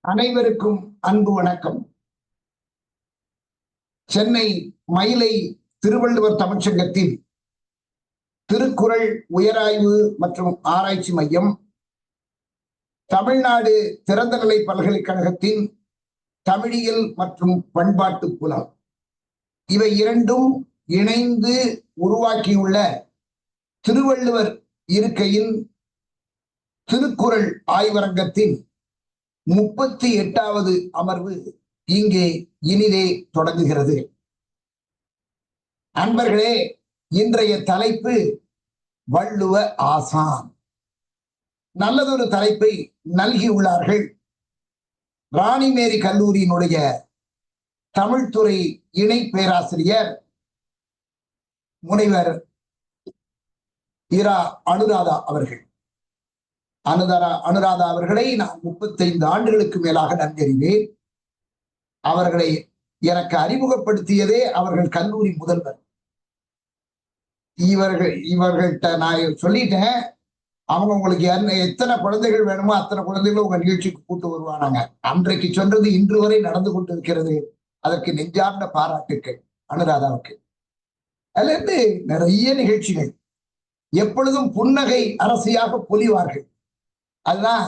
அனைவருக்கும் அன்பு வணக்கம். சென்னை மயிலை திருவள்ளுவர் தமிழ்ச்சங்கத்தில் திருக்குறள் உயராய்வு மற்றும் ஆராய்ச்சி மையம், தமிழ்நாடு திறந்தநிலை பல்கலைக்கழகத்தின் தமிழியல் மற்றும் பண்பாட்டு புலம், இவை இரண்டும் இணைந்து உருவாக்கியுள்ள திருவள்ளுவர் இருக்கையின் திருக்குறள் ஆய்வரங்கத்தின் 38வது அமர்வு இங்கே இனிதே தொடங்குகிறது. அன்பர்களே, இன்றைய தலைப்பு வள்ளுவ ஆசான். நல்லதொரு தலைப்பை நல்கியுள்ளார்கள். ராணிமேரி கல்லூரியினுடைய தமிழ்துறை இணை பேராசிரியர் முனைவர் இரா அனுராதா அவர்கள். அனுராதா அவர்களை நான் 35 ஆண்டுகளுக்கு மேலாக நன்கறிவேன். அவர்களை எனக்கு அறிமுகப்படுத்தியதே அவர்கள் கல்லூரி முதல்வர். இவர்கள்ட்ட நான் சொல்லிட்டேன், அவங்க உங்களுக்கு எத்தனை குழந்தைகள் வேணுமோ அத்தனை குழந்தைகளும் உங்க நிகழ்ச்சிக்கு கூட்டு வருவானாங்க. அன்றைக்கு சொன்னது இன்று வரை நடந்து கொண்டிருக்கிறது. அதற்கு நெஞ்சார்ந்த பாராட்டுக்கள் அனுராதாவுக்கு. அதுல இருந்து நிறைய நிகழ்ச்சிகள், எப்பொழுதும் புன்னகை அரசியாக பொலிவார்கள். அதுதான்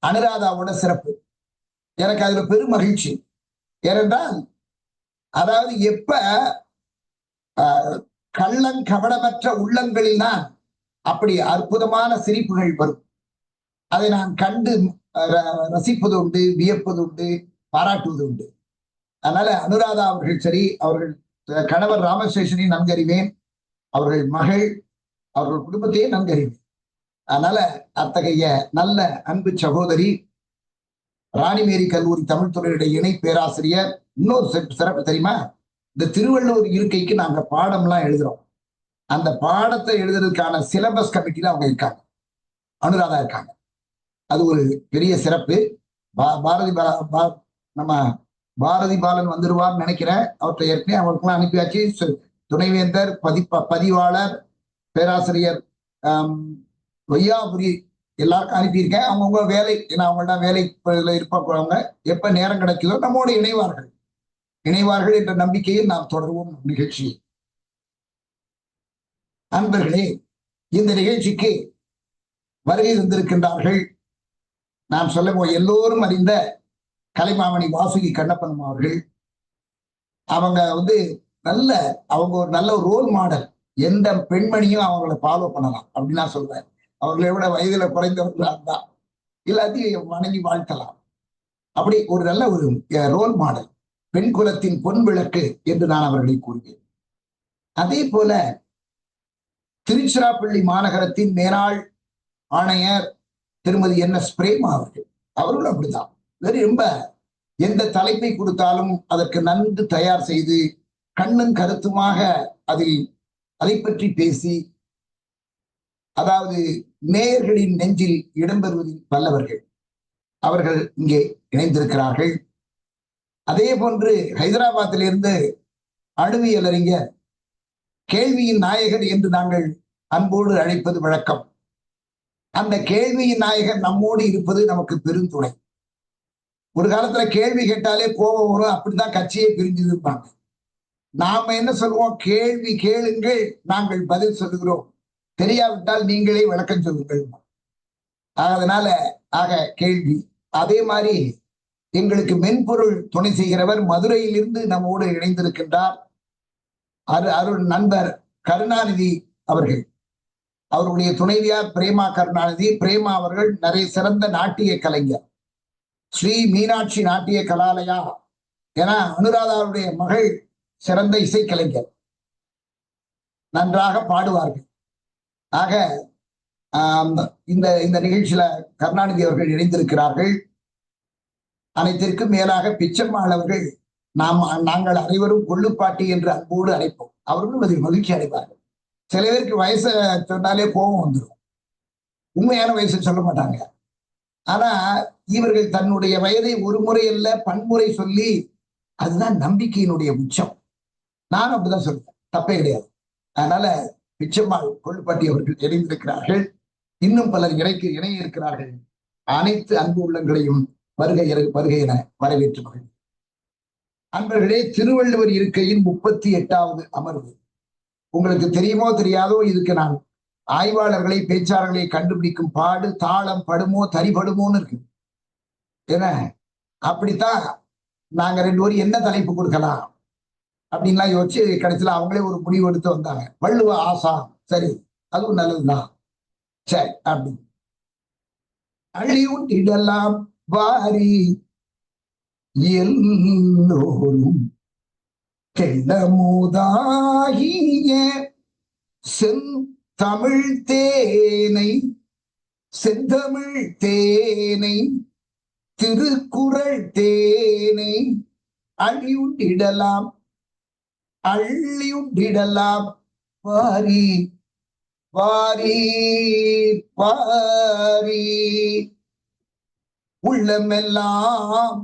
அனுராதாவோட சிறப்பு. எனக்கு அதுல பெரும் மகிழ்ச்சி. ஏனென்றால், அதாவது எப்ப கள்ளங்கபடமற்ற உள்ளங்களில் தான் அப்படி அற்புதமான சிரிப்புகள் வரும். அதை நான் கண்டு ரசிப்பது உண்டு, வியப்பது உண்டு, பாராட்டுவது உண்டு. அதனால அனுராதா அவர்கள் சரி, அவர்கள் கணவர் ராமசேஷனை நன்கறிவேன், அவர்கள் மகள், அவர்கள் குடும்பத்தையே நன்கறிவேன். அதனால அத்தகைய நல்ல அன்பு சகோதரி, ராணிமேரி கல்லூரி தமிழ்துறையுடைய இணை பேராசிரியர். இன்னொரு சிறப்பு தெரியுமா? இந்த திருவள்ளுவர் இருக்கைக்கு நாங்க பாடம்லாம் எழுதுறோம். அந்த பாடத்தை எழுதுறதுக்கான சிலபஸ் கமிட்டியில அவங்க இருக்காங்க, அனுராதா இருக்காங்க. அது ஒரு பெரிய சிறப்பு. நம்ம பாரதி பாலன் வந்துருவார்னு நினைக்கிறேன். அவற்றை ஏற்கனவே அவருக்குலாம் அனுப்பியாச்சு. துணைவேந்தர், பதிவாளர், பேராசிரியர் வையாபுரி எல்லாருக்கும் அனுப்பியிருக்கேன். அவங்கவுங்க வேலை, ஏன்னா அவங்கள்ட்ட வேலை இருப்பவங்க எப்ப நேரம் கிடைக்குதோ நம்மோடு இணைவார்கள் என்ற நம்பிக்கையில் நாம் தொடர்வோம் நிகழ்ச்சியை. அன்பர்களே, இந்த நிகழ்ச்சிக்கு வருகை தந்திருக்கின்றார்கள். நாம் சொல்ல எல்லோரும் அறிந்த கலைமாமணி வாசுகி கண்ணப்பன் அவர்கள். அவங்க அவங்க ஒரு நல்ல ரோல் மாடல். எந்த பெண்மணியும் அவங்கள ஃபாலோ பண்ணலாம் அப்படின்னு நான் சொல்றேன். அவர்களை விட வயதுல குறைந்தவர்களாக தான் எல்லாத்தையும் வணங்கி வாழ்த்தலாம். அப்படி ஒரு நல்ல ஒரு ரோல் மாடல், பெண் குலத்தின் பொன் விளக்கு என்று நான் அவர்களை கூறுவேன். அதே போல திருச்சிராப்பள்ளி மாநகரத்தின் மேலாள் ஆணையர் திருமதி NS பிரேமா அவர்களும் அப்படித்தான். ரொம்ப எந்த தலைப்பை கொடுத்தாலும் அதற்கு நன்கு தயார் செய்து கண்ணும் கருத்துமாக அதை பற்றி பேசி, அதாவது நேயர்களின் நெஞ்சில் இடம்பெறுவதில் வல்லவர்கள். அவர்கள் இங்கே இணைந்திருக்கிறார்கள். அதே போன்று ஹைதராபாத்திலிருந்து அணுவியல் அறிஞர், கேள்வியின் நாயகர் என்று நாங்கள் அன்போடு அழைப்பது வழக்கம். அந்த கேள்வியின் நாயகர் நம்மோடு இருப்பது நமக்கு பெருந்துணை. ஒரு காலத்துல கேள்வி கேட்டாலே கோபம் வரும், அப்படிதான் கட்சியே பிரிஞ்சு இருப்பாங்க. நாம என்ன சொல்லுவோம்? கேள்வி கேளுங்கள், நாங்கள் பதில் சொல்லுகிறோம், தெரியாவிட்டால் நீங்களே விளக்கம் சொல்லுங்கள். அதனால கேள்வி. அதே மாதிரி எங்களுக்கு மென்பொருள் துணை செய்கிறவர் மதுரையிலிருந்து நம்மோடு இணைந்திருக்கின்றார் அருள் நண்பர் கருணாநிதி அவர்கள். அவருடைய துணைவியார் பிரேமா கருணாநிதி. பிரேமா அவர்கள் நிறைய சிறந்த நாட்டிய கலைஞர், ஸ்ரீ மீனாட்சி நாட்டிய கலாலயா என அனுராதாவுடைய மகள் சிறந்த இசைக்கலைஞர், நன்றாக பாடுவார்கள். ஆக இந்த நிகழ்ச்சியில கருணாநிதி அவர்கள் இணைந்திருக்கிறார்கள். அனைத்திற்கும் மேலாக பிச்சம்மாள் அவர்கள் நாங்கள் அனைவரும் கொள்ளுப்பாட்டி என்று அன்போடு அழைப்போம். அவர்களும் அதில் மகிழ்ச்சி அடைவார்கள். சில பேருக்கு வயசை சொன்னாலே கோபம் வந்துடும், உண்மையான வயசை சொல்ல மாட்டாங்க. ஆனா இவர்கள் தன்னுடைய வயதை ஒரு முறை அல்ல பன்முறை சொல்லி, அதுதான் நம்பிக்கையினுடைய உச்சம். நானும் அப்படிதான் சொல்றேன், தப்பே கிடையாது. அதனால பிச்சம்மாள் கொள்ளுப்பாட்டி அவர்கள் இணைந்திருக்கிறார்கள். இன்னும் பலர் இணைய இருக்கிறார்கள். அனைத்து அன்பு உள்ளங்களையும் வருகை என வரவேற்று மகிழ்கிறேன். அன்பர்களே, திருவள்ளுவர் இருக்கையின் 38வது அமர்வு. உங்களுக்கு தெரியுமோ தெரியாதோ, இதுக்கு நான் ஆய்வாளர்களை பேச்சாளர்களை கண்டுபிடிக்கும் பாடு தாளம் படுமோ தரிபடுமோன்னு இருக்கு. ஏன்னா அப்படித்தான் நாங்க 2 பேரும் என்ன தலைப்பு கொடுக்கலாம் அப்படின்லாம் யோசிச்சு கடைசியில் அவங்களே ஒரு முடிவு எடுத்து வந்தாங்க. வள்ளுவ ஆசா, சரி அதுவும் நல்லதுதான், சரி அப்படி அழிவுண்டிடலாம் வாரி எல்லோரும் கெள்ளமுதாகிய செந்தமிழ் தேனை செந்தமிழ் தேனை திருக்குறள் தேனை அழிவுண்டிடலாம் அள்ளியுண்டிடலாம் வாரி வாரி வாரி உள்ளமெல்லாம்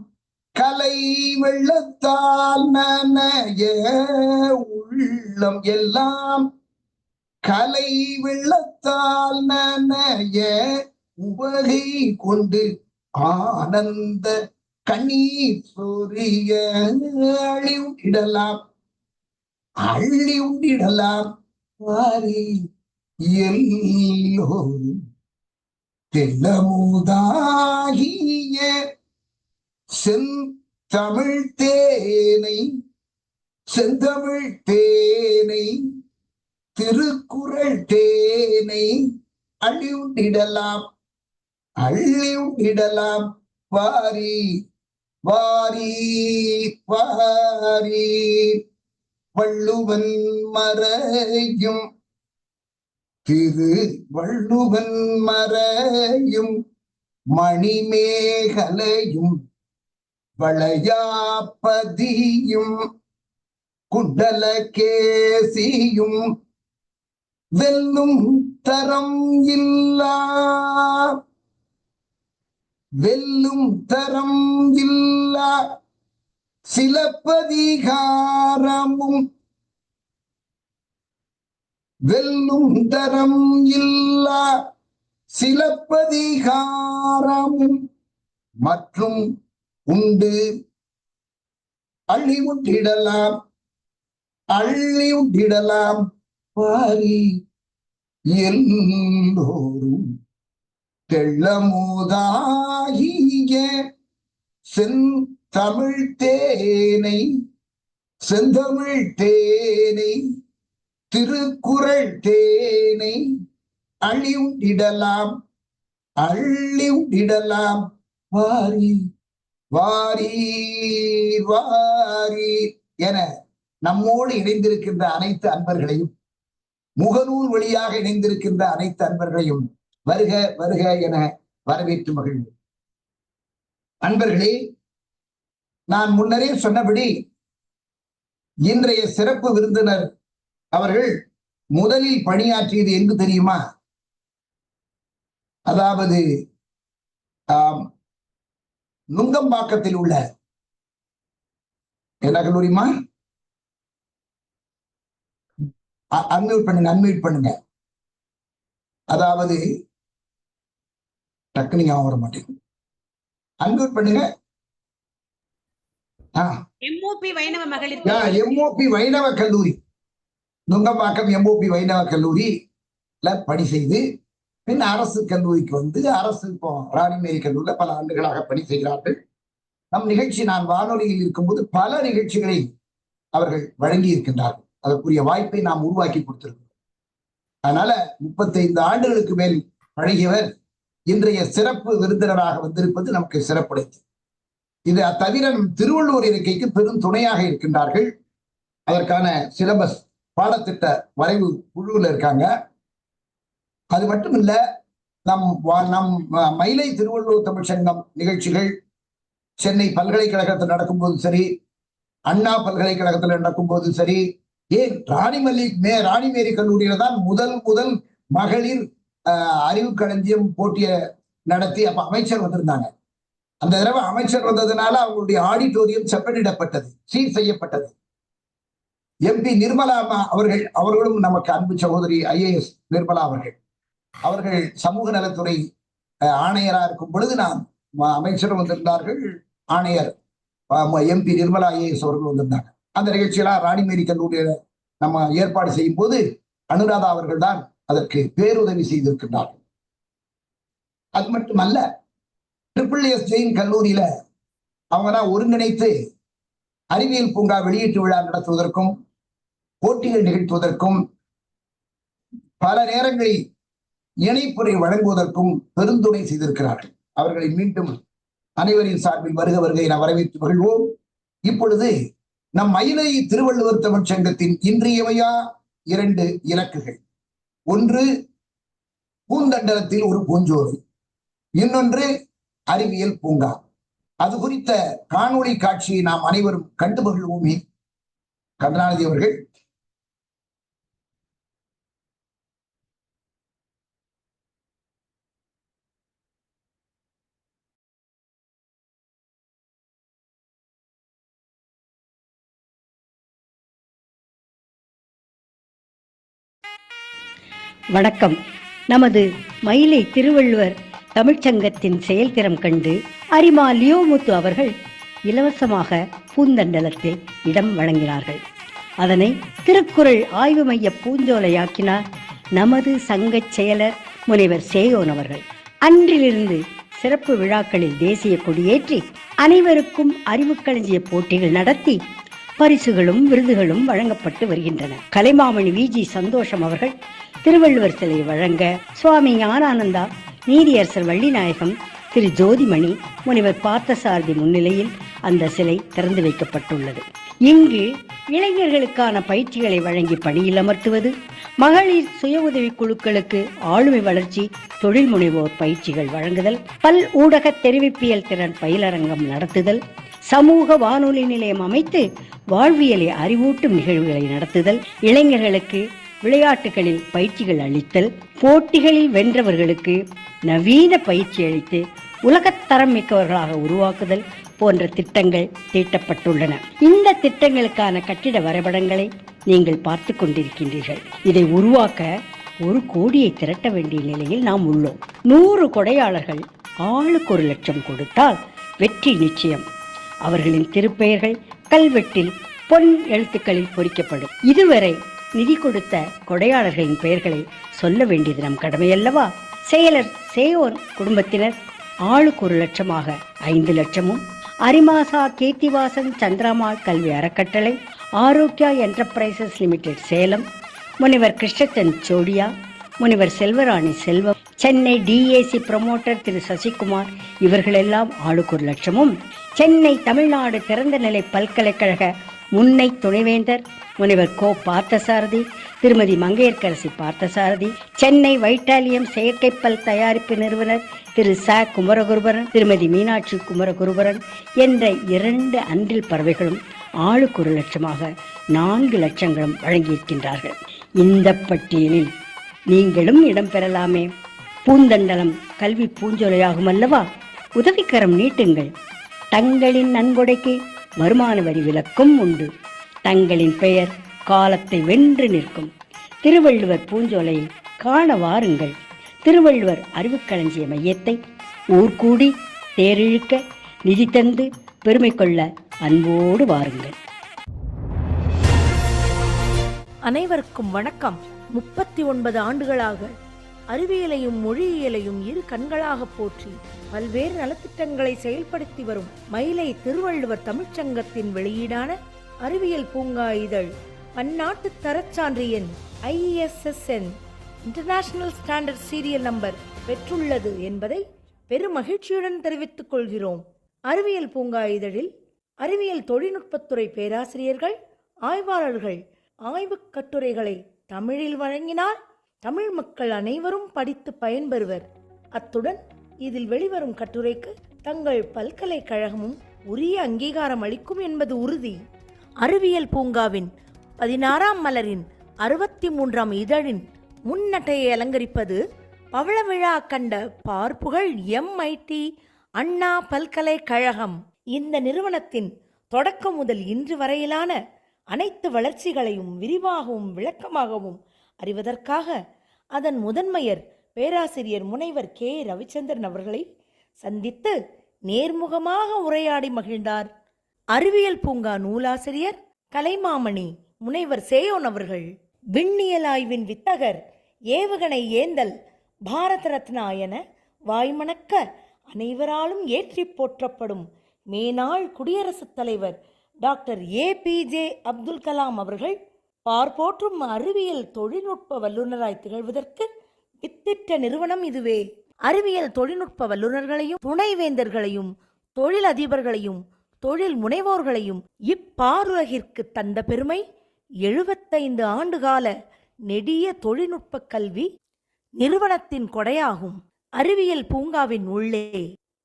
கலை வெள்ளத்தால் நனைய உள்ளம் எல்லாம் கலை வெள்ளத்தால் நனைய உவகை கொண்டு ஆனந்த கண்ணீர் சொரிய அழிவுண்டிடலாம் அள்ளியுண்டிடலாம் வாரி எல்லோரும் தெல்லமுதாகிய செந்தமிழ் தேனை செந்தமிழ் தேனை திருக்குறள் தேனை அழிவுண்டிடலாம் அள்ளியுண்டிடலாம் வாரி வாரி வாரி வள்ளுவன் மறையும் திரு வள்ளுவன் மறையும் மணிமேகலையும் வளையாபதியும் குண்டலகேசியும் வெல்லும் தரம் இல்லா வெல்லும் தரம் இல்லா சிலப்பதிகாரமும் வெல்லும் தரம் இல்லா சிலப்பதிகாரமும் மற்றும் உண்டு அள்ளியுண்டிடலாம் அள்ளியுண்டிடலாம் வாரி எல்லோரும் தெள்ளமுதாகிய செந்தமிழ் தேனை செந்தமிழ் தேனை திருக்குறள் தேனை அழிவுண்டிடலாம் அள்ளியுண்டிடலாம் வாரி வாரி வாரி என நம்மோடு இணைந்திருக்கின்ற அனைத்து அன்பர்களையும் முகநூல் வழியாக இணைந்திருக்கின்ற அனைத்து அன்பர்களையும் வருக வருக என வரவேற்று மகிழ்வு. அன்பர்களே, நான் முன்னரே சொன்னபடி இன்றைய சிறப்பு விருந்தினர் அவர்கள் முதலில் பணியாற்றியது எங்கு தெரியுமா? அதாவது நுங்கம்பாக்கத்தில் உள்ள என்ன கல்லூரிமா? அன்மியூட் பண்ணுங்க. அதாவது டக்குனு ஞாபகம் வர மாட்டேங்குது. அன்மியூட் பண்ணுங்க. எம்ஓபி வைணவ மகளிர் எம்ஓபி வைணவ கல்லூரி, நுங்கம்பாக்கம் எம்ஓபி வைணவ கல்லூரியில பணி செய்து பின் அரசு கல்லூரிக்கு வந்து அரசு இப்போ ராணிமேரி கல்லூரியில பல ஆண்டுகளாக பணி செய்கிறார்கள். நம் நிகழ்ச்சி நான் வானொலியில் இருக்கும்போது பல நிகழ்ச்சிகளை அவர்கள் வழங்கி இருக்கின்றார்கள். அதற்குரிய வாய்ப்பை நாம் உருவாக்கி கொடுத்திருக்கிறோம். அதனால 35 ஆண்டுகளுக்கு மேல் பழகியவர் இன்றைய சிறப்பு விருந்தினராக வந்திருப்பது நமக்கு சிறப்புடையது. இது தவிர திருவள்ளுவர் இருக்கைக்கு பெரும் துணையாக இருக்கின்றார்கள். அதற்கான சிலபஸ் பாடத்திட்ட வரைவு குழுவில் இருக்காங்க. அது மட்டும் இல்ல, நம் மயிலை திருவள்ளுவர் தமிழ் சங்கம் நிகழ்ச்சிகள் சென்னை பல்கலைக்கழகத்தில் நடக்கும்போது சரி, அண்ணா பல்கலைக்கழகத்தில் நடக்கும்போது சரி, ஏன் ராணிமேரி கல்லூரியில தான் முதல் மகளிர் அறிவு களஞ்சியம் போட்டிய நடத்தி அப்ப அமைச்சர் வந்திருந்தாங்க. அந்த தடவை அமைச்சர் வந்ததுனால அவங்களுடைய ஆடிட்டோரியம் செப்பனிடப்பட்டது, சீர் செய்யப்பட்டது. எம்பி நிர்மலா அவர்களும் நமக்கு அன்பு சகோதரி IAS நிர்மலா அவர்கள் சமூக நலத்துறை ஆணையராக இருக்கும் பொழுது நான் அமைச்சரும் வந்திருந்தார்கள், ஆணையர் MP நிர்மலா IAS அவர்கள் வந்திருந்தாங்க. அந்த நிகழ்ச்சியெல்லாம் ராணிமேரி கல்லூரியில நம்ம ஏற்பாடு செய்யும் போது அனுராதா அவர்கள் தான் அதற்கு பேருதவி செய்திருக்கின்றார்கள். அது மட்டுமல்ல, SSS ஜெயின் கல்லூரியில அவங்க தான் ஒருங்கிணைத்து அறிவியல் பூங்கா வெளியீட்டு விழா நடத்துவதற்கும் போட்டிகள் நிகழ்த்துவதற்கும் பல நேரங்களில் இணைப்புரை வழங்குவதற்கும் பெருந்துணை செய்திருக்கிறார்கள். அவர்களை மீண்டும் அனைவரின் சார்பில் வருக வருகை என வரவேற்று மகிழ்வோம். இப்பொழுது நம் மயிலை திருவள்ளுவர் தமிழ்ச் சங்கத்தின் இன்றியமையா 2 இலக்குகள், ஒன்று பூந்தண்டலத்தில் ஒரு பூஞ்சோலை, இன்னொன்று அறிவியல் பூங்கா. அது குறித்த காணொளி காட்சியை நாம் அனைவரும் கண்டு மகிழ்வோமே. கருணாநிதி அவர்கள். வணக்கம். நமது மயிலை திருவள்ளுவர் தமிழ்ச்சங்கத்தின் செயல்திறம் கண்டு அரிமா லியோமுத்து அவர்கள் இலவசமாக பூந்தண்டலத்தில் இடம் வழங்கினார்கள். அதனை திருக்குறள் ஆய்வு மைய பூஞ்சோலையாக்கினார் நமது சங்க செயலர் முனைவர் சேயோன் அவர்கள். அன்றிலிருந்து சிறப்பு விழாக்களில் தேசிய கொடியேற்றி அனைவருக்கும் அறிவுக்களஞ்சிய போட்டிகள் நடத்தி பரிசுகளும் விருதுகளும் வழங்கப்பட்டு வருகின்றன. கலைமாமணி VG சந்தோஷம் அவர்கள் திருவள்ளுவர் சிலை வழங்க சுவாமி ஞானானந்தா, நீதியரசர் வள்ளிநாயகம், திரு ஜோதிமணி, முனைவர் பார்த்தசாரதி முன்னிலையில் அந்த சிலை திறந்து வைக்கப்பட்டுள்ளது. இங்கு இளைஞர்களுக்கான பயிற்சிகளை வழங்கி பணியில் அமர்த்துவது, மகளிர் சுய உதவி குழுக்களுக்கு ஆளுமை வளர்ச்சி, தொழில் முனைவோர் பயிற்சிகள் வழங்குதல், பல் ஊடக தெரிவிப்பியல் திறன் பயிலரங்கம் நடத்துதல், சமூக வானொலி நிலையம் அமைத்து வாழ்வியலை அறிவூட்டும் நிகழ்வுகளை நடத்துதல், இளைஞர்களுக்கு விளையாட்டுகளில் பயிற்சிகள் அளித்தல், போட்டிகளில் வென்றவர்களுக்கு நவீன பயிற்சி அளித்து உலகத்தரம் மிக்கவர்களாக உருவாக்குதல் போன்ற திட்டங்கள் தீட்டப்பட்டுள்ளன. இந்த திட்டங்களுக்கான கட்டிட வரைபடங்களை நீங்கள் பார்த்து கொண்டிருக்கின்றீர்கள். இதை உருவாக்க 1 கோடியை திரட்ட வேண்டிய நிலையில் நாம் உள்ளோம். 100 கொடையாளர்கள் ஆளுக்கு 1 லட்சம் கொடுத்தால் வெற்றி நிச்சயம். அவர்களின் திருப்பெயர்கள் கல்வெட்டில் பொன் எழுத்துக்களில் பொறிக்கப்படும். இதுவரை நிதி கொடுத்த கொடையாளர்களின் பெயர்களை சொல்ல வேண்டியது நம் கடமையல்லவா? செயலர் சேயோன் குடும்பத்தினர் ஆளுக்கு 1 லட்சமாக 5 லட்சமும், அரிமாசா கேத்திவாசன் சந்திராமால் கல்வி அறக்கட்டளை, ஆரோக்கியா என்டர்பிரைசஸ் லிமிடெட் சேலம், முனைவர் கிருஷ்ணச்சந்த் சோடியா, முனைவர் செல்வராணி செல்வம், சென்னை DAC ப்ரமோட்டர் திரு சசிகுமார், இவர்களெல்லாம் ஆளுக்கு 1 லட்சமும், சென்னை தமிழ்நாடு திறந்தநிலை பல்கலைக்கழக முன்னை துணைவேந்தர் முனைவர் கோ பார்த்தசாரதி, திருமதி மங்கையர்க்கரசி பார்த்தசாரதி, சென்னை வைட்டாலியம் செயற்கைப்பல் தயாரிப்பு நிறுவனர் திரு குமரகுருபரன், திருமதி மீனாட்சி குமரகுருபரன் என்ற 2 அன்றில் பறவைகளும் ஆளுக்கு 1 லட்சமாக 4 லட்சங்களும் வழங்கியிருக்கின்றார்கள். இந்த பட்டியலில் நீங்களும் இடம் பெறலாமே. பூந்தண்டலம் கல்வி பூஞ்சோலையாகும் அல்லவா? உதவிக்கரம் நீட்டுங்கள். தங்களின் நன்கொடைக்கு வருமான வரி விலக்கும் உண்டு. தங்களின் பெயர் காலத்தை வென்று நிற்கும். திருவள்ளுவர் பூஞ்சோலையை காண வாருங்கள். திருவள்ளுவர் அறிவுக்களஞ்சிய மையத்தை ஊர்கூடி தேரிழுக்க நிதி தந்து பெருமை கொள்ள அன்போடு வாருங்கள். அனைவருக்கும் வணக்கம். 39 ஆண்டுகளாக அறிவியலையும் மொழியியலையும் 2 கண்களாக போற்றி பல்வேறு நலத்திட்டங்களை செயல்படுத்தி வரும் மயிலை திருவள்ளுவர் தமிழ்ச்சங்கத்தின் வெளியீடான அறிவியல் பூங்கா இதழ் பன்னாட்டு தரச்சான்று எண் ISSN international standard serial number பெற்றுள்ளது என்பதை பெருமகிழ்ச்சியுடன் தெரிவித்துக் கொள்கிறோம். அறிவியல் பூங்கா இதழில் அறிவியல் தொழில்நுட்பத்துறை பேராசிரியர்கள், ஆய்வாளர்கள் ஆய்வுக் கட்டுரைகளை தமிழில் வழங்கினால் தமிழ் மக்கள் அனைவரும் படித்து பயன்பெறுவர். அத்துடன் இதில் வெளிவரும் கட்டுரைக்கு தங்கள் பல்கலைக்கழகமும் உரிய அங்கீகாரம் அளிக்கும் என்பது உறுதி. அறிவியல் பூங்காவின் 16ஆம் மலரின் 63ஆம் இதழின் முன்னட்டையை அலங்கரிப்பது பவள விழா கண்ட பார்ப்புகள் MIT அண்ணா பல்கலைக்கழகம். இந்த நிறுவனத்தின் தொடக்கம் முதல் இன்று வரையிலான அனைத்து வளர்ச்சிகளையும் விரிவாகவும் விளக்கமாகவும் அறிவதற்காக அதன் முதன்மையர் பேராசிரியர் முனைவர் K. ரவிச்சந்திரன் அவர்களை சந்தித்து நேர்முகமாக உரையாடி மகிழ்ந்தார். அறிவியல் பூங்கா நூலாசிரியர் கலைமாமணி முனைவர் சேயோன் அவர்கள் விண்ணியல் ஆய்வின் வித்தகர், ஏவுகணை ஏந்தல், பாரத ரத்னா என வாய்மணக்க அனைவராலும் ஏற்றி போற்றப்படும் மேனாள் குடியரசுத் தலைவர் டாக்டர் APJ அப்துல் கலாம் அவர்கள் பார்ப்போற்றும் அறிவியல் தொழில்நுட்ப வல்லுநராய் திகழ்வதற்கு வித்திட்ட நிறுவனம் இதுவே. அறிவியல் தொழில்நுட்ப வல்லுநர்களையும் துணைவேந்தர்களையும் தொழில் அதிபர்களையும் தொழில் முனைவோர்களையும் இப்பாருலகிற்கு தந்த பெருமை 75 ஆண்டுகால நெடிய தொழில்நுட்ப கல்வி நிறுவனத்தின் கொடையாகும். அறிவியல் பூங்காவின் உள்ளே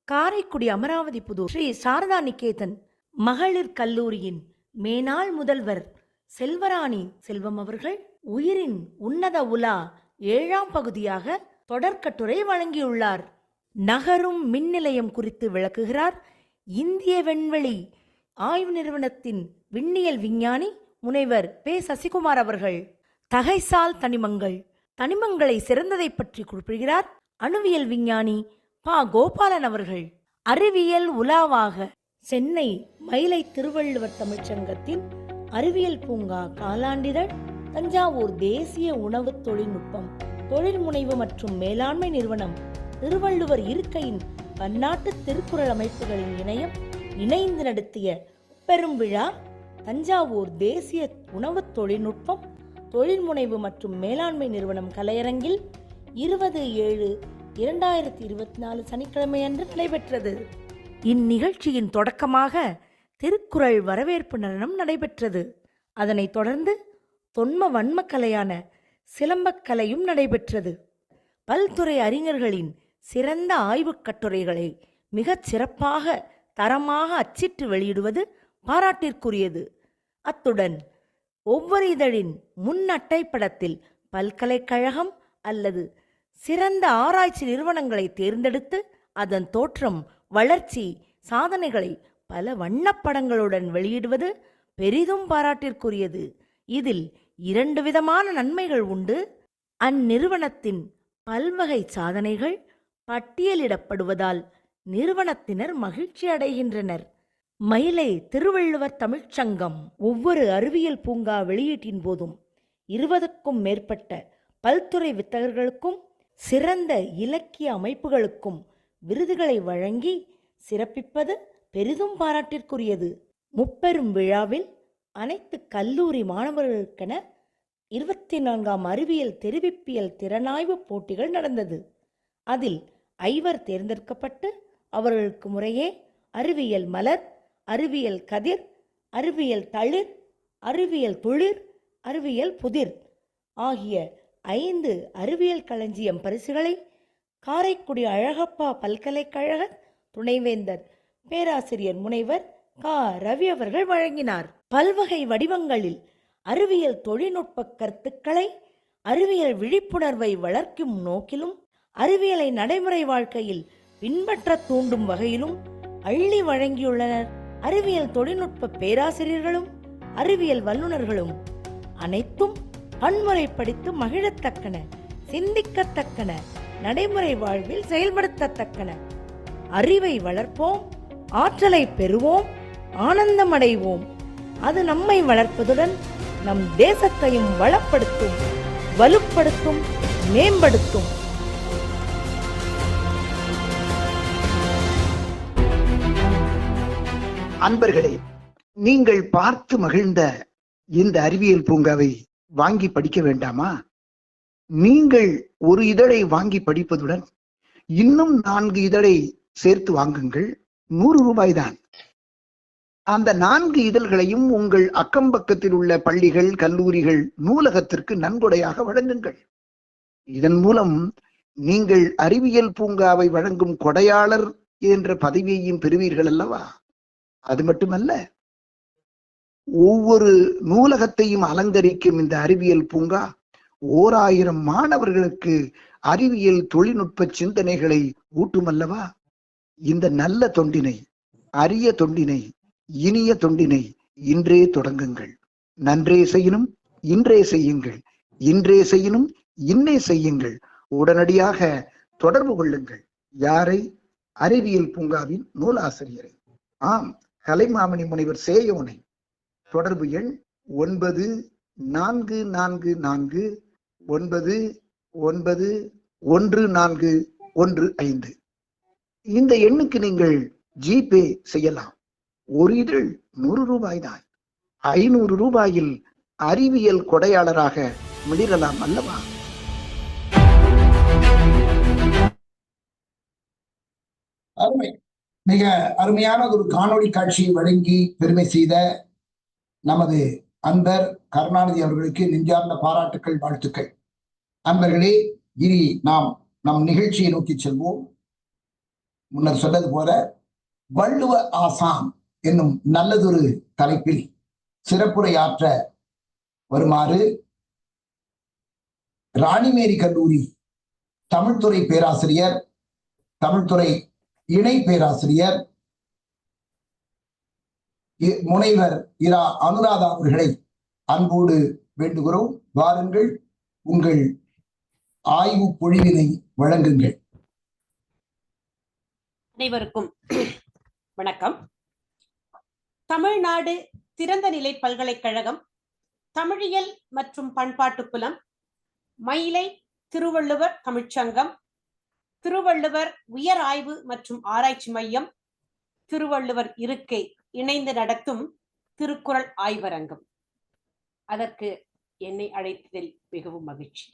காரைக்குடி அமராவதி புதூர் ஸ்ரீ சாரதா நிகேதன் மகளிர் கல்லூரியின் மேனாள் முதல்வர் செல்வராணி செல்வம் அவர்கள் உயிரின் உன்னத உலா 7ஆம் பகுதியாக தொடர்கட்டுரை வழங்கியுள்ளார். நகரும் மின் நிலையம் குறித்து விளக்குகிறார் இந்திய விண்வெளி ஆய்வு நிறுவனத்தின் விண்ணியல் விஞ்ஞானி முனைவர் பே. சசிகுமார் அவர்கள். தகைசால் தனிமங்களை சிறந்ததை பற்றி குறிப்பிடுகிறார் அணுவியல் விஞ்ஞானி பா. கோபாலன் அவர்கள். அறிவியல் உலாவாக சென்னை மயிலை திருவள்ளுவர் தமிழ்ச்சங்கத்தின் அறிவியல் பூங்கா காலாண்டிதழ், தஞ்சாவூர் தேசிய உணவு தொழில்நுட்பம் தொழில் முனைவு மற்றும் மேலாண்மை நிறுவனம், திருவள்ளுவர் இருக்கையின் பன்னாட்டு திருக்குறள் அமைப்புகளின் இணையம் இணைந்து நடத்திய பெரும் விழா தஞ்சாவூர் தேசிய உணவு தொழில்நுட்பம் தொழில் முனைவு மற்றும் மேலாண்மை நிறுவனம் கலையரங்கில் 20/7/2024 சனிக்கிழமை அன்று நடைபெற்றது. இந்நிகழ்ச்சியின் தொடக்கமாக திருக்குறள் வரவேற்பு நடனம் நடைபெற்றது. அதனைத் தொடர்ந்து தொன்ம வன்மக்கலையான சிலம்பக்கலையும் நடைபெற்றது. பல்துறை அறிஞர்களின் சிறந்த ஆய்வுக் கட்டுரைகளை மிகச் சிறப்பாக தரமாக அச்சிட்டு வெளியிடுவது பாராட்டிற்குரியது. அத்துடன் ஒவ்வொரு இதழின் முன் அட்டைப்படத்தில் பல்கலைக்கழகம் அல்லது சிறந்த ஆராய்ச்சி நிறுவனங்களை தேர்ந்தெடுத்து அதன் தோற்றம், வளர்ச்சி, சாதனைகளை பல வண்ணப்படங்களுடன் வெளியிடுவது பெரிதும் பாராட்டிற்குரியது. இதில் 2 விதமான நன்மைகள் உண்டு. அந்நிறுவனத்தின் பல்வகை சாதனைகள் பட்டியலிடப்படுவதால் நிறுவனத்தினர் மகிழ்ச்சி அடைகின்றனர். மயிலை திருவள்ளுவர் தமிழ்ச்சங்கம் ஒவ்வொரு அறிவியல் பூங்கா வெளியீட்டின் போதும் 20க்கும் மேற்பட்ட பல்துறை வித்தகர்களுக்கும் சிறந்த இலக்கிய அமைப்புகளுக்கும் விருதுகளை வழங்கி சிறப்பிப்பது பெரிதும் பாராட்டிற்குரியது. முப்பெரும் விழாவில் அனைத்து கல்லூரி மாணவர்களுக்கென 24ஆம் அறிவியல் தெரிவிப்பியல் திறனாய்வு போட்டிகள் நடந்தது. அதில் 5 தேர்ந்தெடுக்கப்பட்டு அவர்களுக்கு முறையே அறிவியல் மலர், அறிவியல் கதிர், அறிவியல் தளிர், அறிவியல் துளிர், அறிவியல் புதிர் ஆகிய 5 அறிவியல் களஞ்சியம் பரிசுகளை காரைக்குடி அழகப்பா பல்கலைக்கழக துணைவேந்தர் பேராசிரியர் முனைவர் கா. ரவி அவர்கள் வழங்கினார். பல்வகை வடிவங்களில் அறிவியல் தொழில்நுட்ப கருத்துக்களை அறிவியல் விழிப்புணர்வை வளர்க்கும் நோக்கிலும் அறிவியலை நடைமுறை வாழ்க்கையில் பின்பற்ற தூண்டும் வகையிலும் அள்ளி வழங்கியுள்ளனர். அறிவியல் தொழில்நுட்ப பேராசிரியர்களும் அறிவியல் வல்லுநர்களும் அனைத்தும் பன்முறைப்படுத்தி மகிழத்தக்கன, சிந்திக்கத்தக்கன, நடைமுறை வாழ்வில் செயல்படுத்தத்தக்கன. அறிவை வளர்ப்போம், ஆற்றலை பெறுவோம், ஆனந்தமடைவோம். அது நம்மை வளர்ப்பதுடன் நம் தேசத்தையும் வளப்படுத்தும், வலுப்படுத்தும், மேம்படுத்தும். அன்பர்களே, நீங்கள் பார்த்து மகிழ்ந்த இந்த அறிவியல் பூங்காவை வாங்கி படிக்க வேண்டாமா? நீங்கள் ஒரு இதழை வாங்கி படிப்பதுடன் இன்னும் 4 இதழை சேர்த்து வாங்குங்கள். 100 ரூபாய்தான். அந்த 4 இதழ்களையும் உங்கள் அக்கம்பக்கத்தில் உள்ள பள்ளிகள், கல்லூரிகள், நூலகத்திற்கு நன்கொடையாக வழங்குங்கள். இதன் மூலம் நீங்கள் அறிவியல் பூங்காவை வழங்கும் கொடையாளர் என்ற பதவியையும் பெறுவீர்கள் அல்லவா? அது மட்டுமல்ல, ஒவ்வொரு நூலகத்தையும் அலங்கரிக்கும் இந்த அறிவியல் பூங்கா 1000 மாணவர்களுக்கு அறிவியல் தொழில்நுட்ப சிந்தனைகளை ஊட்டுமல்லவா? இந்த நல்ல தொண்டினை, அரிய தொண்டினை, இனிய தொண்டினை இன்றே தொடங்குங்கள். நன்றே செய்யணும், இன்றே செய்யுங்கள். இன்றே செய்யணும், இன்னே செய்யுங்கள். உடனடியாக தொடர்பு கொள்ளுங்கள். யாரை? அறிவியல் பூங்காவின் நூலாசிரியரை, ஆம், கலைமாமணி முனைவர் சேயோனை. தொடர்பு எண் 944991411415. இந்த எண்ணுக்கு நீங்கள் ஜிபே செய்யலாம். ஒரு இதழ் 100 ரூபாய்தான். 500 ரூபாயில் அறிவியல் கொடையாளராக மிளிரலாம் அல்லவா? அருமை. மிக அருமையான ஒரு காணொளி காட்சியை வழங்கி பெருமை செய்த நமது அன்பர் கருணாநிதி அவர்களுக்கு நெஞ்சார்ந்த பாராட்டுக்கள், வாழ்த்துக்கள். அன்பர்களே, இனி நாம் நம் நிகழ்ச்சியை நோக்கி செல்வோம். முன்னர் சொன்னது போல வள்ளுவ ஆசான் என்னும் நல்லதொரு தலைப்பில் சிறப்புரையாற்ற வருமாறு ராணிமேரி கல்லூரி தமிழ்துறை பேராசிரியர், தமிழ்துறை இணை பேராசிரியர் முனைவர் இரா அனுராதா அவர்களை அன்போடு வேண்டுகிறோம். வாருங்கள், உங்கள் ஆய்வு பொழிவினை வழங்குங்கள். அனைவருக்கும் வணக்கம். தமிழ்நாடு திறந்தநிலை பல்கலைக்கழகம் தமிழியல் மற்றும் பண்பாட்டு புலம், மயிலை திருவள்ளுவர் தமிழ்ச்சங்கம், திருவள்ளுவர் உயர் ஆய்வு மற்றும் ஆராய்ச்சி மையம், திருவள்ளுவர் இருக்கை இணைந்து நடத்தும் திருக்குறள் ஆய்வரங்கம். அதற்கு என்னை அழைத்ததில் மிகவும் மகிழ்ச்சி.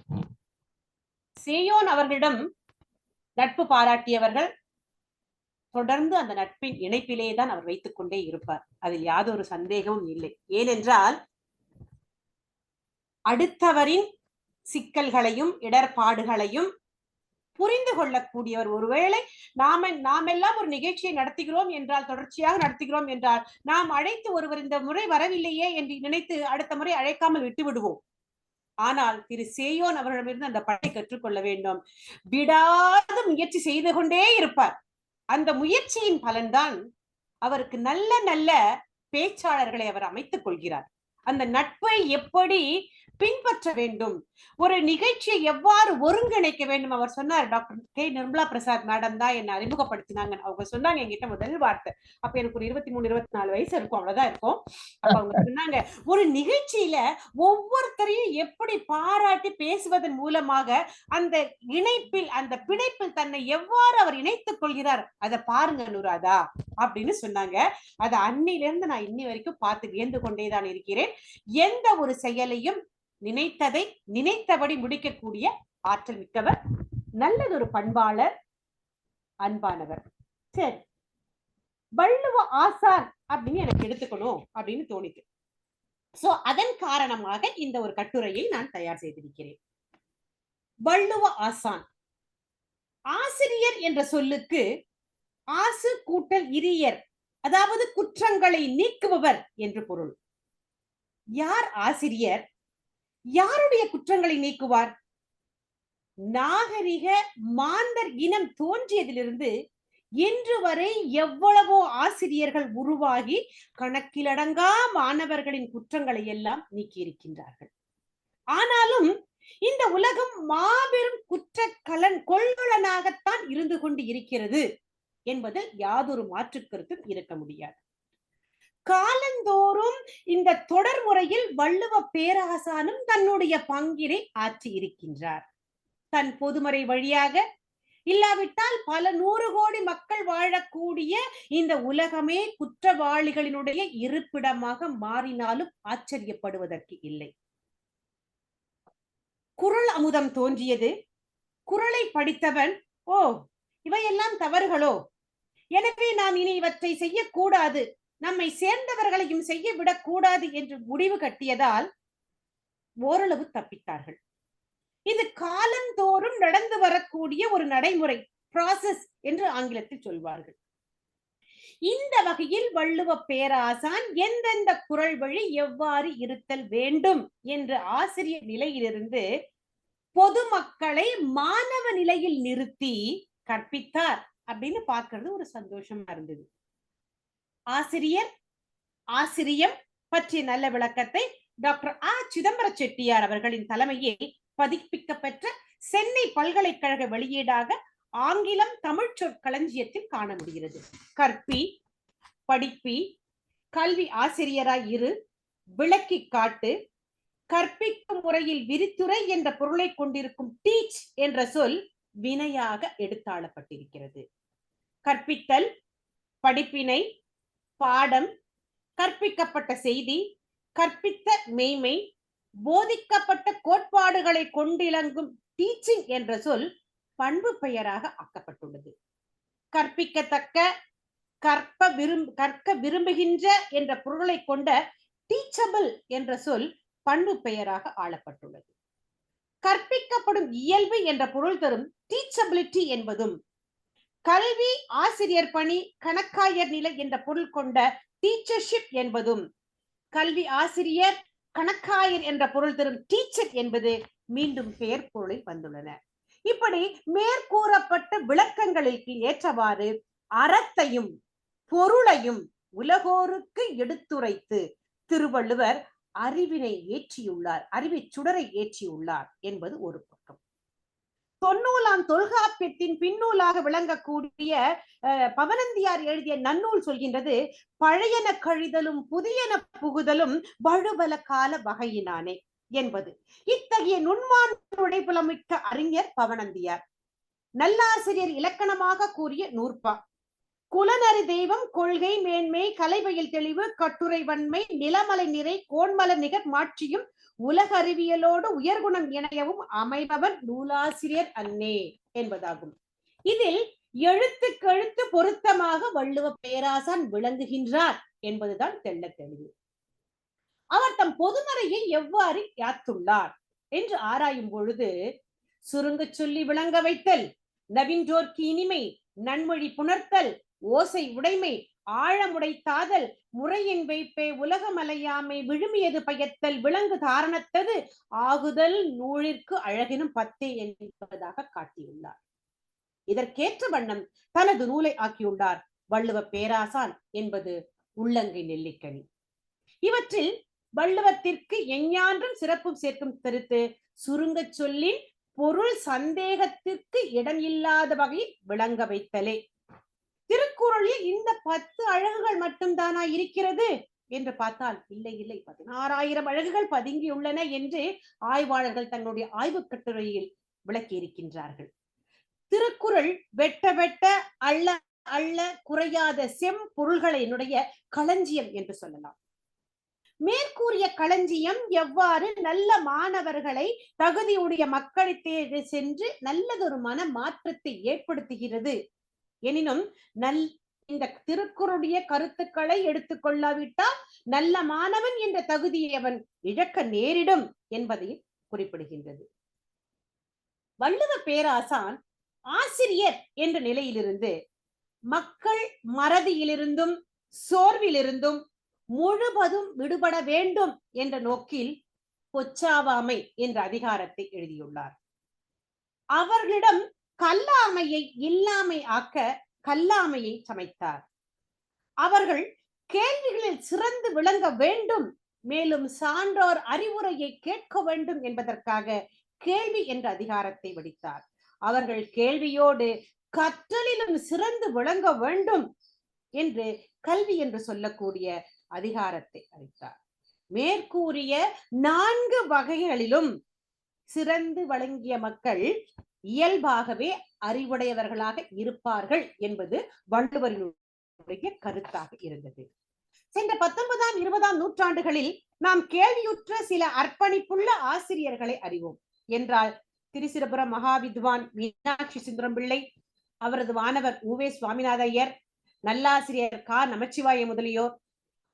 சேயோன் அவர்களிடம் நட்பு பாராட்டியவர்கள் தொடர்ந்து அந்த நட்பின் இணைப்பிலேதான் அவர் வைத்துக் கொண்டே இருப்பார். அதில் யாதொரு சந்தேகமும் இல்லை. ஏனென்றால் அடுத்தவரின் சிக்கல்களையும் இடர்பாடுகளையும் புரிந்து கொள்ளக்கூடியவர். ஒருவேளை நாமெல்லாம் ஒரு நிகழ்ச்சியை நடத்துகிறோம் என்றால், தொடர்ச்சியாக நடத்துகிறோம் என்றால், நாம் அழைத்து ஒருவர் இந்த முறை வரவில்லையே என்று நினைத்து அடுத்த முறை அழைக்காமல் விட்டு விடுவோம். ஆனால் திரு சேயோன் அவர்களிடமிருந்து அந்த பட்டை கற்றுக்கொள்ள வேண்டும். விடாத முயற்சி செய்து கொண்டே இருப்பார். அந்த முயற்சியின் பலன்தான் அவருக்கு நல்ல நல்ல பேச்சாளர்களை அவர் அமைத்துக் கொள்கிறார். அந்த நட்பை எப்படி பின்பற்ற வேண்டும், ஒரு நிகழ்ச்சியை எவ்வாறு ஒருங்கிணைக்க வேண்டும். அவர் சொன்னார், doctor K Nirmala Prasad madam தான் என்னை அறிமுகப்படுத்தினாங்க. அவங்க சொன்னாங்க என்கிட்ட முதல் வார்த்தை, அப்ப எனக்கு ஒரு 23-24 வயசு இருக்கும், அவ்வளவுதான் இருக்கும். அப்ப அவங்க சொன்னாங்க, ஒரு நிகழ்ச்சியில ஒவ்வொருத்தரையும் எப்படி பாராட்டி பேசுவதன் மூலமாக அந்த இணைப்பில், அந்த பிணைப்பில் தன்னை எவ்வாறு அவர் இணைத்துக் கொள்கிறார், அதை பாருங்க அனுராதா அப்படின்னு சொன்னாங்க. அதை அன்னிலிருந்து நான் இன்னி வரைக்கும் பார்த்து வியந்து கொண்டேதான் இருக்கிறேன். எந்த ஒரு செயலையும் நினைத்ததை நினைத்தபடி முடிக்கக்கூடிய ஆற்றல் மிக்கவர், நல்லதொரு பண்பாளர், அன்பானவர். சரி, வள்ளுவ ஆசான் அப்படின்னு எனக்கு எடுத்துக்கணும் அப்படின்னு தோணிட்டு, சோ அதன் காரணமாக இந்த ஒரு கட்டுரையை நான் தயார் செய்திருக்கிறேன். வள்ளுவ ஆசான், ஆசிரியர் என்ற சொல்லுக்கு ஆசு கூட்டல் இரியர், அதாவது குற்றங்களை நீக்குபவர் என்று பொருள். யார் ஆசிரியர்? யாருடைய குற்றங்களை நீக்குவார்? நாகரிக மாந்தர் இனம் தோன்றியதிலிருந்து இன்று வரை எவ்வளவோ ஆசிரியர்கள் உருவாகி கணக்கிலடங்கா மாணவர்களின் குற்றங்களை எல்லாம் நீக்கியிருக்கின்றார்கள். ஆனாலும் இந்த உலகம் மாபெரும் குற்ற கொள்கலனாகத்தான் இருந்து கொண்டு இருக்கிறது என்பதில் யாதொரு மாற்று கருத்தும் இருக்க முடியாது. காலந்தோறும் இந்த தொடர் முறையில் வள்ளுவ பேராசானும் தன்னுடைய பங்கினை ஆற்றி இருக்கின்றார். தன் பொதுமறை வழியாக, இல்லாவிட்டால் பல 100 கோடி மக்கள் வாழக்கூடிய இந்த உலகமே குற்றவாளிகளினுடைய இருப்பிடமாக மாறினாலும் ஆச்சரியப்படுவதற்கு இல்லை. குறள் அமுதம் தோன்றியது. குறளை படித்தவன், ஓ இவையெல்லாம் தவறுகளோ, எனவே நாம் இனி இவற்றை செய்யக்கூடாது, நம்மை சேர்ந்தவர்களையும் செய்ய விடக்கூடாது என்று முடிவு கட்டியதால் ஓரளவு தப்பித்தார்கள். இது காலந்தோறும் நடந்து வரக்கூடிய ஒரு நடைமுறை, ப்ராசஸ் என்று ஆங்கிலத்தில் சொல்வார்கள். இந்த வகையில் வள்ளுவ பேராசான் எந்தெந்த குறள் வழி எவ்வாறு இருத்தல் வேண்டும் என்ற ஆசிரியர் நிலையிலிருந்து பொதுமக்களை மாணவ நிலையில் நிறுத்தி கற்பித்தார் அப்படின்னு பார்க்கிறது ஒரு சந்தோஷமா இருந்தது. ஆசிரியர், ஆசிரியம் பற்றிய நல்ல விளக்கத்தை டாக்டர் ஆ சிதம்பர செட்டியார் அவர்களின் தலைமையில் பதிப்பிக்கப்பெற்ற சென்னை பல்கலைக்கழக வெளியீடாக ஆங்கிலம் தமிழ் சொற்களஞ்சியத்தில் காண முடிகிறது. கற்பி, படிப்பி, கல்வி ஆசிரியராய் இரு, விளக்கி காட்டு, கற்பிக்கும் முறையில் விரித்துரை என்ற பொருளை கொண்டிருக்கும் டீச் என்ற சொல் வினையாக எடுத்தாளப்பட்டிருக்கிறது. கற்பித்தல், படிப்பினை, பாடம், கற்பிக்கப்பட்ட செய்தி, கற்பித்த மெய்மை, போதிக்கப்பட்ட கோட்பாடுகளை கொண்டிலங்கும் டீச்சிங் என்ற சொல் பண்பு பெயராக ஆக்கப்பட்டுள்ளது. கற்பிக்கத்தக்க, கற்க விரும்புகின்ற என்ற பொருளை கொண்ட டீச்சபிள் என்ற சொல் பண்பு பெயராக ஆளப்பட்டுள்ளது. கற்பிக்கப்படும் இயல்பு என்ற பொருள் தரும் டீச்சபிலிட்டி என்பதும், கல்வி ஆசிரியர் பணி கணக்காயர் நிலை என்ற பொருள் கொண்ட டீச்சர்ஷிப் என்பதும், கல்வி ஆசிரியர் கணக்காயர் என்ற பொருள் தரும் டீச்சர் என்பது மீண்டும் பெயர் பொருளில் வந்துள்ளன. இப்படி மேற்கூறப்பட்ட விளக்கங்களுக்கு ஏற்றவாறு அறத்தையும் பொருளையும் உலகோருக்கு எடுத்துரைத்து திருவள்ளுவர் அறிவினை ஏற்றியுள்ளார், அறிவை சுடரை ஏற்றியுள்ளார் என்பது ஒரு பக்கம். தொன்னூலாம் தொல்காப்பியத்தின் பின்னூலாக விளங்கக்கூடிய பவனந்தியார் எழுதிய நன்னூல் சொல்கின்றது, பழையன கழிதலும் புதியன புகுதலும் வழுவல கால வகையினானே என்பது. இத்தகைய நுண்மான் உடைப்புலமிக்க அறிஞர் பவனந்தியார். நல்லாசிரியர் இலக்கணமாக கூறிய நூற்பா. குலநறி தெய்வம், கொள்கை மேன்மை, கலைவயில் தெளிவு, கட்டுரை வன்மை, நிலமலை நிறை, கோன்மல நிகர் மாட்சியும், உலக அறிவியலோடு உயர்குணம் இணையவும் அமைபவன் நூலாசிரியர் அன்னே என்பதாகும். இதில் எழுத்துக்கெழுத்து பொருத்தமாக வள்ளுவ பேராசான் விளங்குகின்றார் என்பதுதான் தெள்ள தெளிவு. அவர் தம் பொதுமறையை எவ்வாறு யாத்துள்ளார் என்று ஆராயும் பொழுது, சுருங்க சொல்லி விளங்க வைத்தல், நவின்றோர்க்கு இனிமை, நன்மொழி புணர்த்தல், ஓசை உடைமை, ஆழமுடைத்தாதல், முறையின் வைப்பே உலகமலையாமை, விழுமியது பயத்தல், விலங்கு தாரணத்தது ஆகுதல் நூலிற்கு அழகினும் பத்தே என்பதாக காட்டியுள்ளார். இதற்கேற்ற வண்ணம் தனது நூலை ஆக்கியுள்ளார் வள்ளுவ பேராசான் என்பது உள்ளங்கை நெல்லிக்கனி. இவற்றில் வள்ளுவத்திற்கு எஞ்ஞான்றும் சிறப்பும் சேர்க்கும் கருத்து சுருங்க சொல்லின் பொருள் சந்தேகத்திற்கு இடம் இல்லாத வகையில் விளங்க வைத்தலே. திருக்குறளில் இந்த 10 அழகுகள் மட்டும்தானா இருக்கிறது என்று பார்த்தால் இல்லை இல்லை, 16,000 அழகுகள் பதுங்கியுள்ளன என்று ஆய்வாளர்கள் தன்னுடைய ஆய்வு கட்டுரையில் விளக்கி இருக்கின்றார்கள். திருக்குறள் வெட்ட வெட்ட அள்ள அள்ள குறையாத செம்பொருள்களினுடைய களஞ்சியம் என்று சொல்லலாம். மேற்கூறிய களஞ்சியம் எவ்வாறு நல்ல மாணவர்களை, தகுதியுடைய மக்களை தேடி சென்று நல்லதொரு மன மாற்றத்தை ஏற்படுத்துகிறது எனினும் இந்த திருக்குறளுடைய கருத்துக்களை எடுத்துக்கொள்ளாவிட்டால் நல்ல மாணவன் என்ற தகுதியை அவன் இழக்க நேரிடும் என்பதை குறிப்பிடுகின்றது. வள்ளுவ பேராசான் ஆசிரியர் என்ற நிலையிலிருந்து மக்கள் மறதியிலிருந்தும் சோர்விலிருந்தும் முழுவதும் விடுபட வேண்டும் என்ற நோக்கில் பொச்சாவாமை என்ற அதிகாரத்தை எழுதியுள்ளார். அவர்களிடம் கல்லாமையை இல்லாமை ஆக்க கல்லாமையை சமைத்தார். அவர்கள் கேள்விகளில் சிறந்து விளங்க வேண்டும், மேலும் சான்றோர் அறிவுரையை கேட்க வேண்டும் என்பதற்காக கேள்வி என்ற அதிகாரத்தை வடித்தார். அவர்கள் கேள்வியோடு கற்றலிலும் சிறந்து விளங்க வேண்டும் என்று கல்வி என்று சொல்லக்கூடிய அதிகாரத்தை அளித்தார். மேற்கூறிய 4 வகைகளிலும் சிறந்து வழங்கிய மக்கள் இயல்பாகவே அறிவுடையவர்களாக இருப்பார்கள் என்பது வள்ளுவரினுடைய கருத்தாக இருந்தது. சென்ற 19ஆம் 20ஆம் நூற்றாண்டுகளில் நாம் கேள்வியுற்ற சில அர்ப்பணிப்புள்ள ஆசிரியர்களை அறிவோம் என்றால் திருச்சிராப்பள்ளி மகாவித்வான் மீனாட்சி சுந்தரம் பிள்ளை, அவரது மாணவர் உவே சுவாமிநாத ஐயர், நல்லாசிரியர் கா நமச்சிவாய முதலியோர்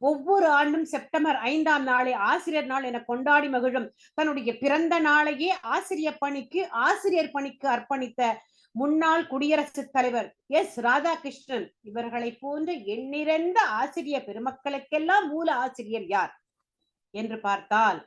ஒவ்வொரு ஆண்டும் செப்டம்பர் 5ஆம் நாளை ஆசிரியர் நாள் என கொண்டாடி மகிழும் தன்னுடைய பிறந்த நாளையே ஆசிரியர் பணிக்கு அர்ப்பணித்த முன்னாள் குடியரசுத் தலைவர் எஸ் ராதாகிருஷ்ணன் இவர்களை போன்ற எண்ணிறந்த ஆசிரியர் பெருமக்களுக்கெல்லாம் மூல ஆசிரியர் யார் என்று பார்த்தால்,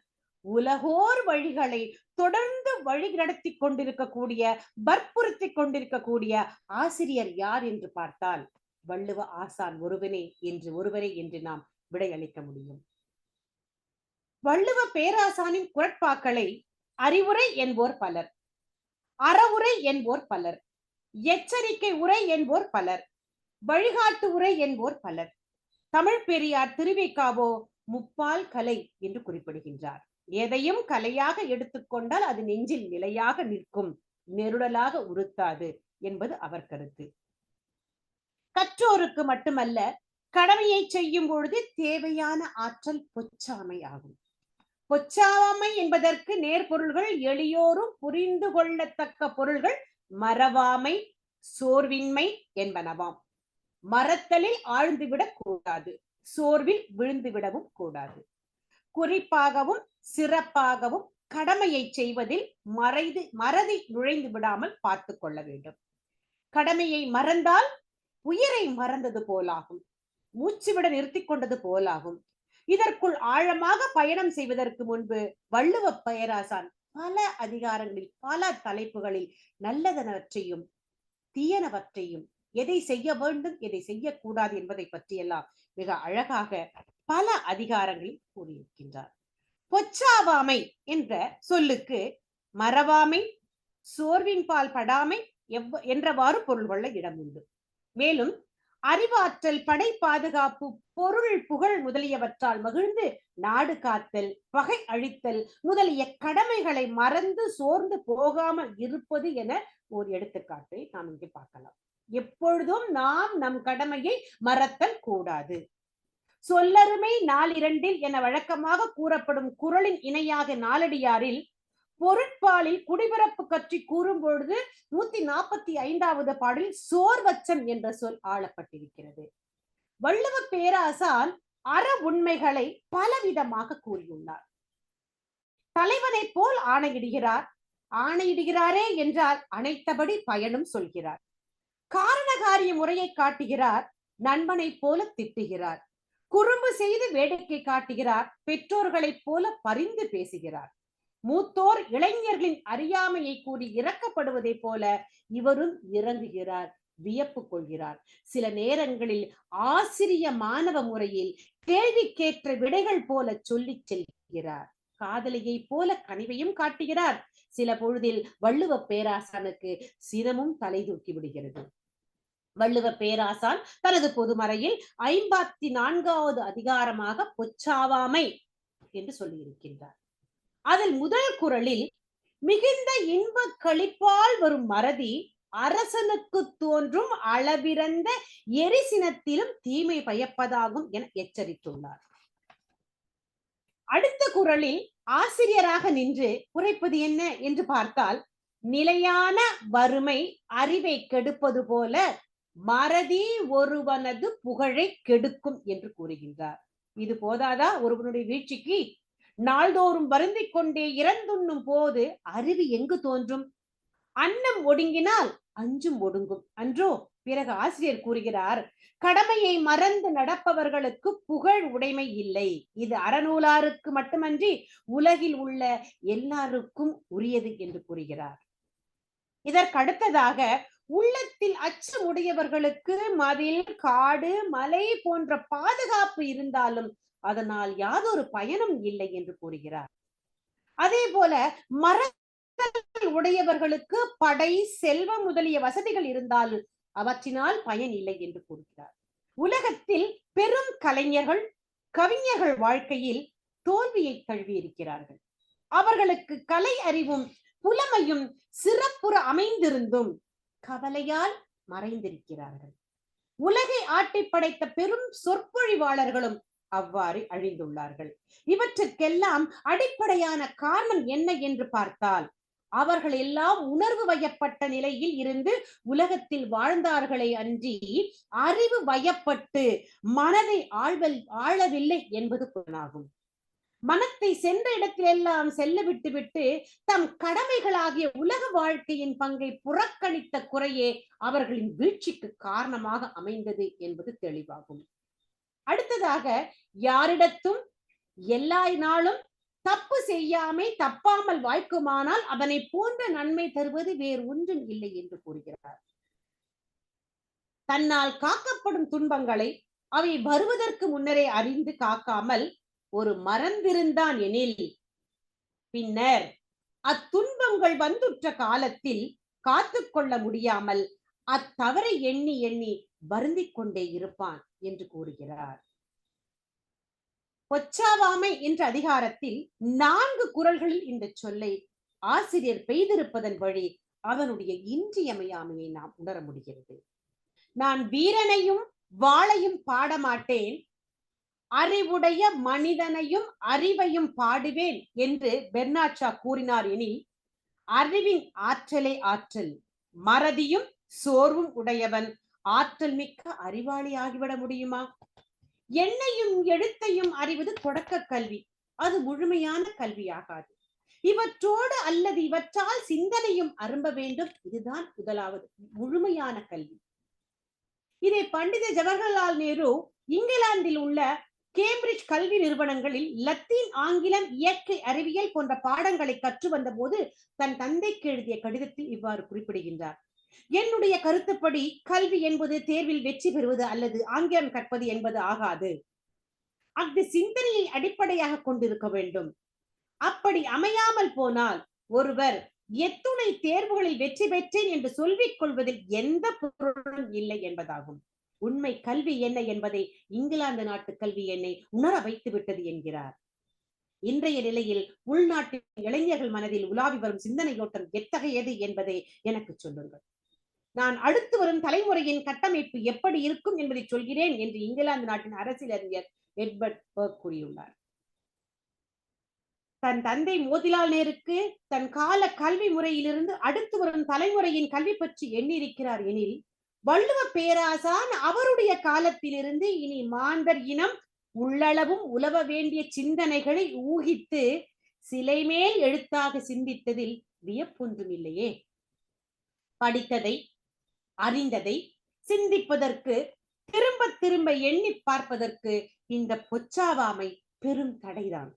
உலகோர் வழிகளை தொடர்ந்து வழி நடத்தி கொண்டிருக்கக்கூடிய, வற்புறுத்தி கொண்டிருக்கக்கூடிய ஆசிரியர் யார் என்று பார்த்தால் வள்ளுவ ஆசான் ஒருவரே என்று நாம் விடையளிக்க முடியும். வள்ளுவ பேராசானின் குறட்பாக்களை அறிவுரை என்போர் பலர், அறவுரை என்போர் பலர், எச்சரிக்கை உரை என்போர் பலர், வழிகாட்டு உரை என்போர் பலர். தமிழ் பெரியார் திருவிக்காவோ முப்பால் கலை என்று குறிப்பிடுகின்றார். எதையும் கலையாக எடுத்துக்கொண்டால் அது நெஞ்சில் நிலையாக நிற்கும், நெருடலாக உறுத்தாது என்பது அவர் கருத்து. கற்றோருக்கு மட்டுமல்ல, கடமையை செய்யும் பொழுது தேவையான ஆற்றல் பொச்சாமை ஆகும். பொச்சாமை என்பதற்கு நேர்பொருள்கள் எளியோரும் புரிந்து கொள்ளத்தக்க பொருள்கள் மறவாமை, சோர்வின்மை என்பனவாம். மறத்தலில் ஆழ்ந்துவிடக் கூடாது, சோர்வில் விழுந்து விடவும் கூடாது. குறிப்பாகவும் சிறப்பாகவும் கடமையை செய்வதில் மறதி நுழைந்து விடாமல் பார்த்து கொள்ள வேண்டும். கடமையை மறந்தால் உயிரை மறந்தது போலாகும், மூச்சுவிட நிறுத்தி கொண்டது போலாகும். இதற்குள் ஆழமாக பயணம் செய்வதற்கு முன்பு வள்ளுவ பேராசான் பல அதிகாரங்களில், பல தலைப்புகளில் நல்லதனவற்றையும் தீயனவற்றையும், எதை செய்ய வேண்டும் எதை செய்யக்கூடாது என்பதை பற்றியெல்லாம் மிக அழகாக பல அதிகாரங்களில் கூறியிருக்கின்றார். பொச்சாவாமை என்ற சொல்லுக்கு மறவாமை, சோர்வின் பால் படாமை என்றவாறு பொருள் கொள்ள இடம் உண்டு. மேலும் அறிவாற்றல், படை பாதுகாப்பு, பொருள் புகழ் முதலியவற்றால் மகிழ்ந்து நாடு காத்தல், பகை அழித்தல் முதலிய கடமைகளை மறந்து சோர்ந்து போகாமல் இருப்பது என ஒரு எடுத்துக்காட்டை நாம் இங்கே பார்க்கலாம். எப்பொழுதும் நாம் நம் கடமையை மறத்தல் கூடாது. சொல்லருமை நாலிரண்டில் என வழக்கமாக கூறப்படும் குறளின் இணையாக நாலடியாரில் பொருட்பாலில் குடிபிறப்பு பற்றி கூறும் பொழுது 145வது பாடலில் சோர்வச்சம் என்ற சொல் ஆளப்பட்டிருக்கிறது. வள்ளுவ பேராசான் அற உண்மைகளை பலவிதமாக கூறியுள்ளார். தலைவனை போல் ஆணையிடுகிறார், ஆணையிடுகிறாரே என்றால் அனைத்தபடி பயனும் சொல்கிறார். காரண காரிய முறையை காட்டுகிறார், நண்பனை போல திட்டுகிறார். குறும்பு செய்து வேடிக்கை காட்டுகிறார், பெற்றோர்களைப் போல பரிந்து பேசுகிறார். மூத்தோர் இளைஞர்களின் அறியாமையை கூறி இரக்கப்படுவதை போல இவரும் இறங்குகிறார், வியப்பு கொள்கிறார். சில நேரங்களில் ஆசிரிய மாணவ முறையில் கேள்விக்கேற்ற விடைகள் போல சொல்லி செல்கிறார். காதலியை போல கனிவையும் காட்டுகிறார். சில பொழுதில் வள்ளுவ பேராசானுக்கு சினமும் தலை தூக்கி விடுகிறது. வள்ளுவ பேராசான் தனது பொதுமறையில் 54வது அதிகாரமாக பொச்சாவாமை என்று சொல்லி இருக்கின்றார். அதில் முதல் குறளில் மிகுந்த இன்ப களிப்பால் வரும் மறதி அரசனுக்கு தோன்றும் அளவிறந்த எரிசினத்திலும் தீமை பயப்பதாகும் என எச்சரித்துள்ளார். அடுத்த குறளில் ஆசிரியராக நின்று உரைப்பது என்ன என்று பார்த்தால், நிலையான வறுமை அறிவை கெடுப்பது போல மறதி ஒருவனது புகழை கெடுக்கும் என்று கூறுகின்றார். இது போதாதா ஒருவனுடைய வீழ்ச்சிக்கு? நாள்தோறும் வருந்திக் கொண்டே இறந்துண்ணும் போது அறிவு எங்கு தோன்றும்? அன்னம் ஒடுங்கினால் அஞ்சும் ஒடுங்கும் அன்றோ? பிறகு ஆசிரியர் கூறுகிறார், கடமையை மறந்து நடப்பவர்களுக்கு புகழ் உடைமை இல்லை. இது அறநூலாருக்கு மட்டுமன்றி உலகில் உள்ள எல்லாருக்கும் உரியது என்று கூறுகிறார். இதற்கு அடுத்ததாக, உள்ளத்தில் அச்சம் உடையவர்களுக்கு மதில், காடு, மலை போன்ற பாதுகாப்பு இருந்தாலும் அதனால் யாதொரு பயனும் இல்லை என்று கூறுகிறார். அதே போல மறத்தல் உடையவர்களுக்கு படை, செல்வம் முதலிய வசதிகள் இருந்தாலும் அவற்றினால் பயன் இல்லை என்று கூறுகிறார். உலகத்தில் பெரும் கலைஞர்கள், கவிஞர்கள் வாழ்க்கையில் தோல்வியை தழுவி இருக்கிறார்கள். அவர்களுக்கு கலை அறிவும் புலமையும் சிறப்புற அமைந்திருந்தும் கவலையால் மறைந்திருக்கிறார்கள். உலகை ஆட்டி படைத்த பெரும் சொற்பொழிவாளர்களும் அவ்வாறு அழிந்துள்ளார்கள். இவற்றுக்கெல்லாம் அடிப்படையான காரணம் என்ன என்று பார்த்தால், அவர்கள் எல்லாம் உணர்வு வயப்பட்ட நிலையில் இருந்து உலகத்தில் வாழ்ந்தார்களே அன்றி அறிவு வயப்பட்டு மனதை ஆளவில்லை என்பது பொருளாகும். மனத்தை சென்ற இடத்திலெல்லாம் செல்ல விட்டுவிட்டு தம் கடமைகளாகிய உலக வாழ்க்கையின் பங்கை புறக்கணித்த குறையே அவர்களின் வீழ்ச்சிக்கு காரணமாக அமைந்தது என்பது தெளிவாகும். அடுத்ததாக, யாரிடத்தும் எல்லா நாளும் தப்பு செய்யாமை தப்பாமல் வாய்க்குமானால் அதனை போன்ற நன்மை தருவது வேறு ஒன்றும் இல்லை என்று கூறுகிறார். தன்னால் காக்கப்படும் துன்பங்களை அவை வருவதற்கு முன்னரே அறிந்து காக்காமல் ஒரு மறந்திருந்தான் எனில் பின்னர் அத்துன்பங்கள் வந்துற்ற காலத்தில் காத்து கொள்ள முடியாமல் அத்தவறை எண்ணி எண்ணி வருந்திக் கொண்டே இருப்பான் என்று கூறுகிறார். பொச்சாவாமை என்ற அதிகாரத்தில் 4 குறள்களில் இந்த சொல்லை ஆசிரியர் பெய்திருப்பதன் வழி அவனுடைய இன்றியமையாமையை நாம் உணர முடிகிறது. நான் வீரனையும் வாளையும் பாடமாட்டேன், அறிவுடைய மனிதனையும் அறிவையும் பாடுவேன் என்று பெர்னாட் ஷா கூறினார் எனில், அறிவின் ஆற்றலே ஆற்றல், மறதியும் சோர்வும் உடையவன் ஆற்றல் மிக்க அறிவாளி ஆகிவிட முடியுமா? எண்ணையும் எழுத்தையும் அறிவது தொடக்க கல்வி, அது முழுமையான கல்வியாகாது. இவற்றோடு அல்லது இவற்றால் சிந்தனையும் அரும்ப வேண்டும், இதுதான் முதலாவது முழுமையான கல்வி. இதை பண்டித ஜவஹர்லால் நேரு இங்கிலாந்தில் உள்ள கேம்பிரிட்ஜ் கல்வி நிறுவனங்களில் லத்தீன், ஆங்கிலம், இயற்கை அறிவியல் போன்ற பாடங்களை கற்று வந்த போது தன் தந்தைக்கு எழுதிய கடிதத்தில் இவ்வாறு குறிப்பிடுகின்றார். என்னுடைய கருத்துப்படி கல்வி என்பது தேர்வில் வெற்றி பெறுவது அல்லது ஆங்கிலம் கற்பது என்பது ஆகாது. அது சிந்தனையை அடிப்படையாக கொண்டிருக்க வேண்டும். அப்படி அமையாமல் போனால் ஒருவர் எத்துணை தேர்வுகளில் வெற்றி பெற்றேன் என்று சொல்லிக் கொள்வதில் எந்த பொருளும் இல்லை என்பதாகும். உண்மை கல்வி என்ன என்பதை இங்கிலாந்து நாட்டு கல்வி என்னை உணர வைத்து விட்டது என்கிறார். இன்றைய நிலையில் உள்நாட்டு இளைஞர்கள் மனதில் உலாவி வரும் சிந்தனையோட்டம் எத்தகையது என்பதை எனக்கு சொல்லுங்கள். நான் அடுத்து வரும் தலைமுறையின் கட்டமைப்பு எப்படி இருக்கும் என்பதை சொல்கிறேன் என்று இங்கிலாந்து நாட்டின் அரசியலறிஞர் எட்வர்ட் பர்க் கூறியுள்ளார். தன் தந்தை மோதிலால் நேருக்கு தன் கால கல்வி முறையிலிருந்து அடுத்து வரும் தலைமுறையின் கல்வி பற்றி எண்ணியிருக்கிறார் எனில், வள்ளுவ பேராசான் அவருடைய காலத்திலிருந்து இனி மாந்தர் இனம் உள்ளளவும் உலவ வேண்டிய சிந்தனைகளை ஊகித்து சிலை மேல் எழுத்தாக சிந்தித்ததில் வியப்பொன்றும் இல்லையே. படித்ததை, அறிந்ததை சிந்திப்பதற்கு, திரும்ப திரும்ப எண்ணி பார்ப்பதற்கு இந்த பொச்சாவாமை பெரும் தடைதான்.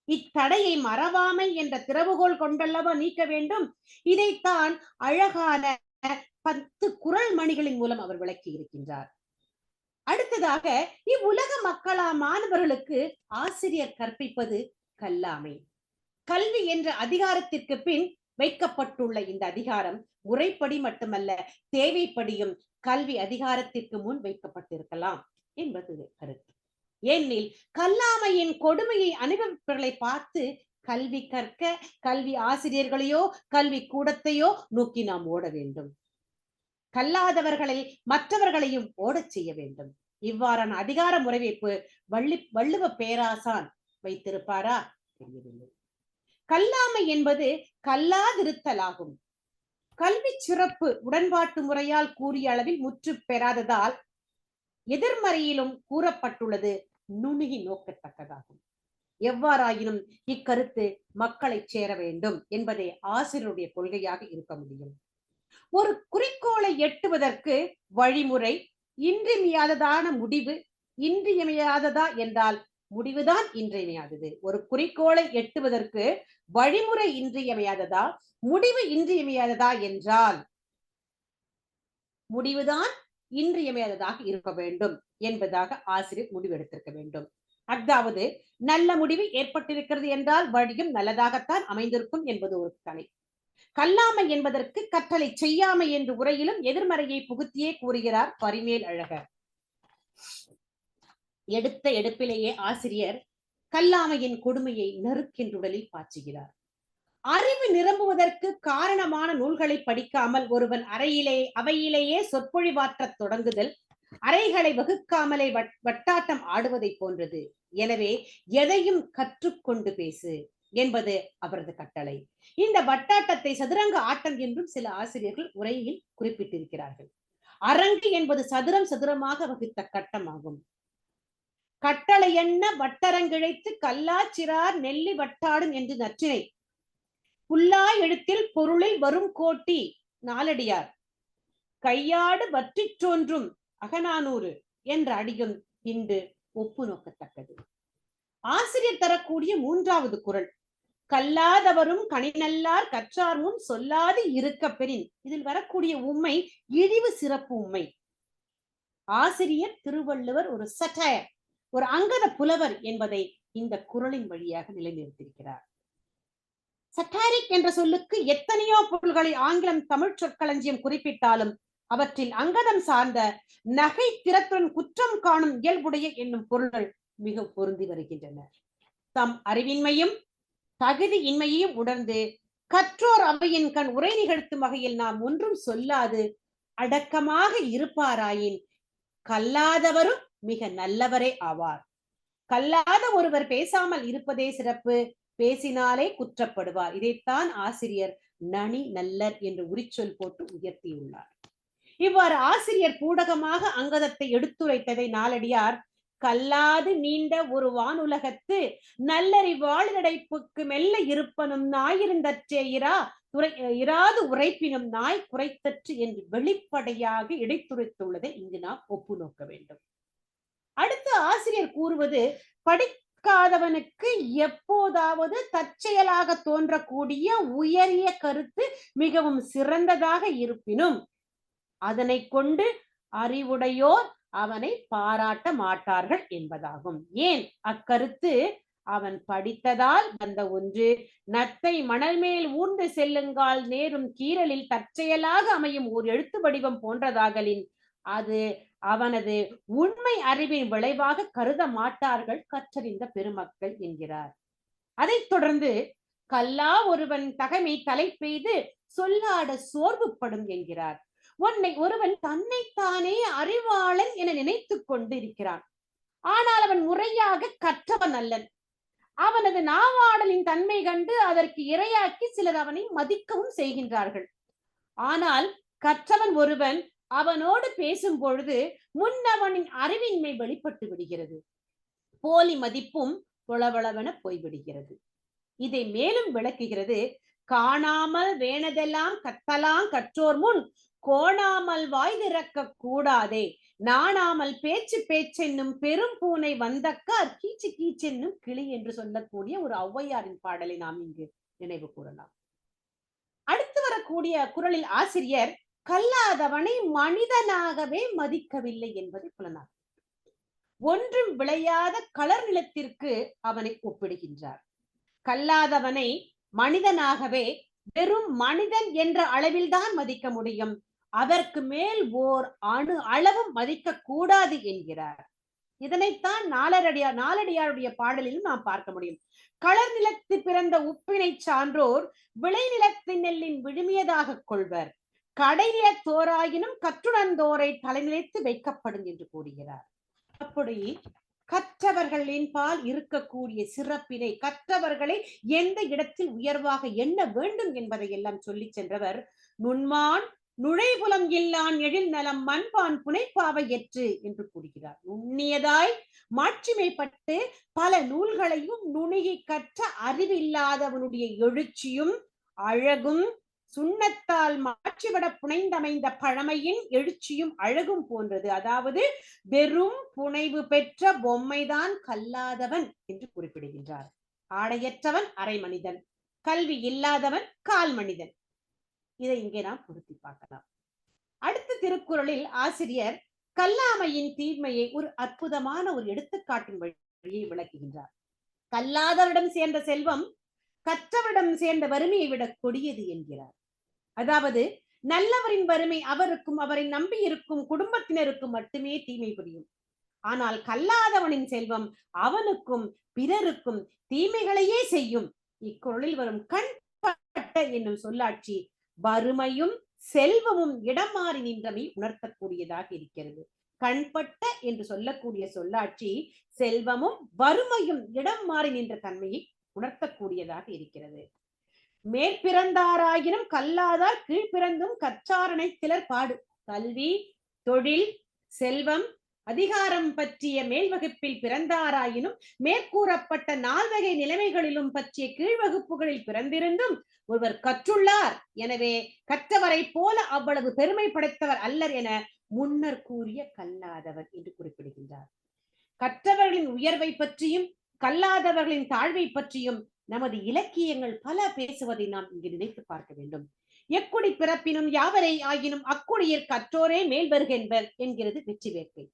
இத்தடையை மறவாமை என்ற திறவுகோல் கொண்டல்லவா நீக்க வேண்டும். இதைத்தான் அழகான 10 குறள் மணிகளின் மூலம் அவர் விளக்கி இருக்கின்றார். அடுத்ததாக, இவ்வுலக மக்களா மாணவர்களுக்கு ஆசிரியர் கற்பிப்பது கல்லாமை. கல்வி என்ற அதிகாரத்திற்கு பின் வைக்கப்பட்டுள்ள இந்த அதிகாரம் முறைப்படி மட்டுமல்ல, தேவைப்படியும் கல்வி அதிகாரத்திற்கு முன் வைக்கப்பட்டிருக்கலாம் என்பது கருத்து. ஏனெனில் கல்லாமையின் கொடுமையை அனுபவிப்பவர்களை பார்த்து கல்வி கற்க கல்வி ஆசிரியர்களையோ கல்வி கூடத்தையோ நோக்கி நாம் ஓட வேண்டும். கல்லாதவர்களை மற்றவர்களையும் ஓடச் செய்ய வேண்டும். இவ்வாறான அதிகார முறைவைப்பு வள்ளுவ பேராசான் வைத்திருப்பாரா? தெரியவில்லை. கல்லாமை என்பது கல்லாதிருத்தலாகும். கல்வி சிறப்பு உடன்பாட்டு முறையால் கூறிய அளவில் முற்று பெறாததால் எதிர்மறையிலும் கூறப்பட்டுள்ளது நுணுகி நோக்கத்தக்கதாகும். எவ்வாறாயினும் இக்கருத்து மக்களை சேர வேண்டும் என்பதே ஆசிரியருடைய கொள்கையாக இருக்க முடியும். ஒரு குறிக்கோளை எட்டுவதற்கு வழிமுறை இன்றியமையாததான முடிவு இன்றியமையாததா என்றால் முடிவுதான் இன்றியமையாதது. ஒரு குறிக்கோளை எட்டுவதற்கு வழிமுறை இன்றியமையாததா, முடிவு இன்றியமையாததா என்றால் முடிவுதான் இன்றியமையாததாக இருக்க வேண்டும் என்பதாக ஆசிரியர் முடிவெடுத்திருக்க வேண்டும். அதாவது நல்ல முடிவு ஏற்பட்டிருக்கிறது என்றால் வழியும் நல்லதாகத்தான் அமைந்திருக்கும் என்பது ஒரு கலை. கல்லாமை என்பதற்கு கற்றலை செய்யாமை என்று உரையிலும் எதிர்மறையை புகுத்தியே கூறுகிறார் பரிமேல் அழகர். எடுத்த எடுப்பிலேயே ஆசிரியர் கல்லாமையின் கொடுமையை நறுக்கென்றுடலில் பாய்ச்சுகிறார். அறிவு நிரம்புவதற்கு காரணமான நூல்களை படிக்காமல் ஒருவன் அவையிலேயே சொற்பொழிவாற்ற தொடங்குதல் அறைகளை வகுக்காமலே வட்டாட்டம் ஆடுவதை போன்றது. எனவே எதையும் கற்றுக்கொண்டு பேசு என்பது அவரது கட்டளை. இந்த வட்டாட்டத்தை சதுரங்க ஆட்டம் என்றும் சில ஆசிரியர்கள் உரையில் குறிப்பிட்டிருக்கிறார்கள். அரங்கு என்பது சதுரம் சதுரமாக வகுத்த கட்டமாகும். கட்டளை என்ன வட்டரங்கிழைத்து கல்லாச்சிறார் நெல்லி வட்டாடும் என்று நற்றினை. புல்லா எழுத்தில் பொருளில் வரும் கோட்டி நாலடியார் கையாடு வற்றிச் தோன்றும் அகநானூறு என்ற அடியும் இன்று ஒப்பு நோக்கத்தக்கது. ஆசிரியர் தரக்கூடிய 3வது குறள், கல்லாதவரும் கணிநல்லார் கற்றார் முன் சொல்லாது இருக்க பெறின். இதில் வரக்கூடிய உண்மை இழிவு சிறப்பு உண்மை. ஆசிரியர் திருவள்ளுவர் ஒரு சட்டையர், ஒரு அங்கத புலவர் என்பதை இந்த குறளின் வழியாக நிலைநிறுத்தியிருக்கிறார். சட்டாரிக் என்ற சொல்லுக்கு எத்தனையோ பொருள்களை ஆங்கிலம் தமிழ் சொற்களஞ்சியம் குறிப்பிட்டாலும் அவற்றில் அங்கதம் சார்ந்த நகை திறத்துடன் குற்றம் காணும் இயல்புடைய என்னும் பொருள்கள் மிக பொருந்தி வருகின்றன. தம் அறிவின்மையும் தகுதி இன்மையையும் உணர்ந்து கற்றோர் அவையின் கண் உரை நிகழ்த்தும் வகையில் நாம் ஒன்றும் சொல்லாது அடக்கமாக இருப்பாராயின் கல்லாதவரும் மிக நல்லவரே ஆவார். கல்லாத ஒருவர் பேசாமல் இருப்பதே சிறப்பு, பேசினாலே குற்றப்படுவார். இதைத்தான் ஆசிரியர் நனி நல்லர் என்று உரிச்சொல் போட்டு உயர்த்தியுள்ளார். இவ்வாறு ஆசிரியர் பூடகமாக அங்கதத்தை எடுத்துரைத்ததை நாலடியார் கல்லாது நீண்ட ஒரு வானுலகத்து நல்லறிவாழ்நடைப்புக்கு மெல்ல இருப்பனும் நாயிருந்தற்றே இராது உரைப்பினும் நாய் குறைத்தற்று என்று வெளிப்படையாக இடைத்துரைத்துள்ளதை இங்கு நாம் ஒப்பு நோக்க வேண்டும். அடுத்து ஆசிரியர் கூறுவது, படிக்காதவனுக்கு எப்போதாவது தற்செயலாக தோன்றக்கூடிய உயரிய கருத்து மிகவும் சிறந்ததாக இருப்பினும் அதனை கொண்டு அறிவுடையோர் அவனை பாராட்ட மாட்டார்கள் என்பதாகும். ஏன் அக்கருத்து அவன் படித்ததால் வந்த ஒன்று நத்தை மணல் மேல் ஊர்ந்து செல்லுங்கால் நேரும் கீரலில் தற்செயலாக அமையும் ஒரு எழுத்து வடிவம் போன்றதாகலின் அது அவனது உண்மை அறிவின் விளைவாக கருத மாட்டார்கள் கற்றறிந்த பெருமக்கள் என்கிறார். அதைத் தொடர்ந்து கல்லா ஒருவன் தகமை தலை பெய்து சொல்லாட சோர்வுப்படும் என்கிறார். ஒருவன் தன்னைத்தானே அறிவாளன் என நினைத்துக் கொண்டு இருக்கிறான். ஆனால் அவன் முறையாக கற்றவன் அல்லன். அவனது நாவாடலின் தன்மை கண்டு அதற்கு இரையாக்கி சிலர் அவனை மதிக்கவும் செய்கின்றார்கள். ஆனால் கற்றவன் ஒருவன் அவனோடு பேசும் பொழுது முன்னவனின் அறிவின்மை வெளிப்பட்டு விடுகிறது. போலி மதிப்பும் பொளவளவென போய்விடுகிறது. இதை மேலும் விளக்குகிறது. காணாமல் வேணதெல்லாம் கத்தலாம் கற்றோர் முன் கோணாமல் வாய் திறக்க கூடாதே, நாணாமல் பேச்சு பேச்சென்னும் பெரும் பூனை வந்தக்கார் கீச்சு கீச்சென்னும் கிளி என்று சொல்லக்கூடிய ஒரு ஔவையாரின் பாடலை நாம் இங்கு நினைவு கூறலாம். அடுத்து வரக்கூடிய குறளில் ஆசிரியர் கல்லாதவனை மனிதனாகவே மதிக்கவில்லை என்பதை புலனார். ஒன்றும் விளையாத களர் நிலத்திற்கு அவனை ஒப்பிடுகின்றார். கல்லாதவனை மனிதனாகவே வெறும் மனிதன் என்ற அளவில்தான் மதிக்க முடியும், அதற்கு மேல் ஓர் அணு அளவும் மதிக்க கூடாது என்கிறார். இதனைத்தான் நாலடியாருடைய பாடலிலும் நாம் பார்க்க முடியும். களர் நிலத்து பிறந்த உப்பினை சான்றோர் விளை நிலத்தின் நெல்லின் விழுமியதாக கொள்வர், கடைநில தோராயினும் கற்றுணர்ந்தோரை தலைநிலைத்து வைக்கப்படும் என்று கூறுகிறார். அப்படி கற்றவர்களின் பால் இருக்கக்கூடிய சிறப்பினை, கற்றவர்களை எந்த இடத்தில் உயர்வாக எண்ண வேண்டும் என்பதை எல்லாம் சொல்லி சென்றவர் நுண்மான் நுழைபுலம் இல்லான் எழில் நலம் மண்பான் புனைப்பாவை எற்று என்று கூறுகிறார். நுண்ணியதாய் மாட்சிமைப்பட்டு பல நூல்களையும் நுணுகி கற்ற அறிவில்லாதவனுடைய எழுச்சியும் அழகும் சுண்ணத்தால் மாற்றிவிட புனைந்தமைந்த பழமையின் எழுச்சியும் அழகும் போன்றது. அதாவது வெறும் புனைவு பெற்ற பொம்மைதான் கல்லாதவன் என்று குறிப்பிடுகின்றார். ஆடையற்றவன் அரை மனிதன், கல்வி இல்லாதவன் கால் மனிதன். இதை இங்கே நாம் பொருத்தி பார்க்கலாம். அடுத்த திருக்குறளில் ஆசிரியர் கல்லாமையின் தீமையை ஒரு அற்புதமான ஒரு எடுத்துக்காட்டின் வழியை விளக்குகின்றார். கல்லாதவரிடம் சேர்ந்த செல்வம் கற்றவரிடம் சேர்ந்த வறுமையை விட கொடியது என்கிறார். அதாவது நல்லவரின் வறுமை அவருக்கும் அவரை நம்பி இருக்கும் குடும்பத்தினருக்கும் மட்டுமே தீமை புரியும். ஆனால் கல்லாதவனின் செல்வம் அவனுக்கும் பிறருக்கும் தீமைகளையே செய்யும். இக்குறளில் வரும் கண்பட்ட என்னும் சொல்லாட்சி வறுமையும் செல்வமும் இடம் மாறி நின்றமை உணர்த்தக்கூடியதாக இருக்கிறது. கண்பட்ட என்று சொல்லக்கூடிய சொல்லாட்சி செல்வமும் வறுமையும் இடம் மாறி நின்ற தன்மையை உணர்த்தக்கூடியதாக இருக்கிறது. மேற்பிறந்தாராயினும் கல்லாதார் கீழ்பிறந்தும் கற்றாரனை சிலர் பாடு. கல்வி, தொழில், செல்வம், அதிகாரம் பற்றிய மேல் வகுப்பில் பிறந்தாராயினும் மேற்கூறப்பட்ட 4 வகை நிலைமைகளிலும் பற்றிய கீழ்வகுப்புகளில் பிறந்திருந்தும் ஒருவர் கற்றுள்ளார், எனவே கற்றவரை போல அவ்வளவு பெருமை படைத்தவர் அல்லர் என முன்னர் கூறிய கல்லாதவர் என்று குறிப்பிடுகின்றார். கற்றவர்களின் உயர்வை பற்றியும் கல்லாதவர்களின் தாழ்வை பற்றியும் நமது இலக்கியங்கள் பல பேசுவதை நாம் இங்கு நினைத்து பார்க்க வேண்டும். எக்குடி பிறப்பினும் யாவரை ஆயினும் அக்குடியிற் கற்றோரே மேல் வருகின்றனர் என்கிறது வெற்றி வேட்கை.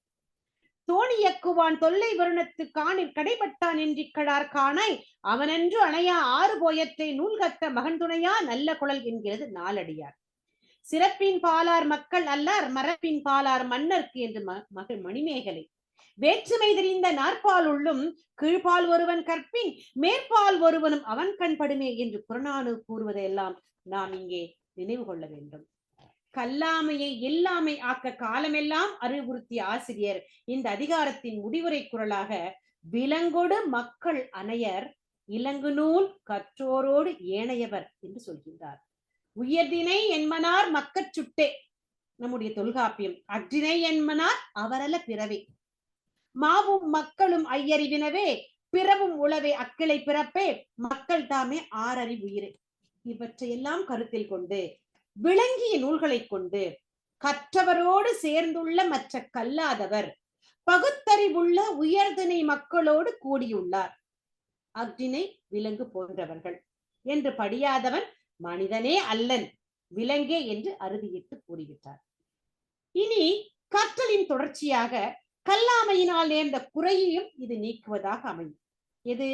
தோணியக்குவான் தொல்லை வருணத்து காணிற் கடைபட்டான் என்றிக்கடார் காணாய் அவனென்று அணையா 6 போயற்றை நூல் கற்ற மகன் துணையா நல்ல குழல் என்கிறது நாலடியார். சிறப்பின் பாலார் மக்கள் அல்லார் மரப்பின் பாலார் மன்னர்க்கு என்று மகள் மணிமேகலை. வேற்றுமை தெரிந்த நாற்பால் உள்ளும் கீழ்பால் ஒருவன் கற்பின் மேற்பால் ஒருவனும் அவன் கண்படுமே என்று புறநானூறு கூறுவதையெல்லாம் நாம் இங்கே நினைவு கொள்ள வேண்டும். கல்லாமையை இல்லாமை ஆக்க காலமெல்லாம் அறிவுறுத்திய ஆசிரியர் இந்த அதிகாரத்தின் முடிவுரை குரலாக விலங்கொடு மக்கள் அணையர் இலங்கு நூல் கற்றோரோடு ஏனையவர் என்று சொல்கின்றார். உயர்தினை என்மனார் மக்கட் சுட்டே நம்முடைய தொல்காப்பியம். அற்றினை என்மனார் அவரல பிறவே. மாவும் மக்களும் ஐயறிவினவே பிறவும் உளவே அக்கிளை பிறப்பே மக்கள் தாமே ஆறறிவுயிரே. இவற்றையெல்லாம் கருத்தில் கொண்டு விளங்கிய நூல்களை கொண்டு கற்றவரோடு சேர்ந்துள்ள மற்ற கல்லாதவர் பகுத்தறிவுள்ள உயர்தினை மக்களோடு கூடியுள்ளார். அக்னினை விலங்கு போன்றவர்கள் என்று படியாதவன் மனிதனே அல்லன் விலங்கே என்று அறுதியிட்டு கூறிவிட்டார். இனி கற்றலின் தொடர்ச்சியாக கல்லாமையினால் நேர்ந்த குறையையும் இது நீக்குவதாக அமையும். இது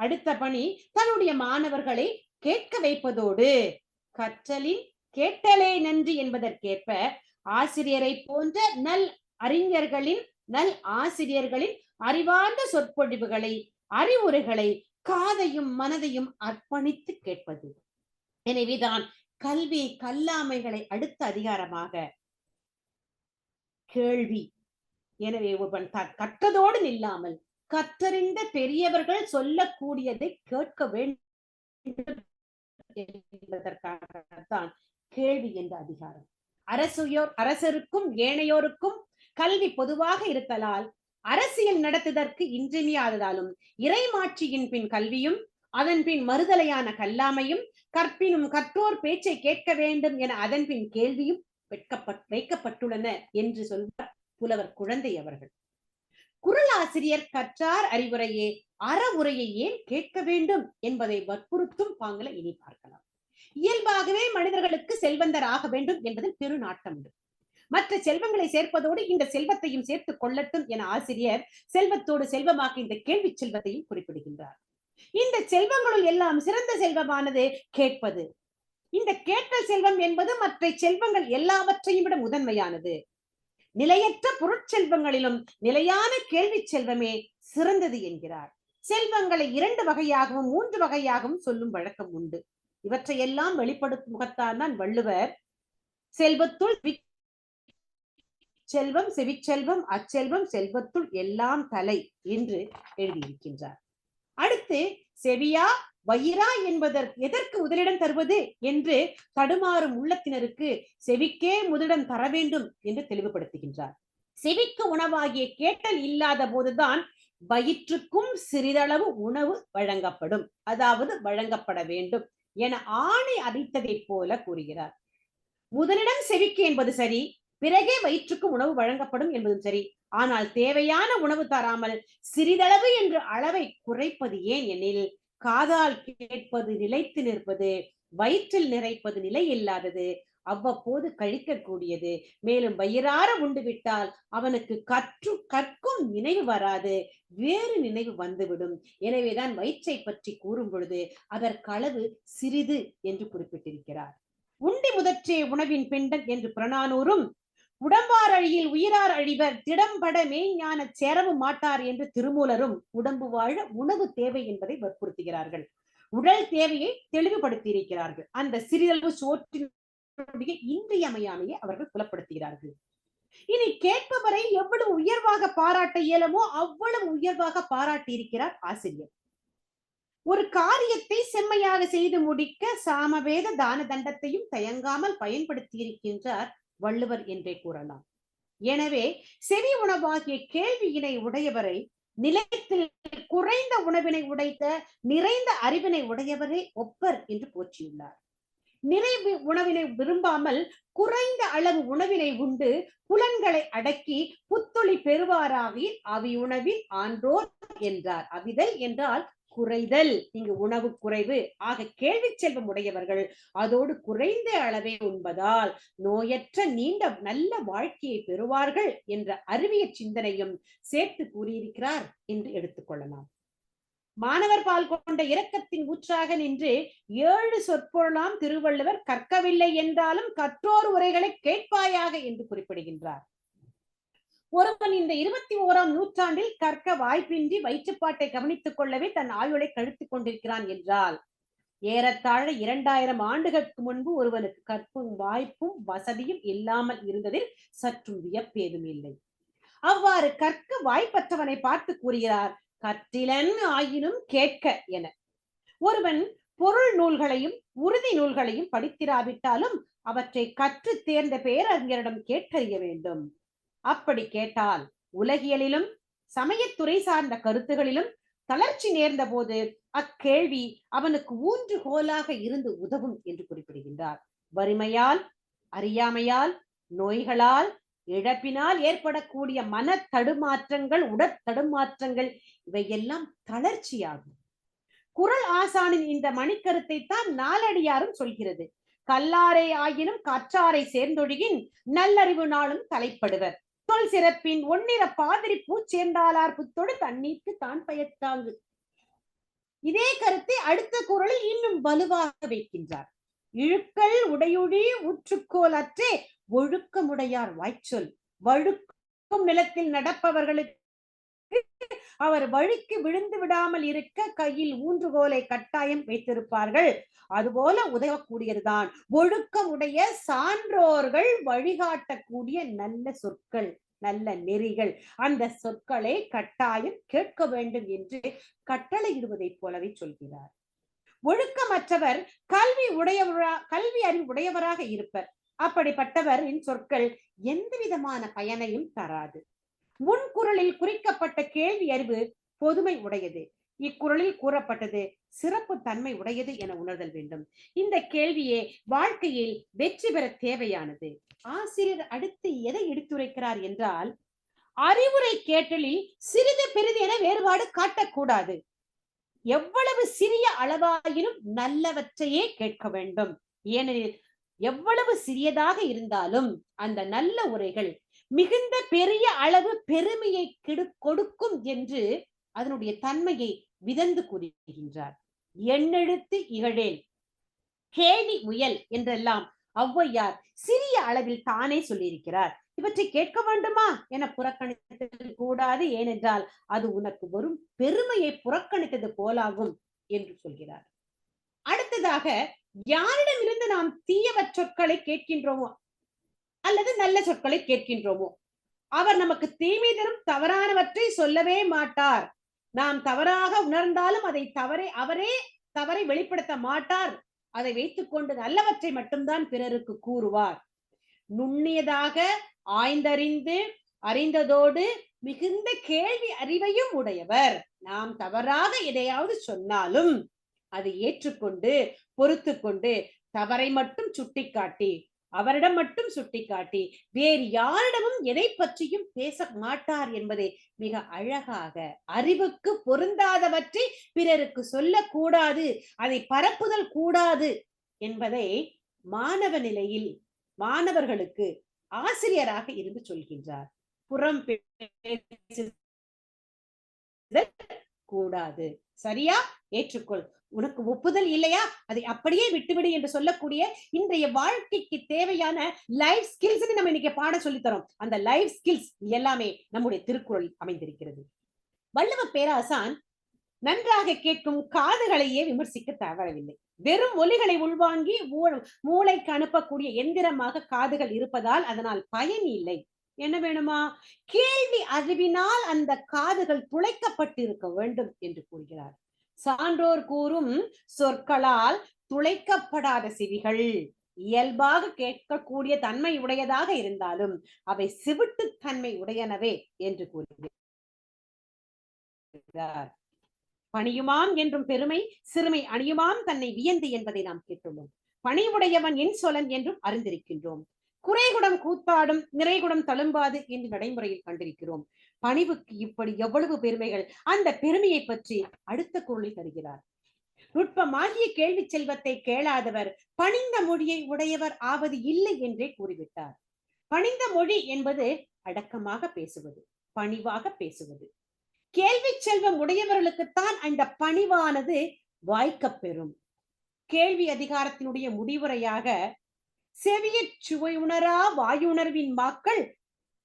அடுத்த பணி தன்னுடைய மாணவர்களை கேட்க வைப்பதோடு கற்றலின் கேட்டலே நன்றி என்பதற்கேற்ப ஆசிரியரை போன்ற நல் ஆசிரியர்களின் அறிவார்ந்த சொற்பொழிவுகளை அறிவுரைகளை காதையும் மனதையும் அர்ப்பணித்து கேட்பது. எனவேதான் கல்வி கல்லாமைகளை அடுத்த அதிகாரமாக கேள்வி. எனவே ஒருவன் கற்றதோடு நில்லாமல் கற்றறிந்த பெரியவர்கள் சொல்லக்கூடியதை கேட்க வேண்டும் என்பதற்காகத்தான் கேள்வி என்ற அதிகாரம். அரசருக்கும் ஏனையோருக்கும் கல்வி பொதுவாக இருத்தலால் அரசியல் நடத்துதற்கு இன்றியமையாததாலும் இறைமாட்சியின் பின் கல்வியும் அதன் பின் மறுதலையான கல்லாமையும் கற்பினும் கற்றோர் பேச்சை கேட்க வேண்டும் என அதன் பின் கேள்வியும் வைக்கப்பட்டுள்ளன என்று சொல்வார் புலவர் குழந்தை அவர்கள். குறள் ஆசிரியர் கற்றார் அறிவுரையே அறவுரையை ஏன் கேட்க வேண்டும் என்பதை வற்புறுத்தும் பாங்கல இனி பார்க்கலாம். இயல்பாகவே மனிதர்களுக்கு செல்வந்தர் ஆக வேண்டும் என்பதில் பெரு நாட்டம் உண்டு. மற்ற செல்வங்களை சேர்ப்பதோடு இந்த செல்வத்தையும் சேர்த்துக் கொள்ளட்டும் என ஆசிரியர் செல்வத்தோடு செல்வமாக இந்த கேள்வி செல்வத்தையும் குறிப்பிடுகின்றார். இந்த செல்வங்களுள் எல்லாம் சிறந்த செல்வமானது கேட்பது. இந்த கேட்டல் செல்வம் என்பது மற்ற செல்வங்கள் எல்லாவற்றையும் விட முதன்மையானது. நிலையற்ற பொருட்செல்வங்களிலும் நிலையான கேள்வி செல்வமே சிறந்தது என்கிறார். செல்வங்களை 2 வகையாகவும் 3 வகையாகவும் சொல்லும் வழக்கம் உண்டு. இவற்றையெல்லாம் வெளிப்படுத்தும் முகத்தான் தான் வள்ளுவர் செல்வத்துள் செல்வம் செவிச்செல்வம் அச்செல்வம் செல்வத்துள் எல்லாம் தலை என்று எழுதியிருக்கின்றார். அடுத்து செவியா வயிறா என்பதற்கு எதற்கு முதலிடம் தருவது என்று தடுமாறும் உள்ளத்தினருக்கு செவிக்கே முதலிடம் தர வேண்டும் என்று தெளிவுபடுத்துகின்றார். செவிக்கு உணவாகிய கேட்டல் இல்லாத போதுதான் வயிற்றுக்கும் சிறிதளவு உணவு வழங்கப்படும், அதாவது வழங்கப்பட வேண்டும் என ஆணை அடித்ததை போல கூறுகிறார். முதலிடம் செவிக்கு என்பது சரி, பிறகே வயிற்றுக்கு உணவு வழங்கப்படும் என்பதும் சரி. ஆனால் தேவையான உணவு தராமல் சிறிதளவு என்று அளவை குறைப்பது ஏன் எனில் காதால் கேட்பது நிலைத்து நிற்பது, வயிற்றில் நிறைப்பது நிலை இல்லாதது, அவ்வப்போது கழிக்கக்கூடியது. மேலும் வயிறார உண்டு விட்டால் அவனுக்கு கற்கும் நினைவு வராது, வேறு நினைவு வந்துவிடும். எனவேதான் வயிற்றை பற்றி கூறும் பொழுது அதற்களவு சிறிது என்று குறிப்பிட்டிருக்கிறார். உண்டி முதற்றே உணவின் பெண்டன் என்று புறநானூறும், உடம்பார் அழியில் உயிரார் அழிவர் திடம்பட மெய்ஞான சேரவும் மாட்டார் என்று திருமூலரும் உடம்பு வாழ உணவு தேவை என்பதை வற்புறுத்துகிறார்கள். உடல் தேவையை தெளிவுபடுத்தி இருக்கிறார்கள். அந்த சிறிதளவு சோற்றினுடைய இன்றியமையாமையை அவர்கள் புலப்படுத்துகிறார்கள். இனி கேட்பவரை எவ்வளவு உயர்வாக பாராட்ட இயலுமோ அவ்வளவு உயர்வாக பாராட்டி இருக்கிறார் ஆசிரியர். ஒரு காரியத்தை செம்மையாக செய்து முடிக்க சாமவேத தான தண்டத்தையும் தயங்காமல் பயன்படுத்தி இருக்கின்றார் வள்ளுவர் என்றே கூறலாம். எனவே செவி உணவாகிய கேள்வியினை உடையவரை நிலையத்தில் குறைந்த உணவினை உடைத்த நிறைந்த அறிவினை உடையவரே ஒப்பர் என்று போற்றியுள்ளார். நிறைவு உணவினை விரும்பாமல் குறைந்த அளவு உணவினை உண்டு புலன்களை அடக்கி புத்துளி பெறுவாராகி அவியுணவில் ஆன்றோர் என்றார். அவிதல் என்றால் குறைதல், இங்கு உணவு குறைவு. ஆக கேள்வி செல்வம் உடையவர்கள் அதோடு குறைந்த அளவே உண்பதால் நோயற்ற நீண்ட நல்ல வாழ்க்கையை பெறுவார்கள் என்ற அறிவிய சிந்தனையும் சேர்த்து கூறியிருக்கிறார் என்று எடுத்துக்கொள்ளலாம். மாணவர் பால் கொண்ட இரக்கத்தின் ஊற்றாக நின்று 7 சொற்பொருளாம் திருவள்ளுவர் கற்கவில்லை என்றாலும் கற்றோர் உரைகளை கேட்பாயாக என்று குறிப்பிடுகின்றார். ஒருவன் இந்த 21ஆம் நூற்றாண்டில் கற்க வாய்ப்பின்றி வயிற்றுப்பாட்டை கவனித்துக் கொள்ளவே தன் ஆயுளை கழித்துக் கொண்டிருக்கிறான் என்றால், ஏறத்தாழ 2000 ஆண்டுகளுக்கு முன்பு ஒருவனுக்கு கற்கும் வாய்ப்பும் வசதியும் இல்லாமல் இருந்ததில் சற்றும் வியப்பேதும் இல்லை. அவ்வாறு கற்க வாய்ப்பற்றவனை பார்த்து கூறுகிறார், கற்றிலன் ஆயினும் கேட்க என. ஒருவன் பொருள் நூல்களையும் உறுதி நூல்களையும் படித்திராவிட்டாலும் அவற்றை கற்று தேர்ந்த பேரறிஞரிடம் கேட்டறிய வேண்டும். அப்படி கேட்டால் உலகியலிலும் சமயத்துறை சார்ந்த கருத்துகளிலும் தளர்ச்சி நேர்ந்த போது அக்கேள்வி அவனுக்கு ஊன்றுகோலாக இருந்து உதவும் என்று குறிப்பிடுகின்றார். வறுமையால், அறியாமையால், நோய்களால், இழப்பினால் ஏற்படக்கூடிய மன தடுமாற்றங்கள், உடற்தடுமாற்றங்கள் இவையெல்லாம் தளர்ச்சியாகும். குறள் ஆசானின் இந்த மணிக்கருத்தை தான் நாலடியாரும் சொல்கிறது. கல்லாரை ஆயினும் கற்றாரை சேர்ந்தொழுகின் நல்லறிவு நாளும் தலைப்படுவர். தொல் சிறப்பின் ஒன்னிற பாதிரி பூச்சேர்ந்தாளார் புத்தோடு தண்ணீர்க்கு தான் பயத்தாங்கு. இதே கருத்தை அடுத்த குறளில் இன்னும் வலுவாக வைக்கின்றார். இழுக்கல் உடையுழி ஊற்றுக்கோல் அற்றே ஒழுக்கமுடையார் வாய்ச்சொல். வழுக்கும் நிலத்தில் நடப்பவர்களுக்கு அவர் வழிக்கு விழுந்து விடாமல் இருக்க கையில் ஊன்றுகோலை கட்டாயம் வைத்திருப்பார்கள். அதுபோல உதவக்கூடியதுதான் ஒழுக்கமுடைய சான்றோர்கள் வழிகாட்டக்கூடிய நல்ல சொற்கள், நல்ல நெறிகள். அந்த சொற்களை கட்டாயம் கேட்க வேண்டும் என்று கட்டளையிடுவதைப் போலவே சொல்கிறார். ஒழுக்கமற்றவர் கல்வி அறிவு உடையவராக இருப்பர். அப்படிப்பட்டவரின் சொற்கள் எந்த விதமான பயனையும் தராது. முன்குறளில் குறிக்கப்பட்ட கேள்வி அறிவு பொதுமை உடையது, இக்குறளில் கூறப்பட்டது சிறப்பு தன்மை உடையது என உணர்தல் வேண்டும். இந்த கேள்வியே வாழ்க்கையில் வெற்றி பெற தேவையானது. ஆசிரியர் அடுத்து எதை எடுத்துரைக்கிறார் என்றால், அறிவுரை கேட்டலில் சிறிது பெரிது என வேறுபாடு காட்டக்கூடாது. எவ்வளவு சிறிய அளவாயினும் நல்லவற்றையே கேட்க வேண்டும். ஏனெனில் எவ்வளவு சிறியதாக இருந்தாலும் அந்த நல்ல உரைகள் மிகுந்த பெரிய அளவு பெருமையை கொடுக்கும் என்று அதனுடைய தன்மையை விதந்து கூறுகின்றார். எண்ணெழுத்து இகழேல் கேலி முயல் என்றெல்லாம் ஔவையார் சிறிய அளவில் தானே சொல்லியிருக்கிறார். இவற்றை கேட்க வேண்டுமா என புறக்கணித்தது கூடாது, ஏனென்றால் அது உனக்கு வரும் பெருமையை புறக்கணித்தது போலாகும் என்று சொல்கிறார். அடுத்ததாக, யாரிடமிருந்து நாம் தீயவ சொற்களை கேட்கின்றோமோ அல்லது நல்ல சொற்களை கேட்கின்றோமோ அவர் நமக்கு தீமை தரும் தவறானவற்றை சொல்லவே மாட்டார். நாம் தவறாக உணர்ந்தாலும் அவரே தவறை வெளிப்படுத்த மாட்டார். அதை வைத்துக் கொண்டு நல்லவற்றை மட்டும்தான் பிறருக்கு கூறுவார். நுண்ணியதாக ஆய்ந்தறிந்து அறிந்ததோடு மிகுந்த கேள்வி அறிவையும் உடையவர். நாம் தவறாக எதையாவது சொன்னாலும் அதை ஏற்றுக்கொண்டு பொறுத்து கொண்டு தவறை மட்டும் சுட்டிக்காட்டி அவரிடம் மட்டும் சுட்டிக்காட்டி வேறு யாரிடமும் எதை பற்றியும் பேச மாட்டார் என்பதை மிக அழகாக, அறிவுக்கு பொருந்தாதவற்றை பிறருக்கு சொல்லக்கூடாது, அதை பரப்புதல் கூடாது என்பதை மாணவ நிலையில் மாணவர்களுக்கு ஆசிரியராக இருந்து சொல்கின்றார். புறம் கூடாது, சரியா, ஏற்றுக்கொள், உனக்கு ஒப்புதல் இல்லையா அதை அப்படியே விட்டுவிடு என்று சொல்லக்கூடிய இன்றைய வாழ்க்கைக்கு தேவையான லைஃப் ஸ்கில்ஸ் நம்ம இன்னைக்கு பாட சொல்லி தரோம். அந்த லைஃப் ஸ்கில்ஸ் எல்லாமே நம்முடைய திருக்குறள் அமைந்திருக்கிறது. வள்ளுவ பேராசான் நன்றாக கேட்கும் காதுகளையே விமர்சிக்க தவறவில்லை. வெறும் ஒலிகளை உள்வாங்கி மூளைக்கு அனுப்பக்கூடிய எந்திரமாக காதுகள் இருப்பதால் அதனால் பயன் இல்லை. என்ன வேணுமா? கேள்வி அறிவினால் அந்த காதுகள் துளைக்கப்பட்டு இருக்க வேண்டும் என்று கூறுகிறார். சான்றோர் கூறும் சொற்களால் துளைக்கப்படாத செவிகள் இயல்பாக கேட்கக்கூடிய தன்மை உடையதாக இருந்தாலும் அவை சிவிட்டு தன்மை உடையனவே என்று கூறுகிறார். பணியுமாம் என்றும் பெருமை சிறுமை அணியுமாம் தன்னை வியந்து என்பதை நாம் கேட்டுள்ளோம். பணிவுடையவன் என் சொலன் என்றும் அறிந்திருக்கின்றோம். குறைகுடம் கூத்தாடும் நிறைகுடம் தழும்பாது என்று நடைமுறையில் கண்டிருக்கிறோம். பணிவுக்கு இப்படி எவ்வளவு பெருமைகள். அந்த பெருமையை பற்றி அடுத்த குறளில் தருகிறார். நுட்பமாகிய கேள்வி செல்வத்தை கேளாதவர் பணிந்த மொழியை உடையவர் ஆவது இல்லை என்றே கூறிவிட்டார். பணிந்த மொழி என்பது அடக்கமாக பேசுவது, பணிவாக பேசுவது. கேள்வி செல்வம் உடையவர்களுக்குத்தான் அந்த பணிவானது வாய்க்கப் பெறும். கேள்வி அதிகாரத்தினுடைய முடிவுரையாக, செவியற் சுவையுணரா வாயுணர்வின் மாக்கள்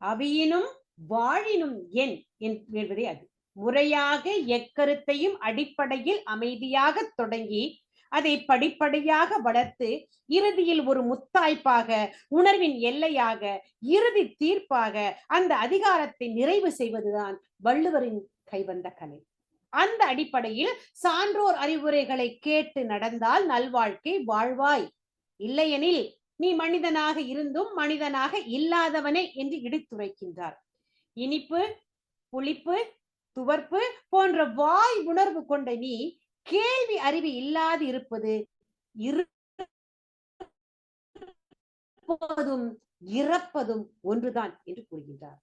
அவையினும் வாழினும் என் என்பதே அது. முறையாக எக்கருத்தையும் அடிப்படையில் அமைதியாக தொடங்கி அதை படிப்படியாக வளர்த்து இறுதியில் ஒரு முத்தாய்ப்பாக, உணர்வின் எல்லையாக, இறுதி தீர்ப்பாக அந்த அதிகாரத்தை நிறைவு செய்வதுதான் வள்ளுவரின் கைவந்த கலை. அந்த அடிப்படையில் சான்றோர் அறிவுரைகளை கேட்டு நடந்தால் நல்வாழ்க்கை வாழ்வாய், இல்லையெனில் நீ மனிதனாக இருந்தும் மனிதனாக இல்லாதவனே என்று இடித்துரைக்கின்றார். இனிப்பு, புளிப்பு, துவர்ப்பு போன்ற வாய் உணர்வு கொண்ட நீ கேள்வி அறிவு இல்லாது இருப்பது இருப்பதும் இறப்பதும் ஒன்றுதான் என்று கூறுகின்றார்.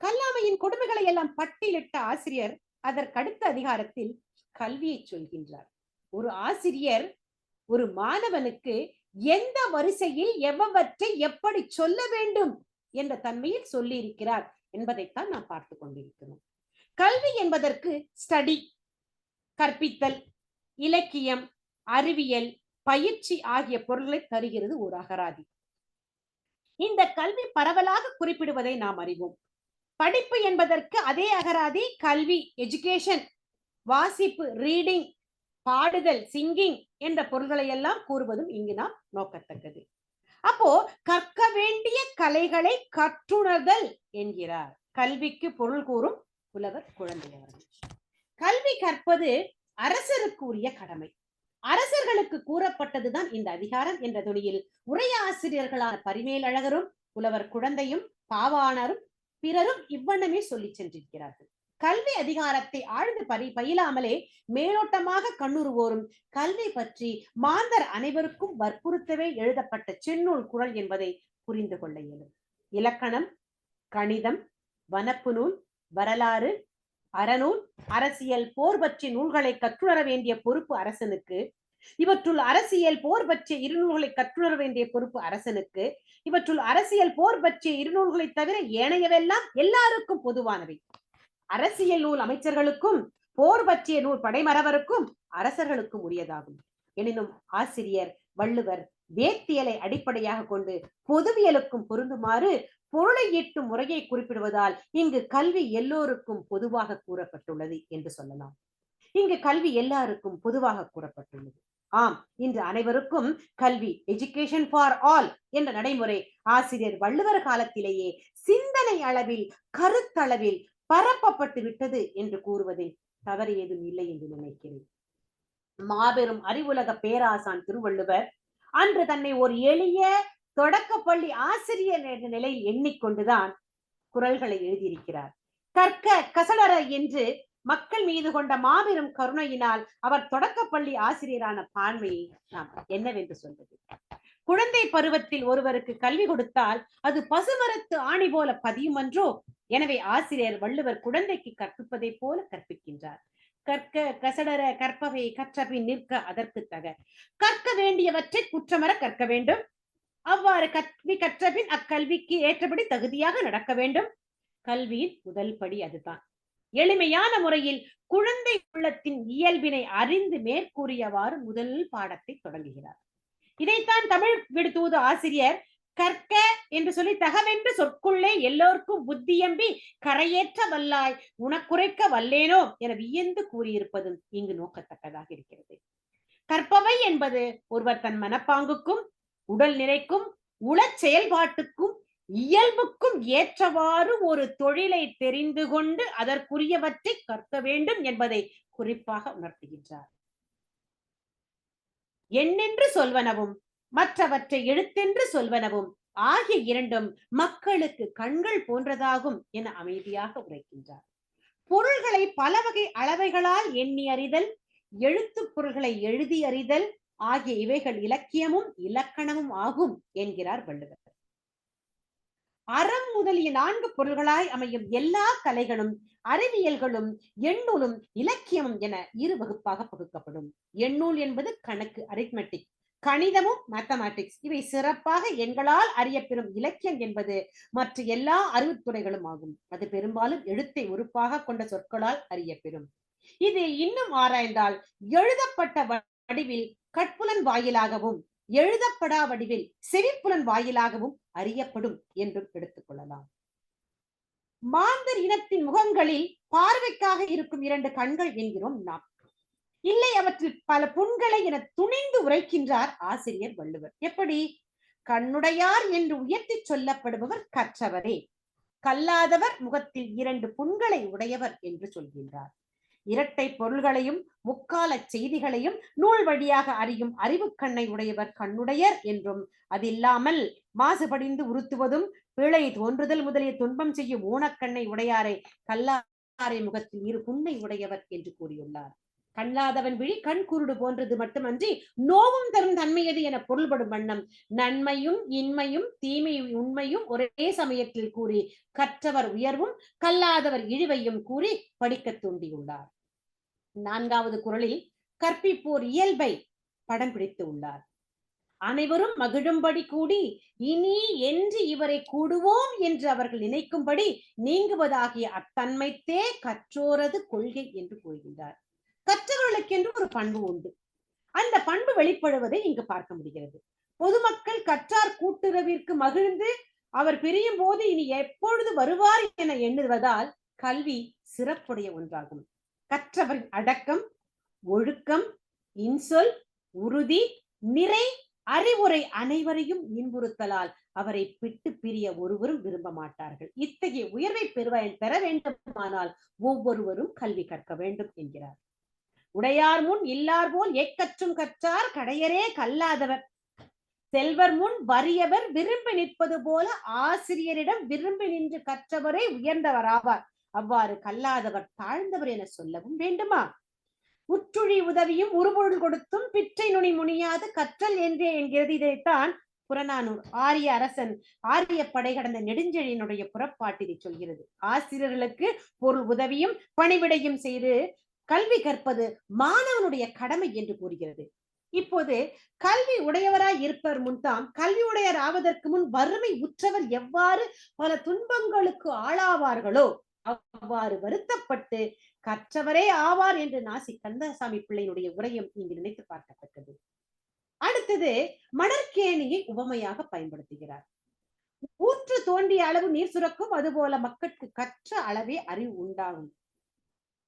கல்லாமையின் கொடுமைகளை எல்லாம் பட்டியலிட்ட ஆசிரியர் அதற்கடுத்த அதிகாரத்தில் கல்வியை சொல்கின்றார். ஒரு ஆசிரியர் ஒரு மாணவனுக்கு எந்த வரிசையில் எவ்வவற்றை எப்படி சொல்ல வேண்டும் என்ற தன்மையில் சொல்லி இருக்கிறார் என்பதைத்தான் நாம் பார்த்து கொண்டிருக்கிறோம். கல்வி என்பதற்கு ஸ்டடி, கற்பித்தல், இலக்கியம், அறிவியல், பயிற்சி ஆகிய பொருள்களை தருகிறது ஒரு அகராதி. இந்த கல்வி பரவலாக குறிப்பிடுவதை நாம் அறிவோம். படிப்பு என்பதற்கு அதே அகராதி கல்வி, எஜுகேஷன், வாசிப்பு, ரீடிங், பாடுதல், சிங்கிங் என்ற பொருள்களை எல்லாம் கூறுவதும் இங்கு நாம் நோக்கத்தக்கது. அப்போ கற்க வேண்டிய கலைகளை கற்றுணர்தல் என்கிறார். கல்விக்கு பொருள் கூறும் புலவர் குழந்தையவர்கள். கல்வி கற்பது அரசருக்கு உரிய கடமை. அரசர்களுக்கு கூறப்பட்டதுதான் இந்த அதிகாரம் என்ற துணியில் உரையாசிரியர்களான பரிமேலழகரும் புலவர் குழந்தையும் பாவாணரும் பிறரும் இவ்வண்ணமே சொல்லி சென்றிருக்கிறார்கள். கல்வி அதிகாரத்தை ஆழ்ந்து பயிலாமலே மேலோட்டமாக கண்ணுறுவோரும் கல்வி பற்றி மாந்தர் அனைவருக்கும் வற்புறுத்தவே எழுதப்பட்ட செந்நூல் குறள் என்பதை புரிந்து கொள்ள இயலும். இலக்கணம், கணிதம், வனப்பு நூல், வரலாறு, அறநூல், அரசியல், போர் பற்றிய நூல்களை கற்றுணர வேண்டிய பொறுப்பு அரசனுக்கு. இவற்றுள் அரசியல் போர் பற்றிய இருநூல்களை கற்றுணர வேண்டிய பொறுப்பு அரசனுக்கு. இவற்றுள் அரசியல் போர் பற்றிய இருநூல்களை தவிர ஏனையவெல்லாம் எல்லாருக்கும் பொதுவானவை. அரசியல் நூல் அமைச்சர்களுக்கும், போர் பற்றிய நூல் படைமரவருக்கும், அரசர்களுக்கும் உரியதாகும். எனினும் ஆசிரியர் வள்ளுவர் வேத்தியலை அடிப்படையாக கொண்டு பொதுவியலுக்கும் பொருந்துமாறு பொருளை ஈட்டும் முறையை குறிப்பிடுவதால் இங்கு கல்வி எல்லோருக்கும் பொதுவாக கூறப்பட்டுள்ளது என்று சொல்லலாம். இங்கு கல்வி எல்லாருக்கும் பொதுவாக கூறப்பட்டுள்ளது. ஆம், இன்று அனைவருக்கும் கல்வி, எஜுகேஷன் ஃபார் ஆல் என்ற நடைமுறை ஆசிரியர் வள்ளுவர் காலத்திலேயே சிந்தனை அளவில், கருத்தளவில் பரப்பப்பட்டு விட்டது என்று கூறுவதில் தவறு ஏதும் இல்லை என்று நினைக்கிறேன். மாபெரும் அறிவுலக பேராசான் திருவள்ளுவர் அன்று தன்னை ஒரு எளிய தொடக்கப்பள்ளி ஆசிரியர் என்ற நிலையில் எண்ணிக்கொண்டுதான் குறள்களை எழுதியிருக்கிறார். கற்க கசடர என்று மக்கள் மீது கொண்ட மாபெரும் கருணையினால் அவர் தொடக்கப்பள்ளி ஆசிரியரான பான்மையை நாம் என்னவென்று சொல்வது? குழந்தை பருவத்தில் ஒருவருக்கு கல்வி கொடுத்தால் அது பசுமரத்து ஆணி போல பதியுமன்றோ? எனவே ஆசிரியர் வள்ளுவர் குழந்தைக்கு கற்பிப்பதை போல கற்பிக்கின்றார். கற்க கசடர கற்பவை கற்றபின் நிற்க அதற்கு தக. கற்க வேண்டியவற்றை குற்றமற கற்க வேண்டும். அவ்வாறு கல்வி கற்றபின் அக்கல்விக்கு ஏற்றபடி தகுதியாக நடக்க வேண்டும். கல்வியின் முதல் படி அதுதான். எளிமையான முறையில் குழந்தை உள்ளத்தின் இயல்பினை அறிந்து மேற்கூறியவாறு முதல் பாடத்தை தொடங்குகிறார். இதைத்தான் தமிழ் விடுதூது ஆசிரியர் கற்க என்று சொல்லி தகவென்று சொற்குள்ளே எல்லோருக்கும் புத்தியம்பி கரையேற்ற வல்லாய் உனக்குரைக்க வல்லேனோ என வியந்து கூறியிருப்பதும் இங்கு நோக்கத்தக்கதாக இருக்கிறது. கற்பவை என்பது ஒருவர் தன் மனப்பாங்குக்கும், உடல் நிறைக்கும், உள செயல்பாட்டுக்கும், இயல்புக்கும் ஏற்றவாறு ஒரு தொழிலை தெரிந்து கொண்டு அதற்குரியவற்றை கற்க வேண்டும் என்பதை குறிப்பாக உணர்த்துகின்றார். எண்ணென்று சொல்வனவும் மற்றவற்றை எழுத்தென்று சொல்வனவும் ஆகிய இரண்டும் மக்களுக்கு கண்கள் போன்றதாகும் என அமைதியாக உரைக்கின்றார். பொருள்களை பல வகை அளவைகளால் எண்ணி அறிதல், எழுத்து பொருள்களை எழுதி அறிதல் ஆகிய இவைகள் இலக்கியமும் இலக்கணமும் ஆகும் என்கிறார் வள்ளுவர். அறம் முதலிய 4 பொருள்களாய் அமையும் எல்லா கலைகளும், அறிவியல்களும், எண்ணூலும், இலக்கியமும் என 2 வகுப்பாக பகுக்கப்படும். எண்ணூல் என்பது கணக்கு, அரித்மெட்டிக். கணிதமும் மேத்தமேட்டிக்ஸ் இவை சிறப்பாக எண்களால் அறியப்பெறும் இலக்கியம் என்பது மற்ற எல்லா அறிவுத்துறைகளும் ஆகும். அது பெரும்பாலும் எழுத்தை உறுப்பாக கொண்ட சொற்களால் அறியப்பெறும். இது இன்னும் ஆராய்ந்தால் எழுதப்பட்ட வடிவில் கட்புலன் வாயிலாகவும் எழுதப்படா வடிவில் செவிப்புலன் வாயிலாகவும் அறியப்படும் என்றும் எடுத்துக் கொள்ளலாம். மாந்தர் இனத்தின் முகங்களில் பார்வைக்காக இருக்கும் 2 கண்கள் என்கிறோம் நாம். இல்லை, அவற்றில் பல புண்களை என துணிந்து உரைக்கின்றார் ஆசிரியர் வள்ளுவர். எப்படி? கண்ணுடையார் என்று உயர்த்தி சொல்லப்படுபவர் கற்றவரே, கல்லாதவர் முகத்தில் 2 புண்களை உடையவர் என்று சொல்கின்றார். இரட்டை பொருள்களையும் முக்கால செய்திகளையும் நூல் வழியாக அறியும் அறிவு கண்ணை உடையவர் கண்ணுடையர் என்றும், அதில்லாமல் மாசுபடிந்து உறுத்துவதும் பிழை தோன்றுதல் முதலிய துன்பம் செய்யும் ஊனக்கண்ணை உடையாரை கல்லாரை முகத்தில் 2 புண்ணை உடையவர் என்று கூறியுள்ளார். கல்லாதவன் விழி கண் குருடு போன்றது மட்டுமன்றி நோவும் தரும் தன்மையது என பொருள்படும் வண்ணம் நன்மையும் இன்மையும் தீமையும் உண்மையும் ஒரே சமயத்தில் கூறி கற்றவர் உயர்வும் கல்லாதவர் இழிவையும் கூறி படிக்க தூண்டியுள்ளார். 4வது குறளில் கற்பிப்போர் இயல்பை படம் பிடித்து உள்ளார். அனைவரும் மகிழும்படி கூடி இனி என்று இவரை கூடுவோம் என்று அவர்கள் நினைக்கும்படி நீங்குவதாகிய அத்தன்மைத்தே கற்றோரது கொள்கை என்று கூறுகின்றார். கற்றவர்களுக்கென்று ஒரு பண்பு உண்டு. அந்த பண்பு வெளிப்படுவதை இங்கு பார்க்க முடிகிறது. பொதுமக்கள் கற்றார் கூட்டுறவிற்கு மகிழ்ந்து அவர் பிரியும் போது இனி எப்பொழுது வருவார் என எண்ணுவதால் கல்வி சிறப்புடைய ஒன்றாகும். கற்றவரின் அடக்கம், ஒழுக்கம், இன்சொல், உறுதி, நிறை, அறிவுரை அனைவரையும் இன்புறுத்தலால் அவரை விட்டு பிரிய ஒருவரும் விரும்ப மாட்டார்கள். இத்தகைய உயர்வை பெற வேண்டுமானால் ஒவ்வொருவரும் கல்வி கற்க வேண்டும் என்கிறார். உடையார் முன் இல்லார் போல் ஏக்கற்றும் கற்றார் கடையரே கல்லாதவர். செல்வர் முன் வறியவர் விரும்பி நிற்பது போல ஆசிரியரிடம் விரும்பி நின்று கற்றவரே உயர்ந்தவராவார். அவ்வாறு கல்லாதவர் தாழ்ந்தவர் என சொல்லவும் வேண்டுமா? உற்றுழி உதவியும் உருபொருள் கொடுத்தும் பிற்றை நுனி முனியாது கற்றல் என்றே என்கிறது. இதைத்தான் புறநானூர் ஆரிய அரசன் ஆரிய படை கடந்த நெடுஞ்செழியனுடைய புறப்பாட்டினை சொல்கிறது. ஆசிரியர்களுக்கு பொருள் உதவியும் பணிவிடையும் செய்து கல்வி கற்பது மாணவனுடைய கடமை என்று கூறுகிறது. இப்போது கல்வி உடையவராய் இருப்பவர் முன்தாம் கல்வி உடையர் ஆவதற்கு முன் வறுமை உற்றவர் எவ்வாறு பல துன்பங்களுக்கு ஆளாவார்களோ அவ்வாறு வருத்தப்பட்டு கற்றவரே ஆவார் என்று நாசி கந்தசாமி பிள்ளையினுடைய உரையும் இங்கு நினைத்து பார்க்கத்தக்கது. அடுத்தது மணற்கேணியை உவமையாக பயன்படுத்துகிறார். ஊற்று தோண்டிய அளவு நீர் சுரக்கும், அதுபோல மக்களுக்கு கற்ற அளவே அறிவு உண்டாகும்.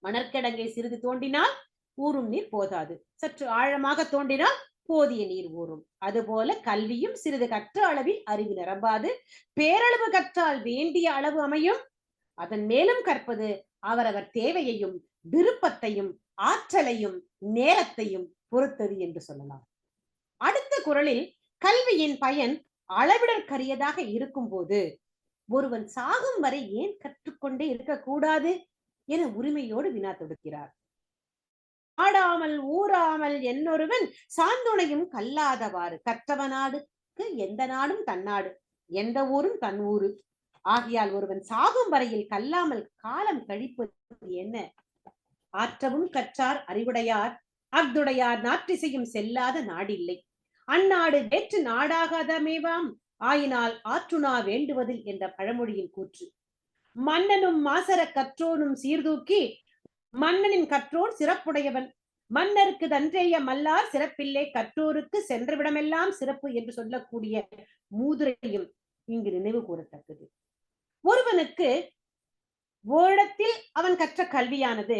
மணற்கிடங்கை சிறிது தோண்டினால் ஊறும் நீர் போதாது, சற்று ஆழமாக தோண்டினால் போதிய நீர் ஊறும். அதுபோல கல்வியும் சிறிது கற்ற அளவில் அறிவு நிரம்பாது, பேரளவு கற்றால் வேண்டிய அளவு அமையும். அதன் மேலும் கற்பது அவரவர் தேவையையும் விருப்பத்தையும் ஆற்றலையும் நேரத்தையும் பொறுத்தது என்று சொல்லலாம். அடுத்த குறளில் கல்வியின் பயன் அளவிடற்கரியதாக இருக்கும் போது ஒருவன் சாகும் வரை ஏன் கற்றுக்கொண்டே இருக்கக்கூடாது என உரிமையோடு வினா தொடுக்கிறார். ஆடாமல் ஊறாமல் என்னொருவன் சாந்துணையும் கல்லாதவாறு கற்றவனாடுக்கு எந்த நாடும் தன்னாடு, எந்த ஊரும் தன் ஊரு. ஆகையால் ஒருவன் சாகும் வரையில் கல்லாமல் காலம் கழிப்பது என்ன? ஆற்றவும் கற்றார் அறிவுடையார் அஃதுடையார் நாற்றிசையும் செல்லாத நாடில்லை. அந்நாடு வேற்று நாடாகாதமேவாம் ஆயினால் ஆற்றுணா வேண்டுவதில் என்ற பழமொழியின் கூற்று. மன்னனும் மாசர கற்றோனும் சீர்தூக்கி மன்னனின் கற்றோன் சிறப்புடையவன். மன்னருக்கு தன்றேய மல்லார் சிறப்பில்லை, கற்றோருக்கு சென்றவிடமெல்லாம் சிறப்பு என்று சொல்லக்கூடிய மூதுரையும் இங்கு நினைவு கூறத்தக்கது. ஒருவனுக்கு ஓரிடத்தில் அவன் கற்ற கல்வியானது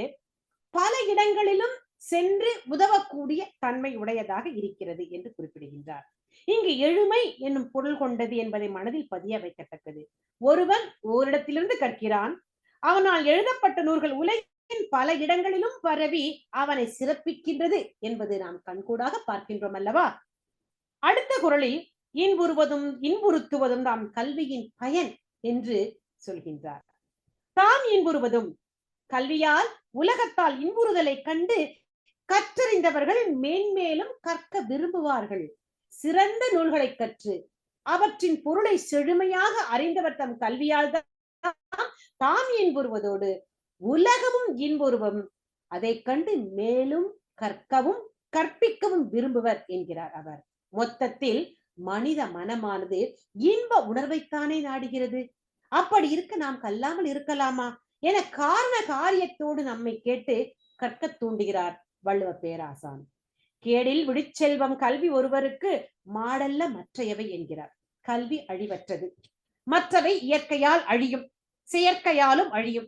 பல இடங்களிலும் சென்று உதவக்கூடிய தன்மை உடையதாக இருக்கிறது என்று குறிப்பிடுகின்றார். இங்கு எழுமை என்னும் பொருள் கொண்டது என்பதை மனதில் பதிய வைக்கத்தக்கது. ஒருவன் ஓரிடத்திலிருந்து கற்கிறான், அவனால் எழுதப்பட்ட நூல்கள் உலகின் பல இடங்களிலும் பரவி அவனை சிறப்பிக்கின்றது என்பது நாம் கண்கூடாக பார்க்கின்றோம் அல்லவா? அடுத்த குறளில் இன்புறுவதும் இன்புறுத்துவதும் தாம் கல்வியின் பயன் என்று சொல்கின்றார். தாம் இன்புறுவதும் கல்வியால் உலகத்தால் இன்புறுதலை கண்டு கற்றறிந்தவர்கள் மேன்மேலும் கற்க விரும்புவார்கள். சிறந்த நூல்களை கற்று அவற்றின் பொருளை செழுமையாக அறிந்தவர் தம் கல்வியால் தாம் இன்புறுவதோடு உலகமும் இன்புறுவும் அதை கண்டு மேலும் கற்கவும் கற்பிக்கவும் விரும்புவர் என்கிறார் அவர். மொத்தத்தில் மனித மனமானது இன்ப உணர்வைத்தானே நாடுகிறது. அப்படி இருக்க நாம் கல்லாமல் இருக்கலாமா என காரண காரியத்தோடு நம்மை கேட்டு கற்க தூண்டுகிறார் வள்ளுவ பேராசான். கேடில் விடுச்செல்வம் கல்வி ஒருவருக்கு மாடல்ல மற்றையவை என்கிறார். கல்வி அழிவற்றது, மற்றவை இயற்கையால் அழியும், செயற்கையாலும் அழியும்.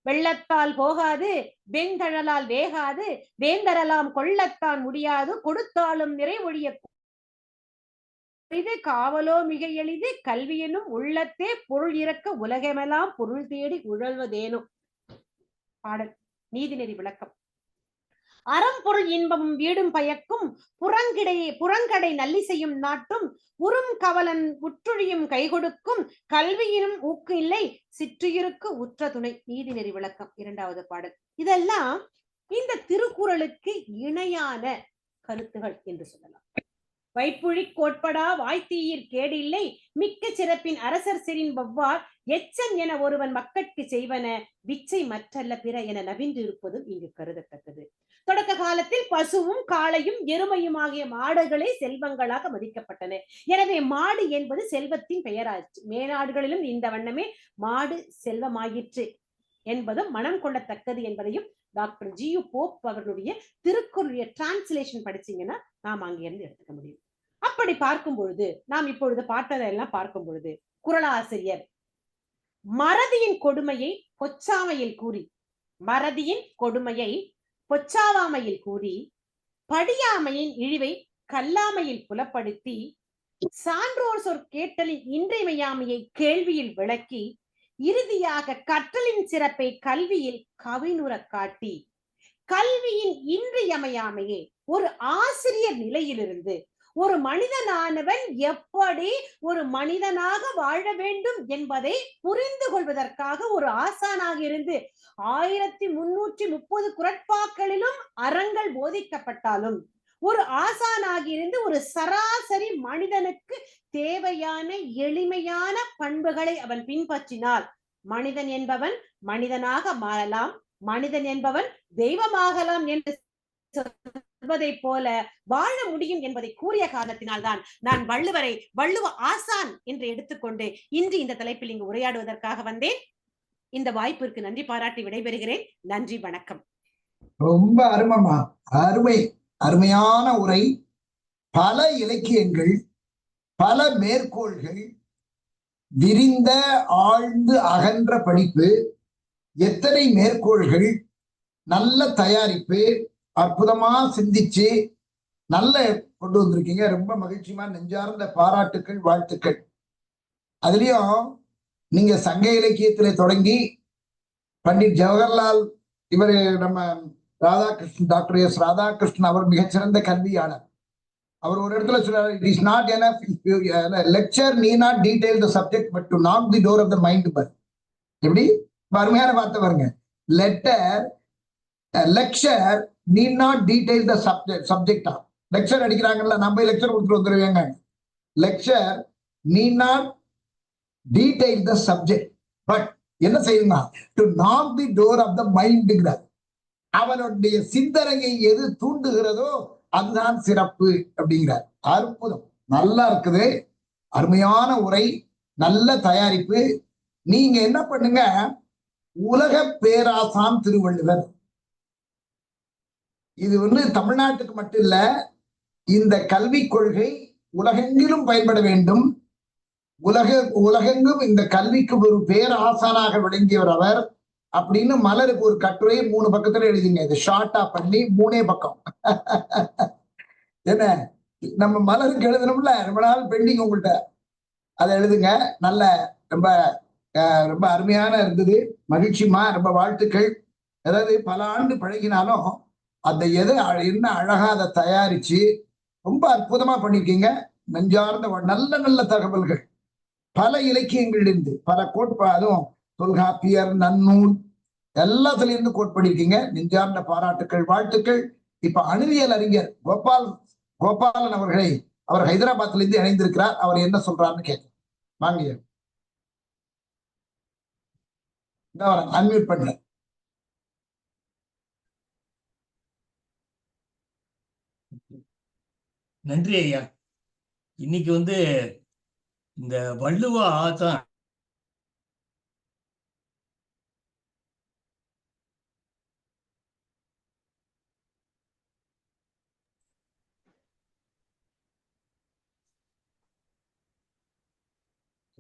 வெள்ளத்தால் போகாது, வெண்தழலால் வேகாது, வேந்தரலாம் கொள்ளத்தான் முடியாது, கொடுத்தாலும் நிறைவொழிய இது காவலோ மிக எளிது, கல்வியெனும் உள்ளத்தே பொருள் இறக்க உலகமெல்லாம் பொருள் தேடி உழல்வதேனும். பாடல் நீதிநெறி விளக்கம். அறம்பொருள் இன்பமும் வீடும் பயக்கும், புறங்கடை நல்லிசையும் நாட்டும், உறும் கவலன் உற்றொழியும் கை கொடுக்கும், கல்வியினும் ஊக்கு இல்லை, சிற்றுயிருக்கு உற்ற துணை. நீதிநெறி விளக்கம் 2வது பாடல். இதெல்லாம் இந்த திருக்குறளுக்கு இணையான கருத்துகள் என்று சொல்லலாம். வைப்புழி கோட்படா வாய்த்தீயிற் கேடில்லை, மிக்க சிறப்பின் அரசர் செறின் வவ்வார் எச்சம் என ஒருவன் மக்கட்கு செய்வன விச்சை மற்றல்ல பிற என நவின்று இருப்பதும் இங்கு கருதத்தக்கது. தொடக்க காலத்தில் பசுவும் காளையும் எருமையும் ஆகிய மாடுகளே செல்வங்களாக மதிக்கப்பட்டன. எனவே மாடு என்பது செல்வத்தின் பெயராச்சு. மேநாடுகளிலும் இந்த வண்ணமே மாடு செல்வமாயிற்று என்பதும் மனம் கொள்ளத்தக்கது என்பதையும் டாக்டர் ஜியு போப் அவர்களுடைய திருக்குறளுடைய டிரான்ஸ்லேஷன் படிச்சீங்கன்னா நாம் அங்கிருந்து எடுத்துக்க முடியும். அப்படி பார்க்கும் பொழுது நாம் இப்பொழுது பார்த்ததெல்லாம் பார்க்கும் பொழுது குறளாசிரியர் மறதியின் கொடுமையை பொச்சாமையில் கூறி, மறதியின் கொடுமையை பொச்சாவாமையில் கூறி, படியாமையின் இழிவை கல்லாமையில் புலப்படுத்தி, சான்றோர் சொற்கேட்டலின் இன்றியமையாமையை கேள்வியில் விளக்கி, இறுதியாக கற்றலின் சிறப்பை கல்வியில் கவினுற காட்டி, கல்வியின் இன்றியமையாமையை ஒரு ஆசிரியர் நிலையிலிருந்து ஒரு மனிதனானவன் எப்படி ஒரு மனிதனாக வாழ வேண்டும் என்பதை புரிந்து கொள்வதற்காக ஒரு ஆசானாக இருந்து 1330 குறட்பாக்களிலும் அறங்கள் போதிக்கப்பட்டாலும் ஒரு ஆசானாகி இருந்து ஒரு சராசரி மனிதனுக்கு தேவையான எளிமையான பண்புகளை அவன் பின்பற்றினால் மனிதன் என்பவன் மனிதனாக மாறலாம், மனிதன் என்பவன் தெய்வமாகலாம் என்று சொல்வதை போல வாழ முடியும் என்பதை கூறிய காரணத்தினால்தான் நான் வள்ளுவரை வள்ளுவ ஆசான் என்று எடுத்துக்கொண்டு இன்று இந்த தலைப்பில் இங்கு உரையாடுவதற்காக வந்தேன். இந்த வாய்ப்பிற்கு நன்றி பாராட்டி விடைபெறுகிறேன். நன்றி, வணக்கம். ரொம்ப அருமைமா, அருமையான உரை. பல இலக்கியங்கள், பல மேற்கோள்கள், விரிந்த ஆழ்ந்து அகன்ற படிப்பு, எத்தனை மேற்கோள்கள், நல்ல தயாரிப்பு, அற்புதமா சிந்திச்சு நல்ல கொண்டு வந்திருக்கீங்க. ரொம்ப மகிழ்ச்சிமா, நெஞ்சார்ந்த பாராட்டுக்கள், வாழ்த்துக்கள். அதுலயும் நீங்க சங்க இலக்கியத்திலே தொடங்கி பண்டிட் ஜவஹர்லால், இவர் நம்ம ராதாகிருஷ்ணன், டாக்டர் எஸ் ராதாகிருஷ்ணன், அவர் மிகச்சிறந்த கல்வியாளர். அவர் ஒரு இடத்துல சொல்றாரு, it is not enough lecture need not detail the subject but to knock the door of the mind. எப்படி அருமையான வார்த்தை பாருங்க. Lecture need not detail the subject. Lecture அடிக்கிறாங்கல்ல, நம்ம லெக்சர் கொடுத்துட்டு வந்துருவாங்க. Lecture need not detail the subject, but என்ன செய்யணும்னா to knock the door of the mind. அவனுடைய சிந்தனையை எது தூண்டுகிறதோ அதுதான் சிறப்பு அப்படிங்கிறார். அற்புதம், நல்லா இருக்குது, அருமையான உரை, நல்ல தயாரிப்பு. நீங்க என்ன பண்ணுங்க, உலக பேராசான் திருவள்ளுவர், இது தமிழ்நாட்டுக்கு மட்டும் இல்ல, இந்த கல்விக் கொள்கை உலகெங்கிலும் பயன்பட வேண்டும். உலகெங்கும் இந்த கல்விக்கு ஒரு பேராசானாக விளங்கியவர் அவர் அப்படின்னு மலருக்கு ஒரு கட்டுரை 3 பக்கத்துல எழுதிங்க. இது ஷார்ட்டா பண்ணி 3 பக்கம். என்ன நம்ம மலருக்கு எழுதணும்ல, ரொம்ப நாள் பெண்டிங் உங்கள்கிட்ட, அதை எழுதுங்க. நல்ல ரொம்ப ரொம்ப அருமையான இருந்தது, மகிழ்ச்சிமா, ரொம்ப வாழ்த்துக்கள். அதாவது பல ஆண்டு பழகினாலும் அந்த என்ன அழகா அதை தயாரிச்சு ரொம்ப அற்புதமா பண்ணிருக்கீங்க. நெஞ்சார்ந்த நல்ல நல்ல தகவல்கள், பல இலக்கியங்கள் இருந்து, பல அதுவும் தொல்காப்பியர், நன்னூல் எல்லாத்துல இருந்து கோட்படிருக்கீங்க. நெஞ்சார்ந்த பாராட்டுக்கள், வாழ்த்துக்கள். இப்ப அணுவியல் அறிஞர் கோபாலன் அவர்களை, அவர் ஹைதராபாத்ல இருந்து இணைந்திருக்கிறார். அவர் என்ன சொல்றாருன்னு கேட்க வாங்க, அன்மியூட் பண்றேன். நன்றி ஐயா. இன்னைக்கு வந்து இந்த வள்ளுவ ஆசான்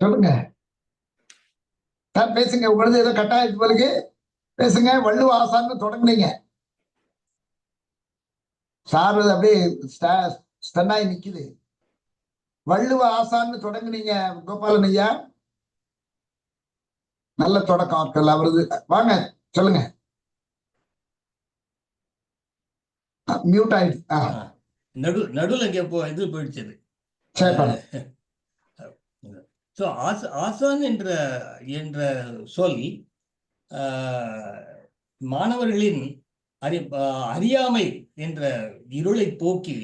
சொல்லுங்க சார், பேசுங்க. உங்களது ஏதோ கட்டாயத்து பிறகு பேசுங்க. வள்ளுவ ஆசான்னு தொடங்குனீங்க சார், அப்படியே ஸ்டன்னாய் நிக்குது. வள்ளுவ ஆசான்னு தொடங்குனீங்க கோபாலன் ஐயா. நல்ல தொடக்கம் ஆட்கள் அவரது. வாங்க சொல்லுங்க. மியூட் ஆயிடுச்சு. நடுவில் இது போயிடுச்சது. சரி. ஸோ ஆசான் என்ற சொல் மாணவர்களின் அறியாமை என்ற இருளை போக்கி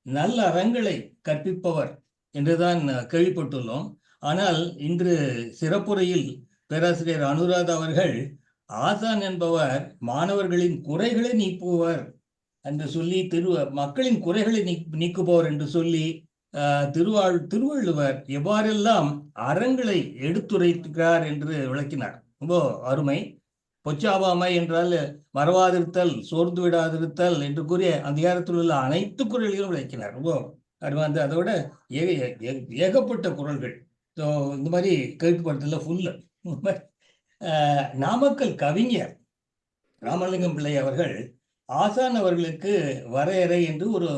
நல்ல அறங்களை கற்பிப்பவர் என்றுதான் கேள்விப்பட்டுள்ளோம். ஆனால் இன்று சிறப்புரையில் பேராசிரியர் அனுராதா அவர்கள் ஆசான் என்பவர் மாணவர்களின் குறைகளை நீக்குபவர் என்று சொல்லி, மக்களின் குறைகளை நீக்குபவர் என்று சொல்லி திருவள்ளுவர் எவ்வாறெல்லாம் அறங்களை எடுத்துரைக்கிறார் என்று விளக்கினார். ரொம்ப அருமை. பொச்சாவாமை என்றால் மறவாதிருத்தல், சோர்ந்து விடாதிருத்தல் என்று கூறிய அதிகாரத்தில் உள்ள அனைத்து குறள்களும் விளக்கினார். ரொம்ப அருமை. அதோட ஏகப்பட்ட குறள்கள். ஸோ இந்த மாதிரி கேட்கப்படுறதுல ஃபுல்லு. நாமக்கல் கவிஞர் ராமலிங்கம் பிள்ளை அவர்கள் ஆசான் அவர்களுக்கு வரையறை என்று ஒரு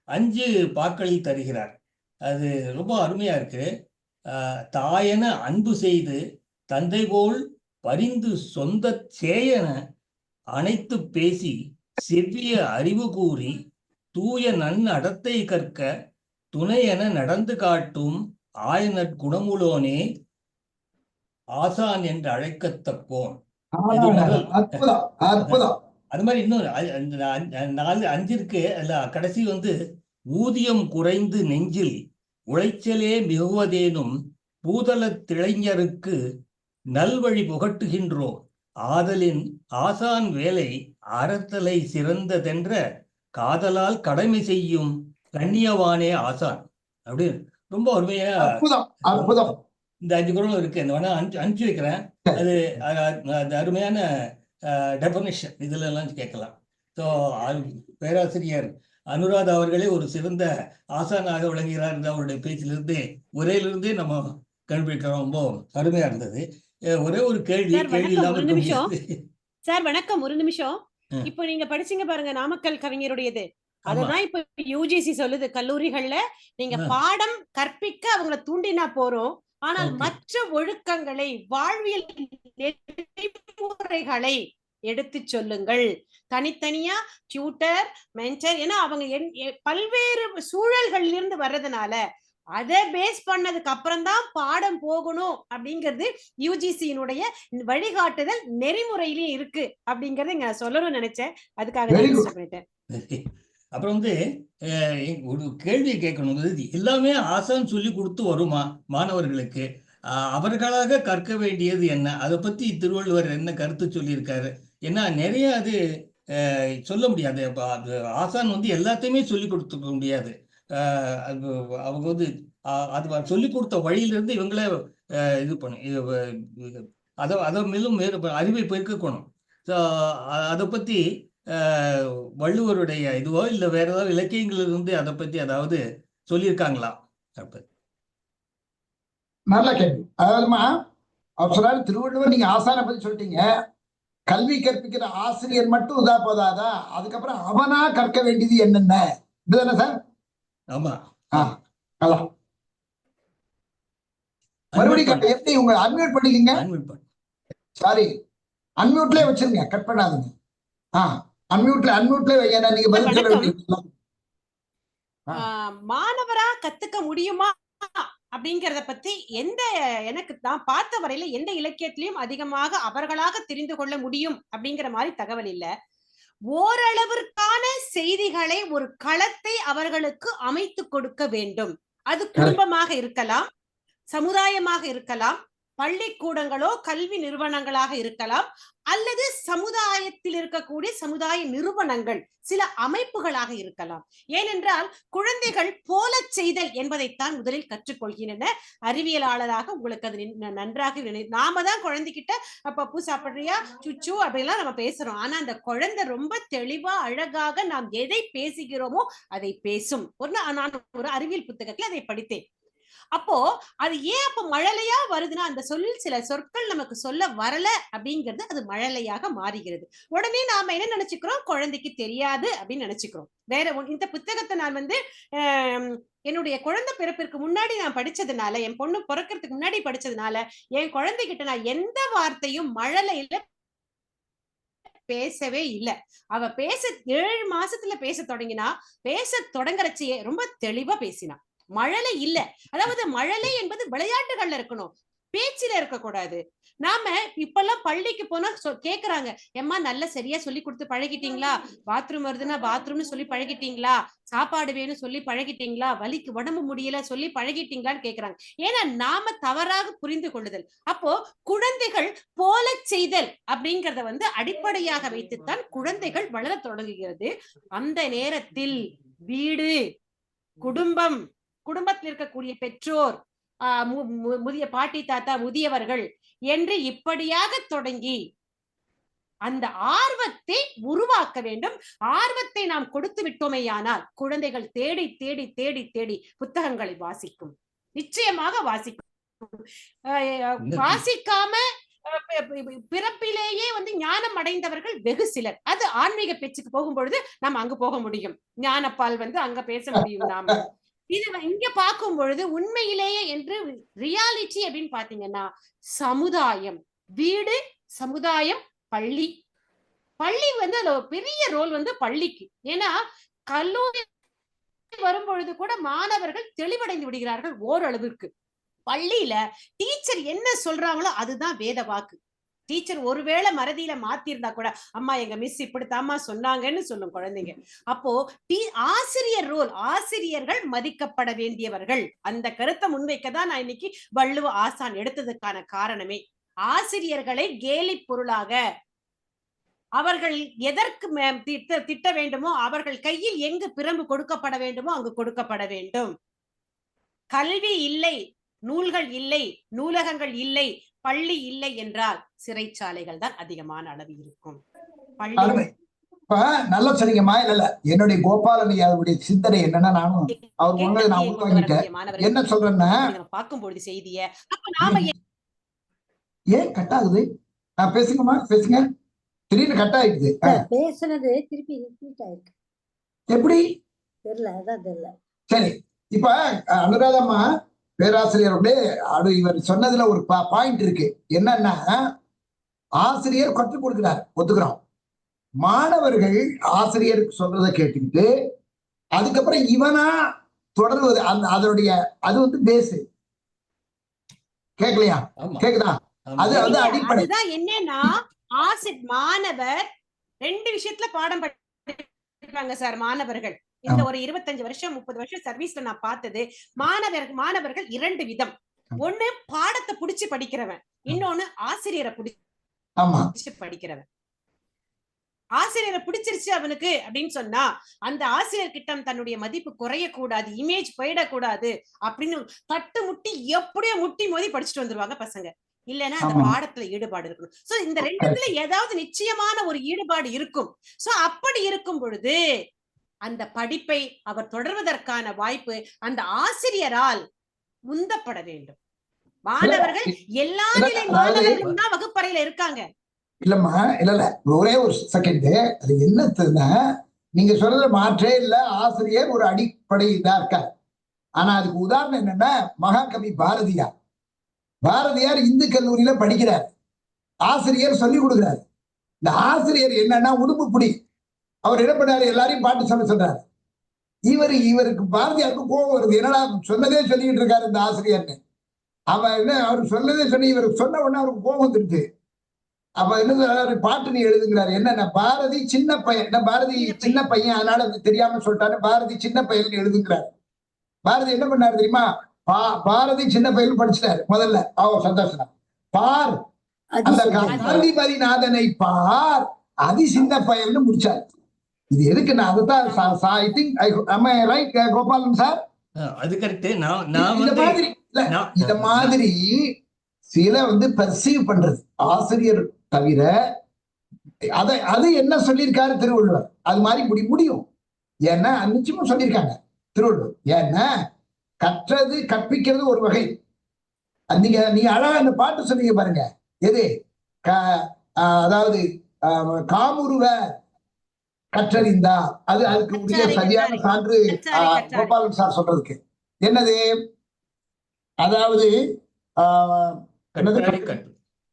5 பாக்களில் தருகிறார். அது ரொம்ப அருமையா இருக்கு. தாயென அன்பு செய்து தந்தை போல் பரிந்து சொந்த சேயன அனைத்து பேசி செவ்விய அறிவு கூறி தூய நன்னடத்தை கற்க துணையென நடந்து காட்டும் ஆயனற் குணமுலோனே ஆசான் என்று அழைக்கத்தக்கோன். அது மாதிரி இன்னொரு 4-5 இருக்கு. அதுல கடைசி வந்து ஊதியம் குறைந்து நெஞ்சில் உளைச்சலே மிகுவதேனும் பூதல திளைஞருக்கு நல்வழி புகட்டுகின்றோம் ஆதலின் ஆசான் வேலை அறத்தலை சிறந்ததென்ற காதலால் கடமை செய்யும் கண்ணியவானே ஆசான் அப்படின்னு ரொம்ப அருமையா இந்த 5 குறளும் இருக்கு. வேணா அனுப்பிச்சு வைக்கிறேன். அது அருமையான டெஃபனிஷன் இதுல எல்லாம் கேட்கலாம். ஸோ பேராசிரியர் அனுராதா அவர்களே ஒரு சிறந்த ஆசானாக விளங்குகிறார் என்று அவருடைய பேச்சிலிருந்து உரையிலிருந்தே நம்ம கண்டுபிடிக்கிறோம். ரொம்ப அருமையா இருந்தது. ஒரே ஒரு கேள்வி சார், வணக்கம். ஒரு நிமிஷம். இப்போ நீங்க படிச்சீங்க பாருங்க நாமக்கல் கவிஞருடையது. அதுதான் இப்ப யுஜிசி சொல்லுது, கல்லூரிகள்ல நீங்க பாடம் கற்பிக்க அவங்களை தூண்டினா போறோம், ஆனால் மற்ற ஒழுக்கங்களை, வாழ்வியல் நெறிமுறைகளை எடுத்து சொல்லுங்கள். தனித்தனியா டியூட்டர், மென்டர், ஏன்னா அவங்க பல்வேறு சூழல்கள்ல இருந்து வர்றதுனால அதை பேஸ் பண்ணதுக்கு அப்புறம் தான் பாடம் போகணும் அப்படிங்கிறது யூஜிசியினுடைய வழிகாட்டுதல் நெறிமுறையிலேயே இருக்கு அப்படிங்கறத இங்க சொல்லணும்னு நினைச்சேன். அதுக்காக பண்ணிட்டேன். அப்புறம் வந்து ஒரு கேள்வியை கேட்கணும். எல்லாமே ஆசான் சொல்லி கொடுத்து வருமா மாணவர்களுக்கு? அவர்களாக கற்க வேண்டியது என்ன? அதை பத்தி திருவள்ளுவர் என்ன கருத்து சொல்லியிருக்காரு? ஏன்னா நிறைய அது சொல்ல முடியாது. ஆசான் வந்து எல்லாத்தையுமே சொல்லி கொடுத்துக்க முடியாது. அவங்க வந்து அது சொல்லி கொடுத்த வழியிலிருந்து இவங்களே இது பண்ணும். அதை மேலும் அறிவை பெருக்கணும். ஸோ அதை பத்தி வள்ளுவருடைய இதுவோ இல்லை வேற ஏதாவது இலக்கியங்கள் இருந்து அதை பத்தி அதாவது சொல்லியிருக்காங்களா? நல்ல கேள்வி. அதாவதுமா அவர் சொல்றாரு, திருவள்ளுவர் நீங்க ஆசானை பத்தி சொல்லிட்டீங்க, கல்வி கற்பிக்கிற ஆசிரியர் மட்டும் இதா போதாதா, அதுக்கப்புறம் அவனா கற்க வேண்டியது என்னென்ன, இதுதானே சார்? ஆமா. மறுபடியும் எப்படி உங்க அன்மியூட் பண்ணிக்கீங்க. சாரி, அன்மியூட்லயே வச்சிருங்க, கட் பண்ணாதுங்க. அன்மியூட்ல வைங்க. நீங்க பதில் சொல்ல வேண்டியது. மாணவரா கத்துக்க முடியுமா அப்படிங்கறத பத்தி எனக்கு நான் பார்த்த வரையில எந்த இலக்கியத்திலையும் அதிகமாக அவர்களாக தெரிந்து கொள்ள முடியும் அப்படிங்கிற மாதிரி தகவல் இல்ல. ஓரளவிற்கான செய்திகளை, ஒரு களத்தை அவர்களுக்கு அமைத்து கொடுக்க வேண்டும். அது குடும்பமாக இருக்கலாம், சமுதாயமாக இருக்கலாம், பள்ளிக்கூடங்களோ கல்வி நிறுவனங்களாக இருக்கலாம், அல்லது சமுதாயத்தில் இருக்கக்கூடிய சமுதாய நிறுவனங்கள், சில அமைப்புகளாக இருக்கலாம். ஏனென்றால் குழந்தைகள் போல செய்தல் என்பதைத்தான் முதலில் கற்றுக்கொள்கின்றன. அறிவியலாளராக உங்களுக்கு அது நன்றாக நாம தான் குழந்தைகிட்ட பப்பு சாப்பிடுறியா, சுச்சு அப்படிலாம் நம்ம பேசுறோம். ஆனா அந்த குழந்தை ரொம்ப தெளிவா அழகாக நாம் எதை பேசுகிறோமோ அதை பேசும். நான் ஒரு அறிவியல் புத்தகத்தில் அதை படித்தேன். அப்போ அது ஏன் அப்ப மழலையா வருதுன்னா, அந்த சொல்லில் சில சொற்கள் நமக்கு சொல்ல வரல அப்படிங்கிறது அது மழலையாக மாறுகிறது. உடனே நாம என்ன நினைச்சுக்கிறோம், குழந்தைக்கு தெரியாது அப்படின்னு நினைச்சுக்கிறோம். வேற இந்த புத்தகத்தை நான் என்னுடைய குழந்தை பிறப்பிற்கு முன்னாடி நான் படிச்சதுனால, என் பொண்ணு பிறக்கிறதுக்கு முன்னாடி படிச்சதுனால, என் குழந்தைகிட்ட நான் எந்த வார்த்தையும் மழலையில பேசவே இல்ல. அவ 7 மாசத்துல பேச தொடங்கினா, பேச தொடங்குறச்சே ரொம்ப தெளிவா பேசினா. மழலை இல்ல. அதாவது மழலை என்பது விளையாட்டுகள்ல இருக்கணும், பேச்சில இருக்கக்கூடாது. நாம இப்பெல்லாம் பள்ளிக்கு போனா கேக்குறாங்க, எம்மா நல்லா சரியா சொல்லி கொடுத்து பழகிட்டீங்களா, பாத்ரூம் வருதுன்னா பாத்ரூம்னு சொல்லி பழகிட்டீங்களா, சாப்பாடு வேணும் சொல்லி பழகிட்டீங்களா, வலிக்கு உடம்பு முடியல சொல்லி பழகிட்டீங்களான்னு கேக்குறாங்க. ஏன்னா நாம தவறாக புரிந்து கொள்ளுதல். அப்போ குழந்தைகள் போல செய்தல் அப்படிங்கறத அடிப்படையாக வைத்துத்தான் குழந்தைகள் வளர தொடங்குகிறது. அந்த நேரத்தில் வீடு, குடும்பம், குடும்பத்தில் இருக்கக்கூடிய பெற்றோர், முதிய பாட்டி தாத்தா, முதியவர்கள் என்று இப்படியாக தொடங்கி அந்த ஆர்வத்தை உருவாக்க வேண்டும். ஆர்வத்தை நாம் கொடுத்து விட்டோமேயானால் குழந்தைகள் தேடி தேடி தேடி தேடி புத்தகங்களை வாசிக்கும், நிச்சயமாக வாசிக்கும். வாசிக்காம பிறப்பிலேயே ஞானம் அடைந்தவர்கள் வெகு சிலர். அது ஆன்மீக பேச்சுக்கு போகும்பொழுது நம்ம அங்கு போக முடியும், ஞானப்பால் அங்க பேச முடியும். நாம இது இங்க பார்க்கும் பொழுது உண்மையிலேயே என்று ரியாலிட்டி அப்படின்னு பாத்தீங்கன்னா, சமுதாயம், வீடு, சமுதாயம், பள்ளி. பள்ளி அதுல பெரிய ரோல் பள்ளிக்கு. ஏன்னா கல்லூரி வரும்பொழுது கூட மாணவர்கள் தெளிவடைந்து விடுகிறார்கள் ஓரளவிற்கு. பள்ளியில டீச்சர் என்ன சொல்றாங்களோ அதுதான் வேத வாக்கு. டீச்சர் ஒருவேளை மறதியில மாத்திருந்தா கூட, அம்மா எங்க மிஸ் இப்படித்தாம்மா சொன்னாங்கன்னு சொல்லும் குழந்தைங்க. அப்போ ஆசிரியர் ரோல், ஆசிரியர்கள் மதிக்கப்பட வேண்டியவர்கள். அந்த கருத்தை முன்வைக்கதான் நான் இன்னைக்கு வள்ளுவ ஆசான் எடுத்ததுக்கான காரணமே. ஆசிரியர்களை கேலி பொருளாக, அவர்கள் எதற்கு திட்ட வேண்டுமோ, அவர்கள் கையில் எங்கு பிரம்பு கொடுக்கப்பட வேண்டுமோ அங்கு கொடுக்கப்பட வேண்டும். கல்வி இல்லை, நூல்கள் இல்லை, நூலகங்கள் இல்லை, பள்ளி இல்லை என்றால் சிறைச்சாலைகள் தான் அதிகமான அளவு இருக்கும். இப்ப நல்லா சொன்னீங்கம்மா. இல்ல என்னுடைய கோபாலன் அவருடைய சிந்தனை என்னன்னா, நானும் அவர் முன்னாடி நான் உள்வாங்கிட்டேன். என்ன சொல்றேன்னா, பார்க்கும்பொழுது செய்திய அப்ப நாம ஏன் கட் ஆகுது? பேசுங்கம்மா, பேசுங்க. திடீர்னு கட் ஆயிடுது. பேசுனது திருப்பி ரிப்பீட் ஆயிருக்கு. எப்படி தெரியல, அதான் தெரியல. சரி, இப்ப அனுராதம்மா பேராசிரியருடைய இவர் சொன்னதுல ஒரு பாயிண்ட் இருக்கு. என்னன்னா, ஆசிரியர் கற்றுக் கொடுக்கிறார், ஒத்துக்கிறோம். மாணவர்கள் ஆசிரியருக்கு சொல்றதை கேட்டுக்கிட்டு அதுக்கப்புறம் இவனா தொடர்வது, அதனுடைய அது பேசு. கேட்கலையா? கேக்குதா? அது அடிப்படை. என்னன்னா, மாணவர் 2 விஷயத்துல பாடம் படிப்பாங்க சார். மாணவர்கள் இந்த ஒரு 25 வருஷம் 30 வருஷம் சர்வீஸ்ல நான் பார்த்தது, மாணவர்கள் 2 விதம். ஒண்ணு பாடத்தை புடிச்சு படிக்கிறவன், இன்னொன்னு ஆசிரியரை புடிச்சு படிக்கிறவன். ஆசிரியரை பிடிச்சிருச்சு அவனுக்கு அப்படின்னு சொன்னா, அந்த ஆசிரியர் கிட்ட தன்னுடைய மதிப்பு குறையக்கூடாது, இமேஜ் போயிடக்கூடாது அப்படின்னு தட்டு முட்டி எப்படியோ முட்டி மோதி படிச்சுட்டு வந்துருவாங்க பசங்க. இல்லைன்னா அந்த பாடத்துல ஈடுபாடு இருக்கணும். சோ இந்த 2த்துல ஏதாவது நிச்சயமான ஒரு ஈடுபாடு இருக்கும். சோ அப்படி இருக்கும் பொழுது அந்த படிப்பை அவர் தொடர்வதற்கான வாய்ப்பு அந்த ஆசிரியரால் உந்தப்பட வேண்டும். மாணவர்கள் எல்லா நிலை மாணவர்களும் தான் வகுப்பறையில இருக்காங்க. இல்லம்மா, இல்ல ஒரே ஒரு செகண்ட். அது என்னத்துன்னா, நீங்க சொல்றது மாற்றே இல்ல, ஆசிரியர் ஒரு அடிப்படை இதா இருக்கார். ஆனா அதுக்கு உதாரணம் என்னன்னா, மகாகவி பாரதியார் இந்து கல்லூரியில படிக்கிறார், ஆசிரியர் சொல்லி கொடுக்கிறார். இந்த ஆசிரியர் என்னன்னா உடுப்பு புடி, அவர் என்ன பண்ணாரு, எல்லாரையும் பாட்டு சொல்றாரு. இவருக்கு பாரதியாருக்கு கோபம் வருது. என்னடா சொன்னதே சொல்லிட்டு இருக்காரு இந்த ஆசிரியர்னு. அவர் சொன்னதே சொல்லி இவருக்கு சொன்ன உடனே அவருக்கு கோபம் வந்துருச்சு. அப்ப என்ன பாட்டு நீ எழுதுங்கிறாரு. என்னன்னா, பாரதி சின்ன பையன், பாரதி சின்ன பையன் அதனால தெரியாம சொல்லிட்டாரு, பாரதி சின்ன பையன் எழுதுங்கிறாரு. பாரதி என்ன பண்ணாரு தெரியுமா, பாரதி சின்ன பையன் படிச்சுட்டாரு முதல்ல. சந்தோஷம். பார் அந்த காந்திமதிநாதனை பார், அதி சின்ன பயல்னு முடிச்சார். இது எதுக்கு நான் அதுதான் I think am I right Gopalan sir? அது கரெக்ட். நான் இத மாதிரி சில பெர்சீவ் பண்றது ஆசிரியர் தவிர அது என்ன சொல்லியிருக்காரு திருவள்ளுவர், அது மாதிரி முடியும். ஏன்னா நிச்சயமா சொல்லியிருக்காங்க திருவள்ளுவர். ஏன்னா கற்றது கற்பிக்கிறது ஒரு வகை. நீங்க அழகா அந்த பாட்டு சொன்னீங்க பாருங்க, எது அதாவது காமுருவ கற்றறிந்தா, அதுக்கு உரிய சரியான சான்று கோபாலன் சார் சொல்றதுக்கு என்னது, அதாவது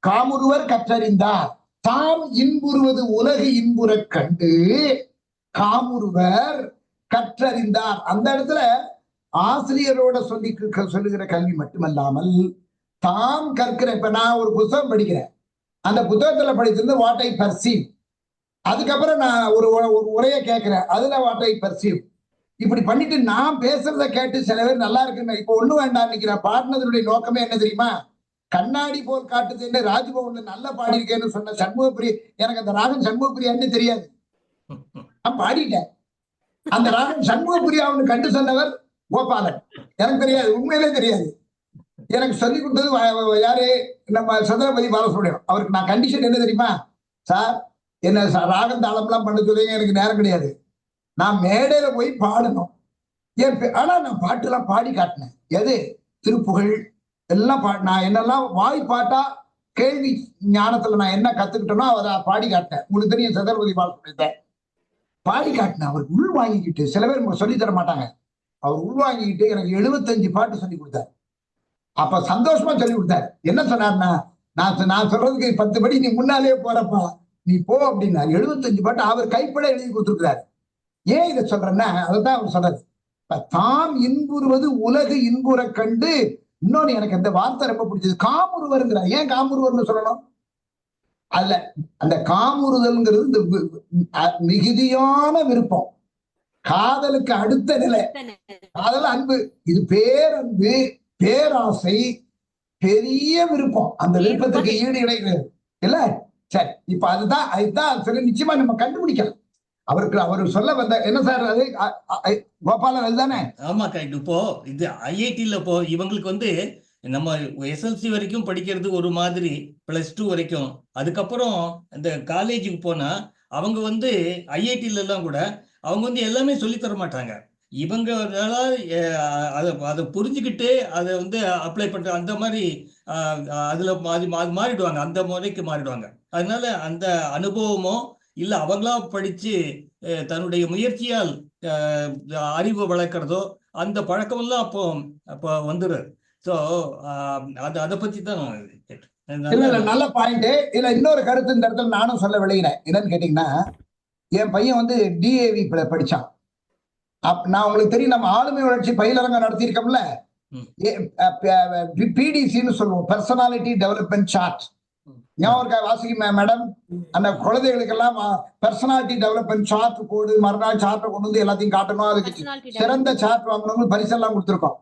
காமுருவர் கற்றறிந்தார் தாம் இன்புறுவது உலகு இன்புறக் கண்டு காமுருவர் கற்றறிந்தார். அந்த இடத்துல ஆசிரியரோட சொல்லுகிற கல்வி மட்டுமல்லாமல் தாம் கற்கிற, இப்ப நான் ஒரு புத்தகம் படிக்கிறேன், அந்த புத்தகத்துல படிச்சிருந்து வாட் ஐ பர்சீவ், அதுக்கப்புறம் நான் ஒரு உரையை கேட்கிறேன், அதுல வாட் ஐ பர்சீவ், இப்படி பண்ணிட்டு நான் பேசுறத கேட்டு சில பேர் நல்லா இருக்குன்னு இப்ப ஒண்ணு வேண்டாம் நினைக்கிறேன். பாடினதுடைய நோக்கமே என்ன தெரியுமா, கண்ணாடி போல் காட்டுதுன்னு ராஜ்பவன்ல நல்லா பாடியிருக்கேன்னு சொன்ன சண்முகப்பிரி, எனக்கு அந்த ராகம் சண்முகப்பிரியான்னு தெரியாது, நான் பாடிட்டேன். அந்த ராகம் சண்முகப்பிரியா அவனு கண்டு சொன்னவர் கோபாலன், எனக்கு தெரியாது, உண்மையிலே தெரியாது. எனக்கு சொல்லி கொடுத்தது யாரு, நம்ம சந்திரபதி பாலசுப்ரமணியம். அவருக்கு நான் கண்டிஷன் என்ன தெரியுமா, சார் என்ன ராகம் தாளம்லாம் பண்ண சொல்லுங்க, எனக்கு நேரம் கிடையாது, நான் மேடையில போய் பாடணும். ஆனா நான் பாட்டுலாம் பாடி காட்டினேன். எது திருப்புகழ் எல்லாம் நான் என்னெல்லாம் வாய் பாட்டா கேள்வி ஞானத்துல நான் என்ன கத்துக்கிட்டேனோ அதை பாடி காட்டினேன். உங்களுக்கு தெரியும் சந்திரபதி பாலசுப்ரமணியத்தை பாடி காட்டினேன். அவருக்கு உள் வாங்கிக்கிட்டு, சில பேர் சொல்லி தர மாட்டாங்க, அவர் உள்வாங்கிக்கிட்டு எனக்கு 75 பாட்டு சொல்லி கொடுத்தார். அப்ப சந்தோஷமா சொல்லி கொடுத்தாரு. என்ன சொன்னார்னா, நான் சொல்றதுக்கு 10 படி நீ முன்னாலே போறப்பா, நீ போ அப்படின்னா 75 பாட்டு அவர் கைப்பட எழுதி கொடுத்துருக்கிறாரு. ஏன் இதை சொல்றேன்னா, அதைத்தான் அவர் சொல்றாரு, தாம் இன்புறுவது உலகு இன்புற கண்டு. இன்னொன்னு எனக்கு அந்த வார்த்தை ரொம்ப பிடிச்சது, காமுறுவருங்கிறார். ஏன் காமுறுவர்னு சொல்லணும்? அதுல அந்த காமுறுதல்ங்கிறது இந்த மிகுதியான விருப்பம், காதலுக்கு அடுத்த நிலை. காதல் அன்பு, இது பேரன்பு, பேராசை, பெரிய விருப்பம். அந்த விருப்பத்துக்கு ஈடு இடைகிறது இல்ல. சரி, இப்ப அதுதான் சொல்லி நிச்சயமா நம்ம கண்டுபிடிக்கலாம். அவரு சொல்ல வந்த என்ன சார் அது கோபாலன் அதுதானே? ஆமா கரெக்ட். இப்போ இது ஐஐடில இப்போ இவங்களுக்கு நம்ம எஸ்எல்சி வரைக்கும் படிக்கிறது ஒரு மாதிரி, +2 வரைக்கும், அதுக்கப்புறம் இந்த காலேஜுக்கு போனா அவங்க ஐஐடில எல்லாம் கூட அவங்க எல்லாமே சொல்லி தர மாட்டாங்க. இவங்களால அதை புரிஞ்சுக்கிட்டு அதை அப்ளை பண்ற அந்த மாதிரி அதுல மாறிடுவாங்க, அந்த முறைக்கு மாறிடுவாங்க. அதனால அந்த அனுபவமோ இல்ல அவங்களா படிச்சு தன்னுடைய முயற்சியால் அறிவு வளர்க்கிறதோ அந்த பழக்கம் எல்லாம் அப்போ வந்துடுது. ஸோ அதை பத்தி தான் நல்ல பாயிண்ட். இல்ல இன்னொரு கருத்து இந்த இடத்துல நானும் சொல்ல விளையிறேன். என்னன்னு கேட்டீங்கன்னா, என் பையன் டிஏவி படிச்சான். நான் உங்களுக்கு தெரியும், நம்ம ஆளுமை வளர்ச்சி பயிலரங்கம் நடத்தியிருக்கோம்ல, பிடிசின்னு சொல்லுவோம், பர்சனாலிட்டி டெவலப்மெண்ட் சார்ட். ஞாபகம் வாசிக்க மேடம், அந்த குழந்தைகளுக்கெல்லாம் பர்சனாலிட்டி டெவலப்மெண்ட் சார்ட் போடு, மறுநாள் சார்ட்டை கொண்டு எல்லாத்தையும் காட்டணும், அதுக்கு சிறந்த சார்ட் வாங்கணும், பரிசெல்லாம் கொடுத்துருக்கோம்.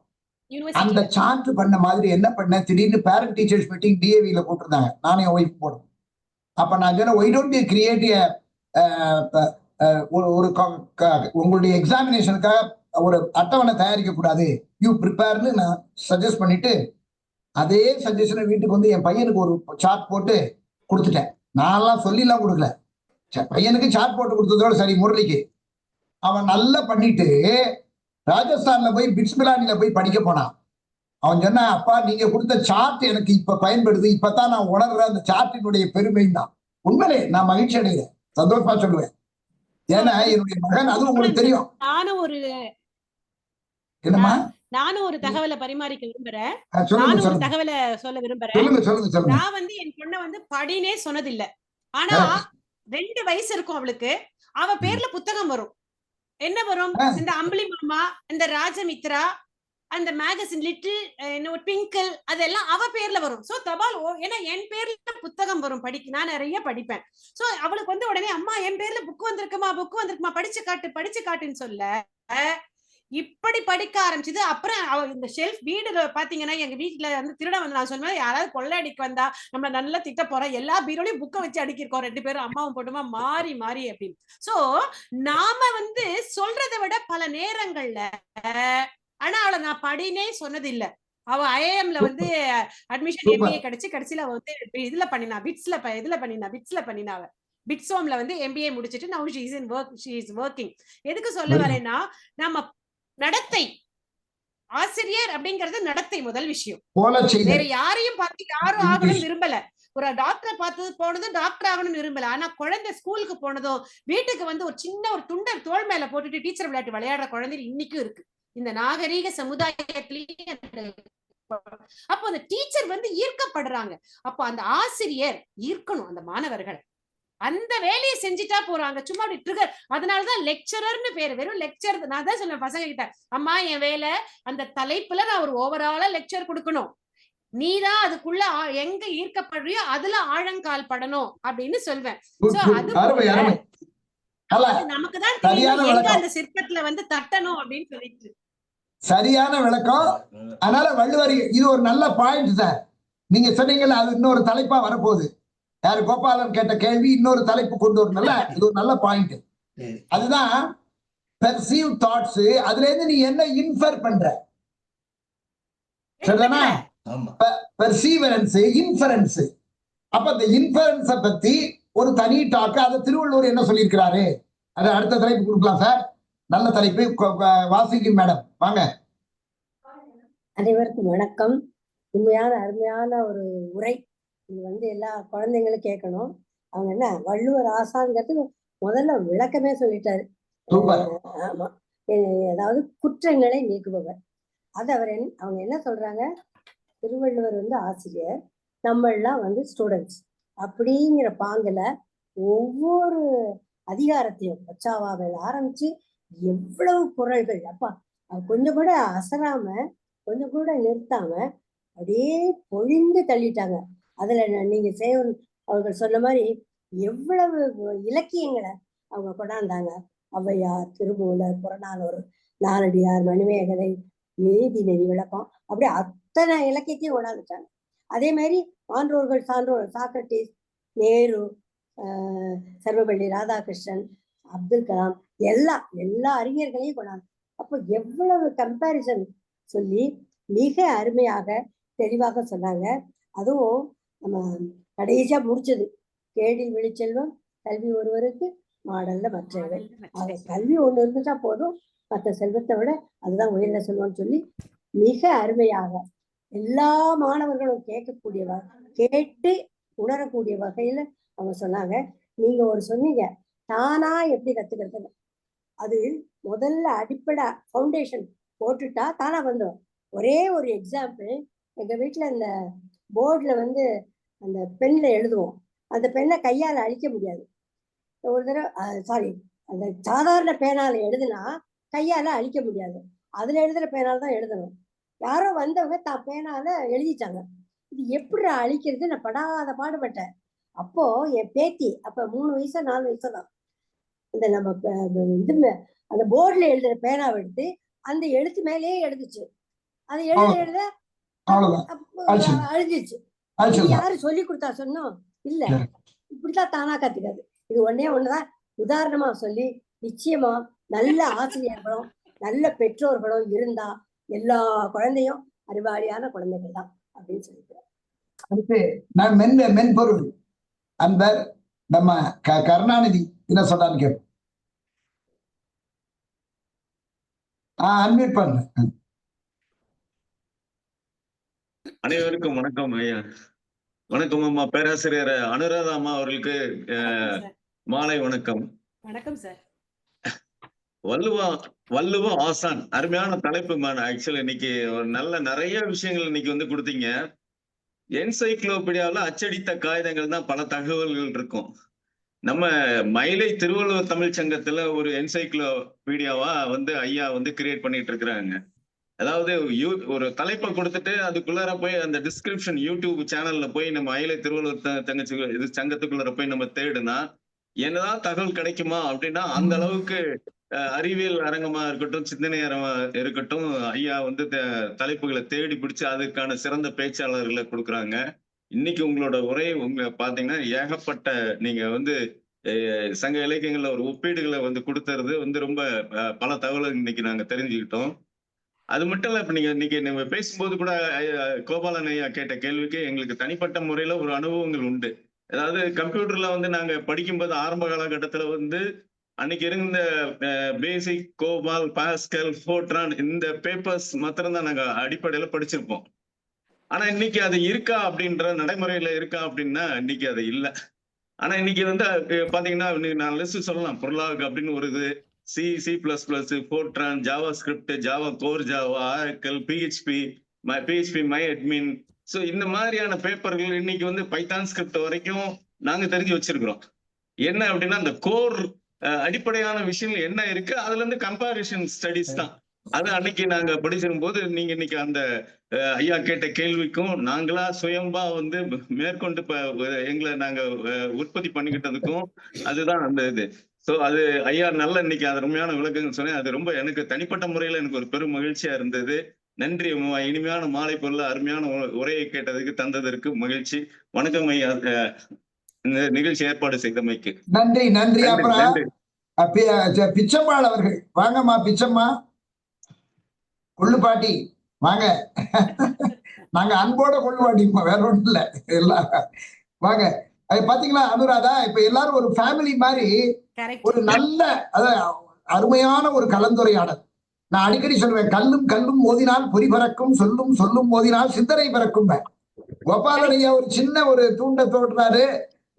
அந்த சார்ட் பண்ண மாதிரி என்ன பண்ண, திடீர்னு பேரண்ட் டீச்சர்ஸ் மீட்டிங் டிஏவில போட்டிருந்தாங்க, நானே ஒய்ஃப் போடுறேன். அப்ப நான் சொன்னேன், ஒய் டோன்ட் யூ கிரியேட் ஒரு உங்களுடைய எக்ஸாமினேஷனுக்காக ஒரு அட்டவணை தயாரிக்க கூடாது, யூ ப்ரிப்பேர்னு நான் சஜஸ்ட் பண்ணிட்டு, அதே சஜஷனை வீட்டுக்கு என் பையனுக்கு ஒரு சார்ட் போட்டு கொடுத்துட்டேன். நான்லாம் சொல்லிலாம் கொடுக்கல, பையனுக்கு சார்ட் போட்டு கொடுத்ததோட சரி. முரளிக்கு அவன் நல்லா பண்ணிட்டு ராஜஸ்தான்ல போய் பிட்ஸ்பிலானில போய் படிக்க போனான். அவன் சொன்னா, அப்பா நீங்க கொடுத்த சார்ட் எனக்கு இப்ப பயன்படுது, இப்பதான் நான் உணர்ற அந்த சார்ட்டினுடைய பெருமை தான். உண்மையிலே நான் மகிழ்ச்சி அடைகிறேன், சந்தோஷமா சொல்லுவேன். ஏன்னா என்னுடைய மகன், அது உங்களுக்கு தெரியும். என்னம்மா, நானும் ஒரு தகவலை பரிமாறிக்க விரும்புறேன். சொல்லுங்க ஒரு தகவலை சொல்ல விரும்புறேன். சொல்லுங்க. நான் என் பொண்ணை படினே சொன்னதில்லை. ஆனா 2 வயசு இருக்கும் அவளுக்கு. அவ பேர்ல புத்தகம் வரும். என்ன வரும்? இந்த அம்பளி மாமா, இந்த ராஜமித்ரா, அந்த மேகசின் லிட்டில் ட்விங்கிள், அதெல்லாம் அவ பேர்ல வரும். சோ தபால், ஏன்னா என் பேர்ல புத்தகம் வரும், நான் நிறைய படிப்பேன். சோ அவளுக்கு உடனே, அம்மா என் பேர்ல புக் வந்திருக்குமா படிச்சு காட்டுன்னு சொல்ல, இப்படி படிக்க ஆரம்பிச்சது. அப்புறம் இந்த ஷெல்ஃப் வீடுல பாத்தீங்கன்னா, எங்க வீட்டுல வந்து திருடன் வந்து நான் சொன்னேன், யாராவது கொள்ளை அடிக்க வந்தா நம்மள நல்லா திட்ட போறோம், எல்லா பீரோலையும் புக்க வச்சு அடிக்கிருக்கோம் 2 பேரும் அம்மாவும் போட்டுமா மாறி மாறி அப்படின்னு. சோ நாம வந்து சொல்றதை விட பல நேரங்கள்ல ஆனா அவளை நான் படினே சொன்னது இல்ல. அவ ஐஏஎம்ல வந்து அட்மிஷன் எம்பிஏ கிடைச்சு கடைசியில அவ வந்து இதுல பண்ணினா பிட்ஸ்ல பண்ணினா அவ பிட்ஸோம்ல வந்து எம்பிஏ முடிச்சிட்டு நவ ஷீ இஸ் ஒர்க்கிங். எதுக்கு சொல்ல வரேன்னா, நம்ம நடத்தை ஆசிரியர் அப்படிங்கறது நடத்தை முதல் விஷயம். வேற யாரையும் பார்த்து யாரும் ஆகணும்னு விரும்பல. ஒரு டாக்டரை பார்த்து போனது டாக்டர் ஆகணும்னு விரும்பல. ஆனா குழந்தை ஸ்கூலுக்கு போனதும் வீட்டுக்கு வந்து ஒரு சின்ன ஒரு துண்டர் தோள் மேல போட்டுட்டு டீச்சர் விளையாடுற குழந்தை இன்னைக்கும் இருக்கு இந்த நாகரீக சமுதாயத்திலேயே. அப்போ அந்த டீச்சர் வந்து ஈர்க்கப்படுறாங்க. அப்போ அந்த ஆசிரியர் ஈர்க்கணும் அந்த மாணவர்களை. அந்த வேலையை செஞ்சுட்டா போறாங்க, சும்மா அப்படி ட்ரிகர். அதனாலதான் லெக்சரர்னு பேரு. வெறும் லெக்சர் நான் தான் சொல்லுவேன் பசங்க கிட்ட, அம்மா என் வேலை அந்த தலைப்புல நான் ஒரு ஓவராலா லெக்சர் கொடுக்கணும், நீதான் அதுக்குள்ள எங்க ஈர்க்கப்படுறியோ அதுல ஆழங்கால் படணும் அப்படின்னு சொல்வேன். நமக்குதான் தெரியும் எங்க அந்த சிற்பத்துல வந்து தட்டணும் அப்படின்னு சொல்லிட்டு. சரியான விளக்கம். அதனால வள்ளுவர் இது ஒரு நல்ல பாயிண்ட் சார். நீங்க சொன்னீங்கல்ல, அது இன்னொரு தலைப்பா வரப்போகுது. யாரு கோபாலன் கேட்ட கேள்வி இன்னொரு தலைப்பு கொண்டு வரணும்ல, இது ஒரு நல்ல பாயிண்ட். அதுதான் பெர்சீவ் தாட்ஸ். அதுல இருந்து நீ என்ன இன்ஃபர் பண்ற, சரிதானா? Perseverance, inference. அப்ப அந்த இன்ஃபரன்ஸ பத்தி ஒரு தனி டாக். அதை திருவள்ளுவர் என்ன சொல்லியிருக்கிறாரு, அது அடுத்த தலைப்பு கொடுக்கலாம் சார். நல்ல தலைப்பு. வாசிக்கும் மேடம் வாங்க. அனைவருக்கும் வணக்கம். உண்மையான அருமையான ஒரு உரை. இது வந்து எல்லா குழந்தைங்களும் கேட்கணும். அவங்க என்ன வள்ளுவர் ஆசான்கிறது முதல்ல விளக்கமே சொல்லிட்டாரு. ஆமா, அதாவது குற்றங்களை நீக்குபவர். அது அவங்க என்ன சொல்றாங்க, திருவள்ளுவர் வந்து ஆசிரியர், நம்மளாம் வந்து ஸ்டூடெண்ட்ஸ் அப்படிங்கிற பாங்குல ஒவ்வொரு அதிகாரத்தையும் பச்சாவாவில் ஆரம்பிச்சு எவ்வளவு குறள்கள், அப்பா கொஞ்சம் கூட அசராம கொஞ்சம் கூட நிறுத்தாம அப்படியே பொழிந்து தள்ளிட்டாங்க. அதுல நீங்க அவர்கள் சொன்ன மாதிரி எவ்வளவு இலக்கியங்களை அவங்க கொண்டாந்தாங்க. ஔவையார், திருமூலர், புறநானூறு, நாலடியார், மணிமேகலை, நீதி நெறி விளக்கம், அப்படியே அத்தனை இலக்கியத்தையும் கொண்டாந்துட்டாங்க. அதே மாதிரி ஆன்றோர்கள் சான்றோர்கள் சாக்ரட்டிஸ், நேரு, சர்வபள்ளி ராதாகிருஷ்ணன், அப்துல் கலாம், எல்லா அறிஞர்களையும் கொண்டாந்து. அப்போ எவ்வளவு கம்பேரிசன் சொல்லி மிக அருமையாக தெளிவாக சொன்னாங்க. அதுவும் நம்ம கடைசியா முடிச்சது, கேடில் விழிச்செல்வம் கல்வி ஒருவருக்கு மாடல்ல மற்றவை. அது கல்வி ஒண்ணு இருந்துட்டா போதும், மற்ற செல்வத்தை விட அதுதான் உயர்ந்த செல்வம்னு சொல்லி மிக அருமையாக எல்லா மாணவர்களும் கேட்டு உணரக்கூடிய வகையில அவங்க சொன்னாங்க. நீங்க ஒரு சொன்னீங்க, தானா எப்படி கத்துக்கிறது. அது முதல்ல அடிப்படை ஃபவுண்டேஷன் போட்டுட்டா தானா வந்துடும். ஒரே ஒரு எக்ஸாம்பிள், எங்க வீட்டுல இந்த போர்டுல வந்து அந்த பென்ல எழுதுவோம், அந்த பெண்ணை கையால அழிக்க முடியாது. ஒரு தடவை அந்த சாதாரண பேனால எழுதுனா கையால அழிக்க முடியாது, அதுல எழுதுற பேனால தான் எழுதணும். யாரோ வந்தவங்க தான் பேனால எழுதிட்டாங்க, இது எப்படி அழிக்கிறது நான் படாத பாடுபட்டேன். அப்போ என் பேத்தி அப்ப 3 வயசு 4 வயசு தான், இந்த நம்ம அந்த போர்டுல எழுதுற பேனாவை எடுத்து அந்த எழுத்து மேலேயே எழுதுச்சு. அது எழுத அழிஞ்சிச்சு. யாரு சொல்லி கொடுத்தா சொன்னோம் இல்ல, இப்படிதான் தானா கத்துக்காது. இது ஒண்ணுதான் உதாரணமா சொல்லி, நிச்சயமா நல்ல ஆசிரியர்களும் நல்ல பெற்றோர்களும் இருந்தா எல்லா குழந்தையும் அறிவாளியான குழந்தைகள் தான் அப்படின்னு சொல்லிக்கிறேன். அடுத்து நான் மென்பொருள் அன்பர் நம்ம கருணாநிதி என்ன சொல்றான்னு கேட்போம். அன்மியூட் பண்ணு. அனைவருக்கும் வணக்கம் ஐயா. வணக்கம் அம்மா. பேராசிரியர் அனுராதா அம்மா அவர்களுக்கு மாலை வணக்கம். வணக்கம் சார். வள்ளுவ ஆசான், அருமையான தலைப்பு மேன். ஆக்சுவலி இன்னைக்கு ஒரு நிறைய விஷயங்கள் இன்னைக்கு வந்து கொடுத்தீங்க. என்சைக்ளோபீடியாவில் அச்சடித்த காகிதங்கள் தான் பல தகவல்கள் இருக்கும். நம்ம மயிலை திருவள்ளுவர் தமிழ் சங்கத்துல ஒரு என்சைக்ளோபீடியாவா வந்து ஐயா வந்து கிரியேட் பண்ணிட்டு இருக்கிறாங்க. அதாவது ஒரு தலைப்பை கொடுத்துட்டு அதுக்குள்ளார போய் அந்த டிஸ்கிரிப்ஷன் யூடியூப் சேனல்ல போய் நம்ம மயிலை திருவள்ளுவர் சங்கத்துக்குள்ளார போய் நம்ம தேடுனா என்னதான் தகவல் கிடைக்குமா அப்படின்னா அந்த அளவுக்கு அறிவியல் அரங்கமா இருக்கட்டும், சிந்தனை அரங்கமா இருக்கட்டும், ஐயா வந்து தலைப்புகளை தேடி பிடிச்சு அதுக்கான சிறந்த பேச்சாளர்களை கொடுக்குறாங்க. இன்னைக்கு உங்களோட உரை பாத்தீங்கன்னா ஏகப்பட்ட நீங்க வந்து சங்க இலக்கியங்கள்ல ஒரு ஒப்பீடுகளை வந்து கொடுத்துறது வந்து ரொம்ப பல தகவல்கள் இன்னைக்கு நாங்க தெரிஞ்சுக்கிட்டோம். அது மட்டும் இல்ல, இப்ப நீங்க பேசும்போது கூட கோபாலன் ஐயா கேட்ட கேள்விக்கு எங்களுக்கு தனிப்பட்ட முறையில ஒரு அனுபவங்கள் உண்டு. அதாவது கம்ப்யூட்டர்ல வந்து நாங்க படிக்கும்போது ஆரம்ப காலகட்டத்துல வந்து அன்னைக்கு இருந்த பேசிக், கோபால், பாஸ்கல், ஃபோர்ட்ரான் இந்த பேப்பர்ஸ் மாத்திரம் தான் நாங்க அடிப்படையில படிச்சிருப்போம். ஆனா இன்னைக்கு அது இருக்கா அப்படின்ற நடைமுறையில இருக்கா அப்படின்னா இன்னைக்கு அது இல்ல. ஆனா இன்னைக்கு வந்து பாத்தீங்கன்னா நான் லிஸ்ட் சொல்லலாம். பொருளாக அப்படின்னு ஒரு இது, C++, Fortran, Java script, Java core, Java, Oracle, PHP, my admin. So இந்த மாதிரியான பேப்பர்கள் இன்னைக்கு வந்து பைத்தான் ஸ்கிரிப்ட் வரைக்கும் நாங்க தெரிஞ்சு வச்சிருக்கிறோம். என்ன அப்படின்னா அந்த கோர் அடிப்படையான விஷயங்கள் என்ன இருக்கு, அதுல இருந்து கம்பாரிஷன் ஸ்டடிஸ் தான். அது அன்னைக்கு நாங்க படிச்சிருக்கும் போது நீங்க இன்னைக்கு அந்த ஐயா கேட்ட கேள்விக்கும் நாங்களா சுயம்பா வந்து மேற்கொண்டு எங்களை நாங்க உற்பத்தி பண்ணிக்கிட்டதுக்கும் அதுதான் அந்த இது. சோ அது ஐயா நல்ல இன்னைக்கு அருமையான விளக்கங்கள் சொன்னேன். அது ரொம்ப எனக்கு தனிப்பட்ட முறையில எனக்கு ஒரு பெரும் மகிழ்ச்சியா இருந்தது. நன்றி. இனிமையான மாலை பொருள் அருமையான உரையை கேட்டதுக்கு தந்ததற்கு மகிழ்ச்சி. வணக்கம் ஐயா, இந்த நிகழ்ச்சி ஏற்பாடு செய்தமைக்கு நன்றி. நன்றி. அப்புறம் பிச்சம்மாள் அவர்கள் வாங்கம்மா. பிச்சம்மா, கொள்ளுப்பாட்டி வாங்க. நாங்க அன்போட கொள்ளுப்பாட்டிமா, வேற ஒண்ணும் இல்ல. எல்லாம் வாங்க. அது பாத்தீங்களா அனுராதா, இப்ப எல்லாரும் ஒரு ஃபேமிலி மாதிரி ஒரு நல்ல அருமையான ஒரு கலந்துரையாடல். நான் அடிக்கடி சொல்லுவேன், கல்லும் கல்லும் மோதினால் பொறி பறக்கும், சொல்லும் சொல்லும் மோதினால் சிந்தனை பறக்கும். கோபாலன் ஐயா ஒரு சின்ன ஒரு தூண்ட தோன்றாரு,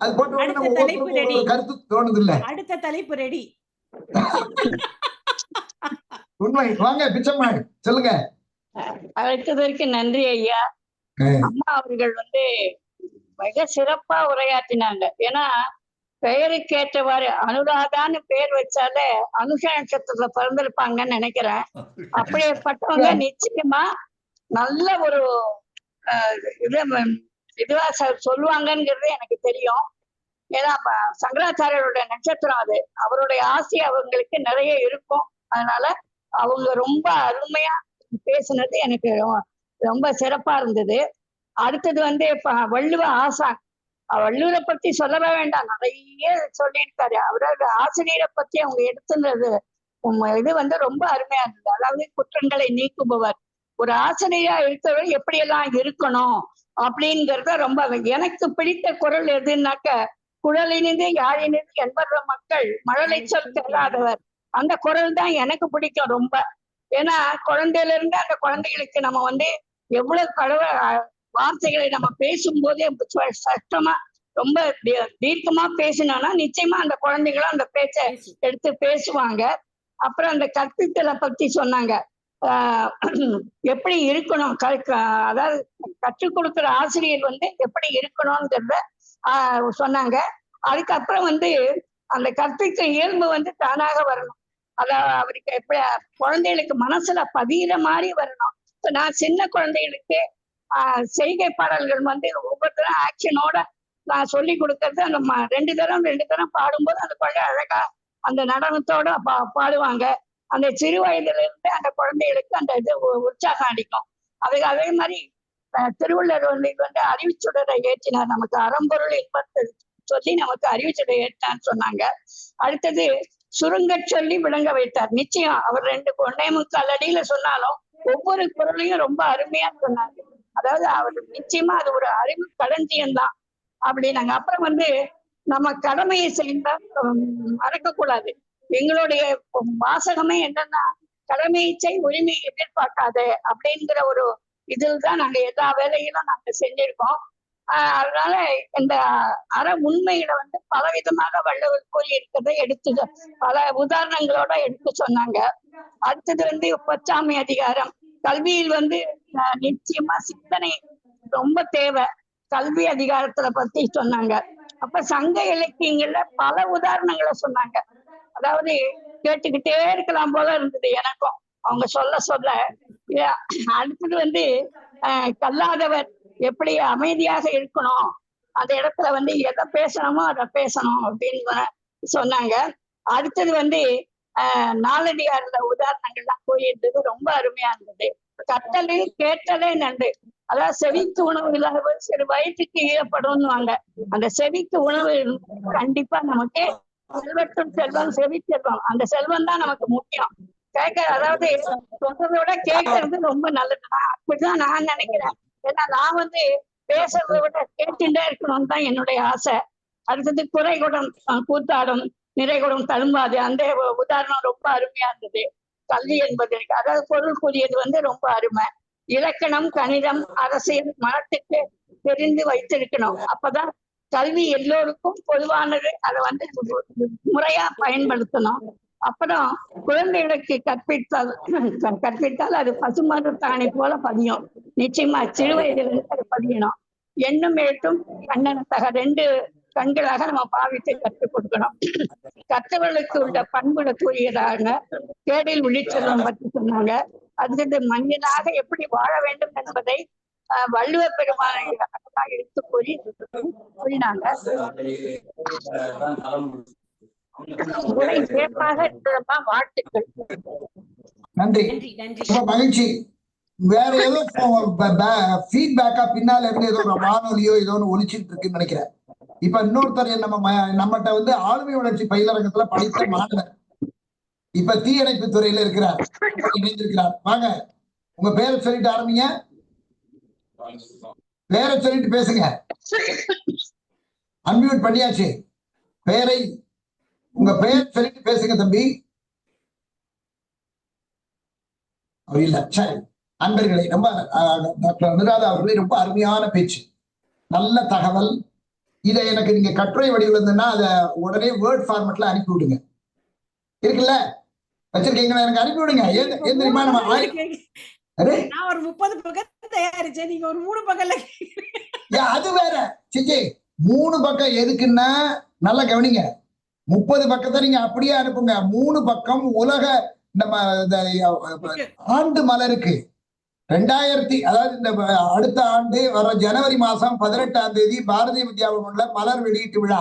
அது போட்டு ஒரு கருத்து தோணுது இல்ல. அடுத்த தலைப்பு ரெடி. உண்மை. வாங்க பிச்சம்மா, சொல்லுங்க. அழைத்ததற்கு நன்றி ஐயா. அம்மா அவர்கள் வந்து மிக சிறப்பா உரையாற்றினாங்க. ஏன்னா பெயருக்கு ஏற்றவாறு அனுராதான்னு பெயர் வச்சாலே அனுஷ நட்சத்திரத்துல பிறந்திருப்பாங்கன்னு நினைக்கிறேன். அப்படியேப்பட்டவங்க நிச்சயமா நல்ல ஒரு இதுவா சொல்லுவாங்கங்கிறது எனக்கு தெரியும். ஏன்னா சங்கராச்சாரியருடைய நட்சத்திரம் அது, அவருடைய ஆசை அவங்களுக்கு நிறைய இருக்கும். அதனால அவங்க ரொம்ப அருமையா பேசுனது எனக்கு ரொம்ப சிறப்பா இருந்தது. அடுத்தது வந்து வள்ளுவ ஆசான், வள்ளுவரை பத்தி சொல்லவே வேண்டாம், நிறைய சொல்லியிருக்காரு. அவரோட ஆசிரியரை பத்தி அவங்க எடுத்துனது இது வந்து ரொம்ப அருமையா இருந்தது. அதாவது குற்றங்களை நீக்குபவர், ஒரு ஆசிரியரா இருக்கிறவர் எப்படியெல்லாம் இருக்கணும் அப்படிங்கிறத ரொம்ப. எனக்கு பிடித்த குறள் எதுனாக்க, குழலினிது யாழினிது என்பது மக்கள் மழலை சொல் கேளாதவர். அந்த குறள் தான் எனக்கு பிடிக்கும் ரொம்ப. ஏன்னா குழந்தையில இருந்து அந்த குழந்தைகளுக்கு நம்ம வந்து எவ்வளவு வார்த்தைகளை நம்ம பேசும்போதே சட்டமா ரொம்ப தீர்க்கமா பேசினோம்னா நிச்சயமா அந்த குழந்தைகளும் அந்த பேச்சை எடுத்து பேசுவாங்க. அப்புறம் அந்த கற்பித்தலை பத்தி சொன்னாங்க, எப்படி இருக்கணும், அதாவது கற்றுக் கொடுக்குற ஆசிரியர் வந்து எப்படி இருக்கணும்ங்கிறத சொன்னாங்க. அதுக்கப்புறம் வந்து அந்த கற்பிக்க இயல்பு வந்து தானாக வரணும். அதாவது அவருக்கு எப்படி குழந்தைகளுக்கு மனசுல பதிகிற மாதிரி வரணும். இப்ப நான் சின்ன குழந்தைகளுக்கு செய்கை பாடல்கள் வந்து ஒவ்வொருத்தரும் ஆக்ஷனோட நான் சொல்லி கொடுக்கறது, அந்த ரெண்டு தரம் பாடும்போது அந்த குழந்தை அழகா அந்த நடனத்தோட பாடுவாங்க. அந்த சிறு வயதுல இருந்து அந்த குழந்தைகளுக்கு அந்த இது உற்சாகம் அடிக்கும். அதே மாதிரி திருவள்ளுவர் வந்து அறிவுச்சுடரை ஏற்றினார், நமக்கு அறம்பொருள் இன்பத்தை சொல்லி நமக்கு அறிவுச்சுடரை ஏற்றினான்னு சொன்னாங்க. அடுத்தது சுருங்க சொல்லி விளங்க வைத்தார். நிச்சயம் அவர் 2.25 அடியில சொன்னாலும் ஒவ்வொரு குரலையும் ரொம்ப அருமையா சொன்னாங்க. அதாவது அவர் நிச்சயமா அது ஒரு அறிவு களஞ்சியம் தான் அப்படின்னாங்க. அப்புறம் வந்து நம்ம கடமையை செய்தா மறக்கக்கூடாது. எங்களுடைய வாசகமே என்னன்னா, கடமையை செய் உரிமையை எதிர்பார்க்காது அப்படிங்கிற ஒரு இதில் தான் நாங்க எல்லா வேலையிலும் நாங்க செஞ்சிருக்கோம். அதனால இந்த அற உண்மைகளை வந்து பலவிதமாக வள்ளுவர் கூறி இருக்கிறதை எடுத்து பல உதாரணங்களோட எடுத்து சொன்னாங்க. அடுத்தது வந்து பச்சாமை அதிகாரம், கல்வியில் வந்து நிச்சயமா சிந்தனை ரொம்ப தேவை. கல்வி அதிகாரத்துல பத்தி சொன்னாங்க. அப்ப சங்க இலக்கியங்கள்ல பல உதாரணங்களை சொன்னாங்க. அதாவது கேட்டுக்கிட்டே இருக்கலாம் போல இருந்தது எனக்கும் அவங்க சொல்ல. அடுத்தது வந்து கல்லாதவர் எப்படி அமைதியாக இருக்கணும், அந்த இடத்துல வந்து எதை பேசணுமோ அதை பேசணும் அப்படின்னு சொன்னாங்க. அடுத்தது வந்து நாலடியார்ல உதாரணங்கள்லாம் கூறியிருந்தது ரொம்ப அருமையா இருந்தது. கட்டளை கேட்டலே நன்று. அதாவது செவிக்கு உணவு இல்லாத சரி வயிற்றுக்கு ஈரப்படும்னுவாங்க. அந்த செவிக்கு உணவு கண்டிப்பா நமக்கு செல்வத்தும் செல்வம் செவி செல்வம், அந்த செல்வம் தான் நமக்கு முக்கியம். அதாவது சொல்றதை விட கேட்கறது ரொம்ப நல்லதுதான், அப்படிதான் நான் நினைக்கிறேன். ஏன்னா நான் பேசுறதை விட கேட்டுட்டே இருக்கணும்னு தான் என்னுடைய ஆசை. அடுத்தது குறைகுடம் கூத்தாடும் நிறைகுடம் தழும்பாது, அந்த உதாரணம் ரொம்ப அருமையா இருந்தது. கல்வி என்பது அதாவது பொருள் கூறியது ரொம்ப அருமை. இலக்கணம், கணிதம், அரசியல் மனத்துக்கு தெரிந்து வைத்திருக்கணும். அப்பதான் கல்வி எல்லோருக்கும் பொதுவானது. அதை முறையா பயன்படுத்தணும். அப்புறம் குழந்தைகளுக்கு கற்பித்தால் அது பசுமரத்தாணி போல பதியும். நிச்சயமா சிறு வயதிலிருந்து அது பதியணும். எண்ணும் எழுத்தும் கண்ணனத்தக 2 கண்களாக நம்ம பாவித்து கற்றுக் கொடுக்கணும். கற்றவர்களுக்கு உள்ள பண்புகளை கூறியதாக கேடில் விழிச்செல்வம் பற்றி சொன்னாங்க. அது மனிதனாக எப்படி வாழ வேண்டும் என்பதை வள்ளுவ பெருமானை எடுத்து கூறினாங்க. வாழ்த்துக்கள். நன்றி, மகிழ்ச்சி. வேற ஏதோ ஃபீட்பேக்கா பின்னால இருந்து ஏதோ ஒரு வானொலியோ ஏதோ ஒன்று ஒலிச்சிட்டு இருக்குன்னு நினைக்கிறேன். இப்ப இன்னொருத்தர் நம்மகிட்ட ஆளுமை வளர்ச்சி பயிலரங்கத்துல படித்த மாணவர், இப்ப தீயணைப்பு துறையில இருக்கிறார், இணைந்திருக்கிறார். வாங்க, உங்க பேரை சொல்லிட்டு ஆரம்பிங்க, பேரை சொல்லிட்டு பேசுங்க. அன்மியூட் பண்ணியாச்சு. பேரை உங்க பெயர் சொல்லிட்டு பேசுங்க தம்பி. இல்ல, சரி. அன்பர்களே, ரொம்ப டாக்டர் அனுராதா அவர்களே ரொம்ப அருமையான பேச்சு, நல்ல தகவல். இதை எனக்கு நீங்க கட்டுரை வடிவில் இருந்ததுன்னா அதை உடனே வேர்ட் ஃபார்மேட்ல அனுப்பி விடுங்க. இருக்குல்ல, வச்சிருக்கீங்களா? எனக்கு அனுப்பி விடுங்க. ஏன் தெரியுமா, நம்ம நான் ஒரு 30 பக்கம் தயாரிச்சேன், நீங்க ஒரு 3 பக்கம்ல அது வேற. சிச்சி, 3 பக்கம் எதுக்குன்னா நல்லா கவனிங்க. 30 பக்கத்தை நீங்க அப்படியே அனுப்புங்க. 3 பக்கம் உலக நம்ம ஆண்டு மலருக்கு 2000 அதாவது இந்த அடுத்த ஆண்டு வர ஜனவரி மாசம் 18ஆம் தேதி பாரதிய வித்யாபவன்ல மலர் வெளியீட்டு விழா.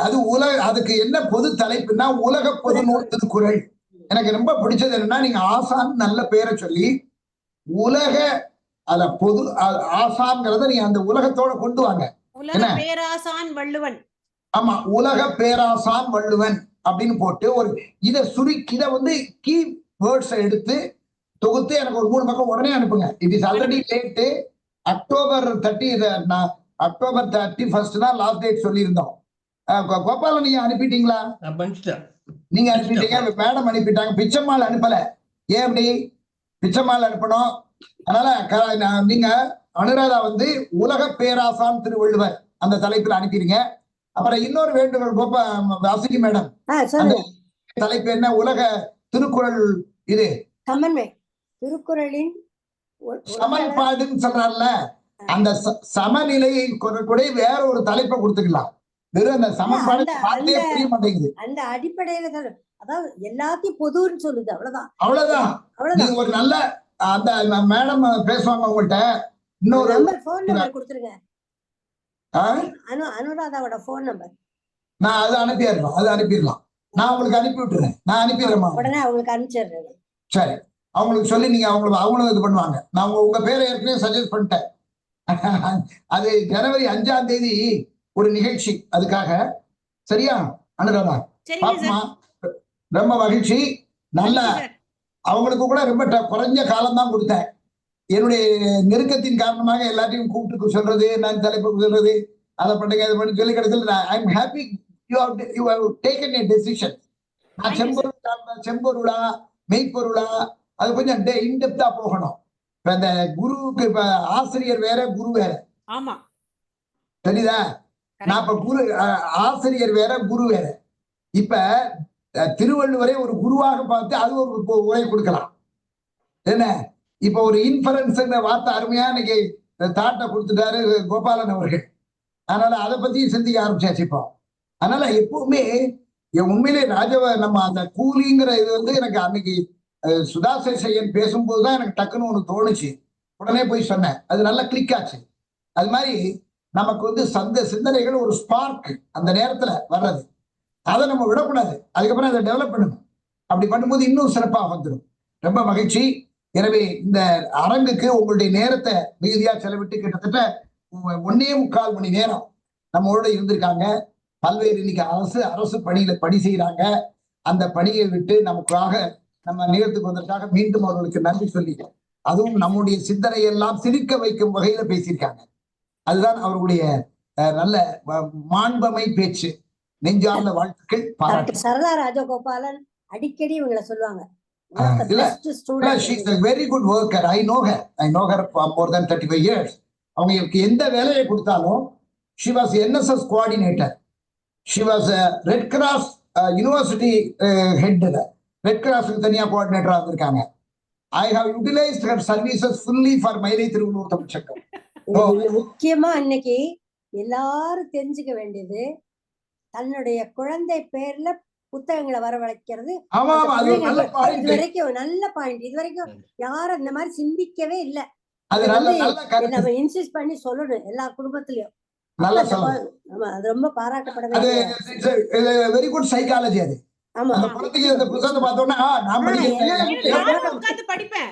அது அதுக்கு என்ன பொது தலைப்புன்னா உலக பொது நூல் திருக்குறள். எனக்கு ரொம்ப பிடிச்சது என்னன்னா, நீங்க ஆசான் நல்ல பேரை சொல்லி உலக பொது ஆசான்ங்கிறத நீங்க அந்த உலகத்தோட கொண்டு வாங்க. உலக பேராசான் வள்ளுவன். ஆமா, உலக பேராசான் வள்ளுவன் அப்படின்னு போட்டு ஒரு இதை சுருக்கி இதை கீ வேர்ட்ஸ் எடுத்து தொகுத்து எனக்கு ஒரு 3 பக்கம் உடனே அனுப்புங்க. It is already late. October 31 தான் லாஸ்ட் டேட் சொல்லியிருந்தோம். கோபால நீங்க அனுப்பிட்டீங்களா? நீங்க அனுப்பிட்டீங்க, மேடம் அனுப்பிட்டாங்க, பிச்சம்மாள் அனுப்பல. ஏன் அப்படி? பிச்சம்மாள் அனுப்பணும். அதனால நீங்க அனுராதா உலக பேராசான் திருவள்ளுவர் அந்த தலைப்பில் அனுப்பிடுங்க. அப்புறம் இன்னொரு வேண்டுகோள், வாசுகி மேடம், தலைப்பு என்ன? உலக திருக்குறள் இது திருக்குறளின் சமன்பாடுன்னு சொல்றாருல, அந்த சமநிலையை கூட வேற ஒரு தலைப்பை கொடுத்துக்கலாம். வெறும் அந்த சமன்பாடு புரிய மாட்டேங்குது. அந்த அடிப்படையில அதாவது எல்லாத்தையும் பொதுன்னு சொல்லுது, அவ்வளவுதான். நீங்க ஒரு நல்ல அந்த மேடம் பேசுவாங்க உங்கள்கிட்ட. இன்னொரு போன் நம்பர் கொடுத்துருங்க, அனுராதாவோட போன் நம்பர். நான் அதை அனுப்பிடலாம். நான் உங்களுக்கு அனுப்பி விட்டுறேன். நான் அனுப்பிடுறேன், உடனே அவங்களுக்கு அனுப்பிச்சிடுறேன். சரி, அவங்களுக்கு சொல்லி நீங்க அவங்களும் இது பண்ணுவாங்க. நான் உங்க பேரை ஏற்கனவே சஜஸ்ட் பண்ணிட்டேன். அது ஜனவரி 5ஆம் தேதி ஒரு நிகழ்ச்சி, அதுக்காக. சரியா அனுராதா? ரொம்ப மகிழ்ச்சி. நல்ல அவங்களுக்கு கூட ரொம்ப குறைஞ்ச காலம் தான் கொடுத்தேன். என்னுடைய நெருக்கத்தின் காரணமாக எல்லாத்தையும் கூப்பிட்டு சொல்றது, நான் தலைப்பு சொல்றது, அதை பண்ணுங்க இதை பண்ணி சொல்லி கிடைச்சது. I am happy you have taken a decision. செம்பொருளா மெய்ப்பொருளா அது கொஞ்சம் இன்டெப்தா போகணும். இப்ப இந்த குருவுக்கு இப்ப ஆசிரியர் வேற, குரு வேற. ஆமா, சரிதா? நான் இப்ப குரு ஆசிரியர் வேற, குரு வேற. இப்ப திருவள்ளுவரை ஒரு குருவாக பார்த்து அது ஒரு உரை கொடுக்கலாம். என்ன, இப்ப ஒரு இன்ஃபரன்ஸ் வார்த்தை அருமையா இன்னைக்கு தாட்டை கொடுத்துட்டாரு கோபாலன் அவர்கள். அதனால அதை பத்தி சிந்திக்க ஆரம்பிச்சாச்சு இப்போ. அதனால எப்பவுமே உண்மையிலே நம்ம அந்த கூலிங்கிற இது எனக்கு அன்னைக்கு சுதாசேஷன் பேசும்போதுதான் எனக்கு டக்குன்னு ஒண்ணு தோணுச்சு. உடனே போய் சொன்னேன், அது நல்லா கிளிக் ஆச்சு. அது மாதிரி நமக்கு சிந்தனைகள் ஒரு ஸ்பார்க் அந்த நேரத்துல வர்றது. அதை நம்ம விடக்கூடாது. அதுக்கப்புறம் அதை டெவலப் பண்ணணும். அப்படி பண்ணும்போது இன்னும் சிறப்பாக வந்துடும். ரொம்ப மகிழ்ச்சி. எனவே இந்த அரங்குக்கு உங்களுடைய நேரத்தை மிகுதியா செலவிட்டு கிட்டத்தட்ட 1.25 மணி நேரம் நம்மளோட இருந்திருக்காங்க. பல்வேறு இன்னைக்கு அரசு பணியில பணி செய்யறாங்க. அந்த பணியை விட்டு நமக்காக நம்ம நேரத்துக்கு வந்ததற்காக மீண்டும் அவர்களுக்கு நன்றி சொல்லி, அதுவும் நம்முடைய சிந்தனை எல்லாம் சிரிக்க வைக்கும் வகையில பேசியிருக்காங்க. அதுதான் அவர்களுடைய நல்ல மாண்பமை பேச்சு. நெஞ்சார்ந்த வாழ்த்துக்கள், பாராட்டு. சரதா ராஜகோபாலன் அடிக்கடி இவங்களை சொல்லுவாங்க. She is a very good worker. I know her for more than 35 years. அவங்களுக்கு எந்த வேலையை கொடுத்தாலும் she was NSS coordinator. She was a Red Cross university head. Red Cross தனியா கோஆர்டினேட்டரா இருக்காங்க. I have utilized her services fully for மயிலை திருவள்ளுவர் தமிழ்ச் சங்கம். முக்கியமா இன்னைக்கு எல்லாரும் தெரிஞ்சுக்க வேண்டியது, தன்னுடைய குழந்தை பேர்ல புத்தகங்களை வரவழைக்கிறது. இது வரைக்கும் நல்ல பாயிண்ட். இது வரைக்கும் யாரும் இந்த மாதிரி சிந்திக்கவே இல்லை. நம்ம இன்சிஸ்ட் பண்ணி சொல்லணும் எல்லா குடும்பத்திலயும். அது ரொம்ப பாராட்டப்பட வேண்டிய வெரி குட் சைக்காலஜி. அது புத்தகத்தை பார்த்தோன்னா படிப்பேன்.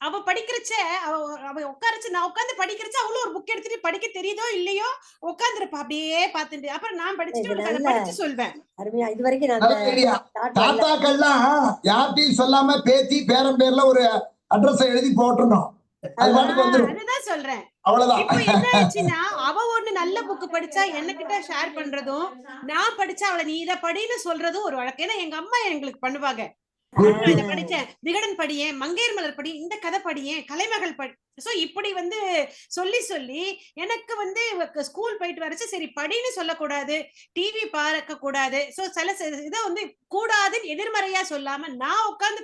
அவ படிக்கிறச்ச அவ உட்காரச்சு, நான் உட்காந்து படிக்கிறச்ச அவளும் ஒரு புக் எடுத்துட்டு படிக்க தெரியுதோ இல்லையோ உட்காந்துருப்பா அப்படியே பாத்துட்டு. அப்புறம் நான் படிச்சு சொல்வேன். அருமையா. இது வரைக்கும் தாத்தாக்கள்லாம் யார்ட்டையும் சொல்லாம பேத்தி பேரன் பேர்ல ஒரு அட்ரஸ் எழுதி போட்டுருந்தோம். அதுதான் சொல்றேன். அவ்வளவுதான். இப்போ என்ன ஆச்சுன்னா, அவ ஒண்ணு நல்ல புக் படிச்சா என்கிட்ட ஷேர் பண்றதும், நான் படிச்சா அவளை நீ இதை படின்னு சொல்றதும் ஒரு வழக்கம். ஏன்னா எங்க அம்மா எங்களுக்கு பண்ணுவாங்க. இதை படிச்சேன், விகடன் படியேன், மங்கையர் மலர் படி, இந்த கதை படியேன், கலைமகள் படி. சோ இப்படி சொல்லி சொல்லி எனக்கு ஸ்கூல் போயிட்டு வரச்சு சரி படின்னு சொல்லக்கூடாது, டிவி பார்க்க கூடாது. சோ சில இதை கூடாதுன்னு எதிர்மறையா சொல்லாம நான் உட்கார்ந்து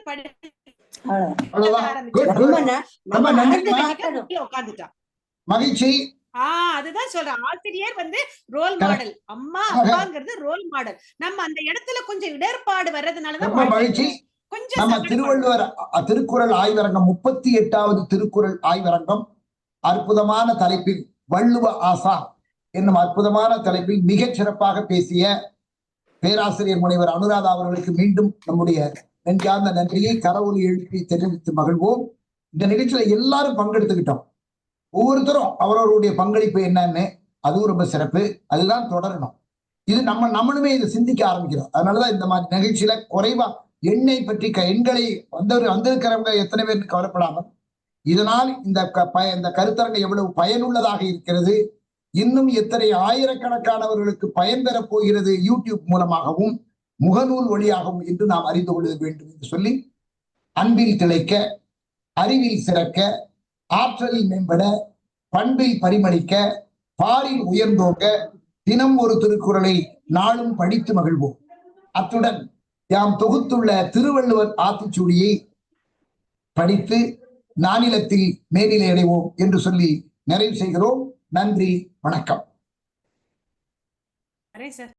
உட்காந்துட்டான். மகிழ்ச்சி. அதுதான் சொல்றேன். ஆசிரியர் ரோல் மாடல், அம்மாங்கிறது ரோல் மாடல். நம்ம அந்த இடத்துல கொஞ்சம் இடர்பாடு வர்றதுனாலதான் மகிழ்ச்சி. நம்ம திருவள்ளுவர் திருக்குறள் ஆய்வரங்கம் 38வது திருக்குறள் ஆய்வரங்கம் அற்புதமான தலைப்பில் வள்ளுவ ஆசா என்னும் அற்புதமான தலைப்பில் மிகச் சிறப்பாக பேசிய பேராசிரியர் முனைவர் அனுராதா அவர்களுக்கு மீண்டும் நம்முடைய நெஞ்சார்ந்த நன்றியை கரவொலி எழுப்பி தெரிவித்து மகிழ்வோம். இந்த நிகழ்ச்சியில எல்லாரும் பங்கெடுத்துக்கிட்டோம். ஒவ்வொருத்தரும் அவரவருடைய பங்களிப்பு என்னன்னு, அதுவும் ரொம்ப சிறப்பு. அதுதான் தொடரணும். இது நம்மளுமே இதை சிந்திக்க ஆரம்பிக்கிறோம். அதனாலதான் இந்த மாதிரி நிகழ்ச்சியில குறைவா எண்ணை பற்றி எண்களை வந்திருக்கிறவங்க எத்தனை பேருக்கு கவலைப்படாமல், இதனால் இந்த கருத்தரங்கு எவ்வளவு பயனுள்ளதாக இருக்கிறது, இன்னும் எத்தனை ஆயிரக்கணக்கானவர்களுக்கு பயன் பெறப் போகிறது யூடியூப் மூலமாகவும் முகநூல் வழியாகவும் என்று நாம் அறிந்து கொள்ள வேண்டும் என்று சொல்லி, அன்பில் திளைக்க, அறிவில் சிறக்க, ஆற்றலில் மேம்பட, பண்பில் பரிமளிக்க, பாரில் உயர்ந்தோங்க, தினம் ஒரு திருக்குறளை நாளும் படித்து மகிழ்வோம். அத்துடன் யாம் தொகுத்துள்ள திருவள்ளுவர் ஆத்திச்சூடியை படித்து நானிலத்தில் மேனிலை அடைவோம் என்று சொல்லி நிறைவு செய்கிறோம். நன்றி, வணக்கம்.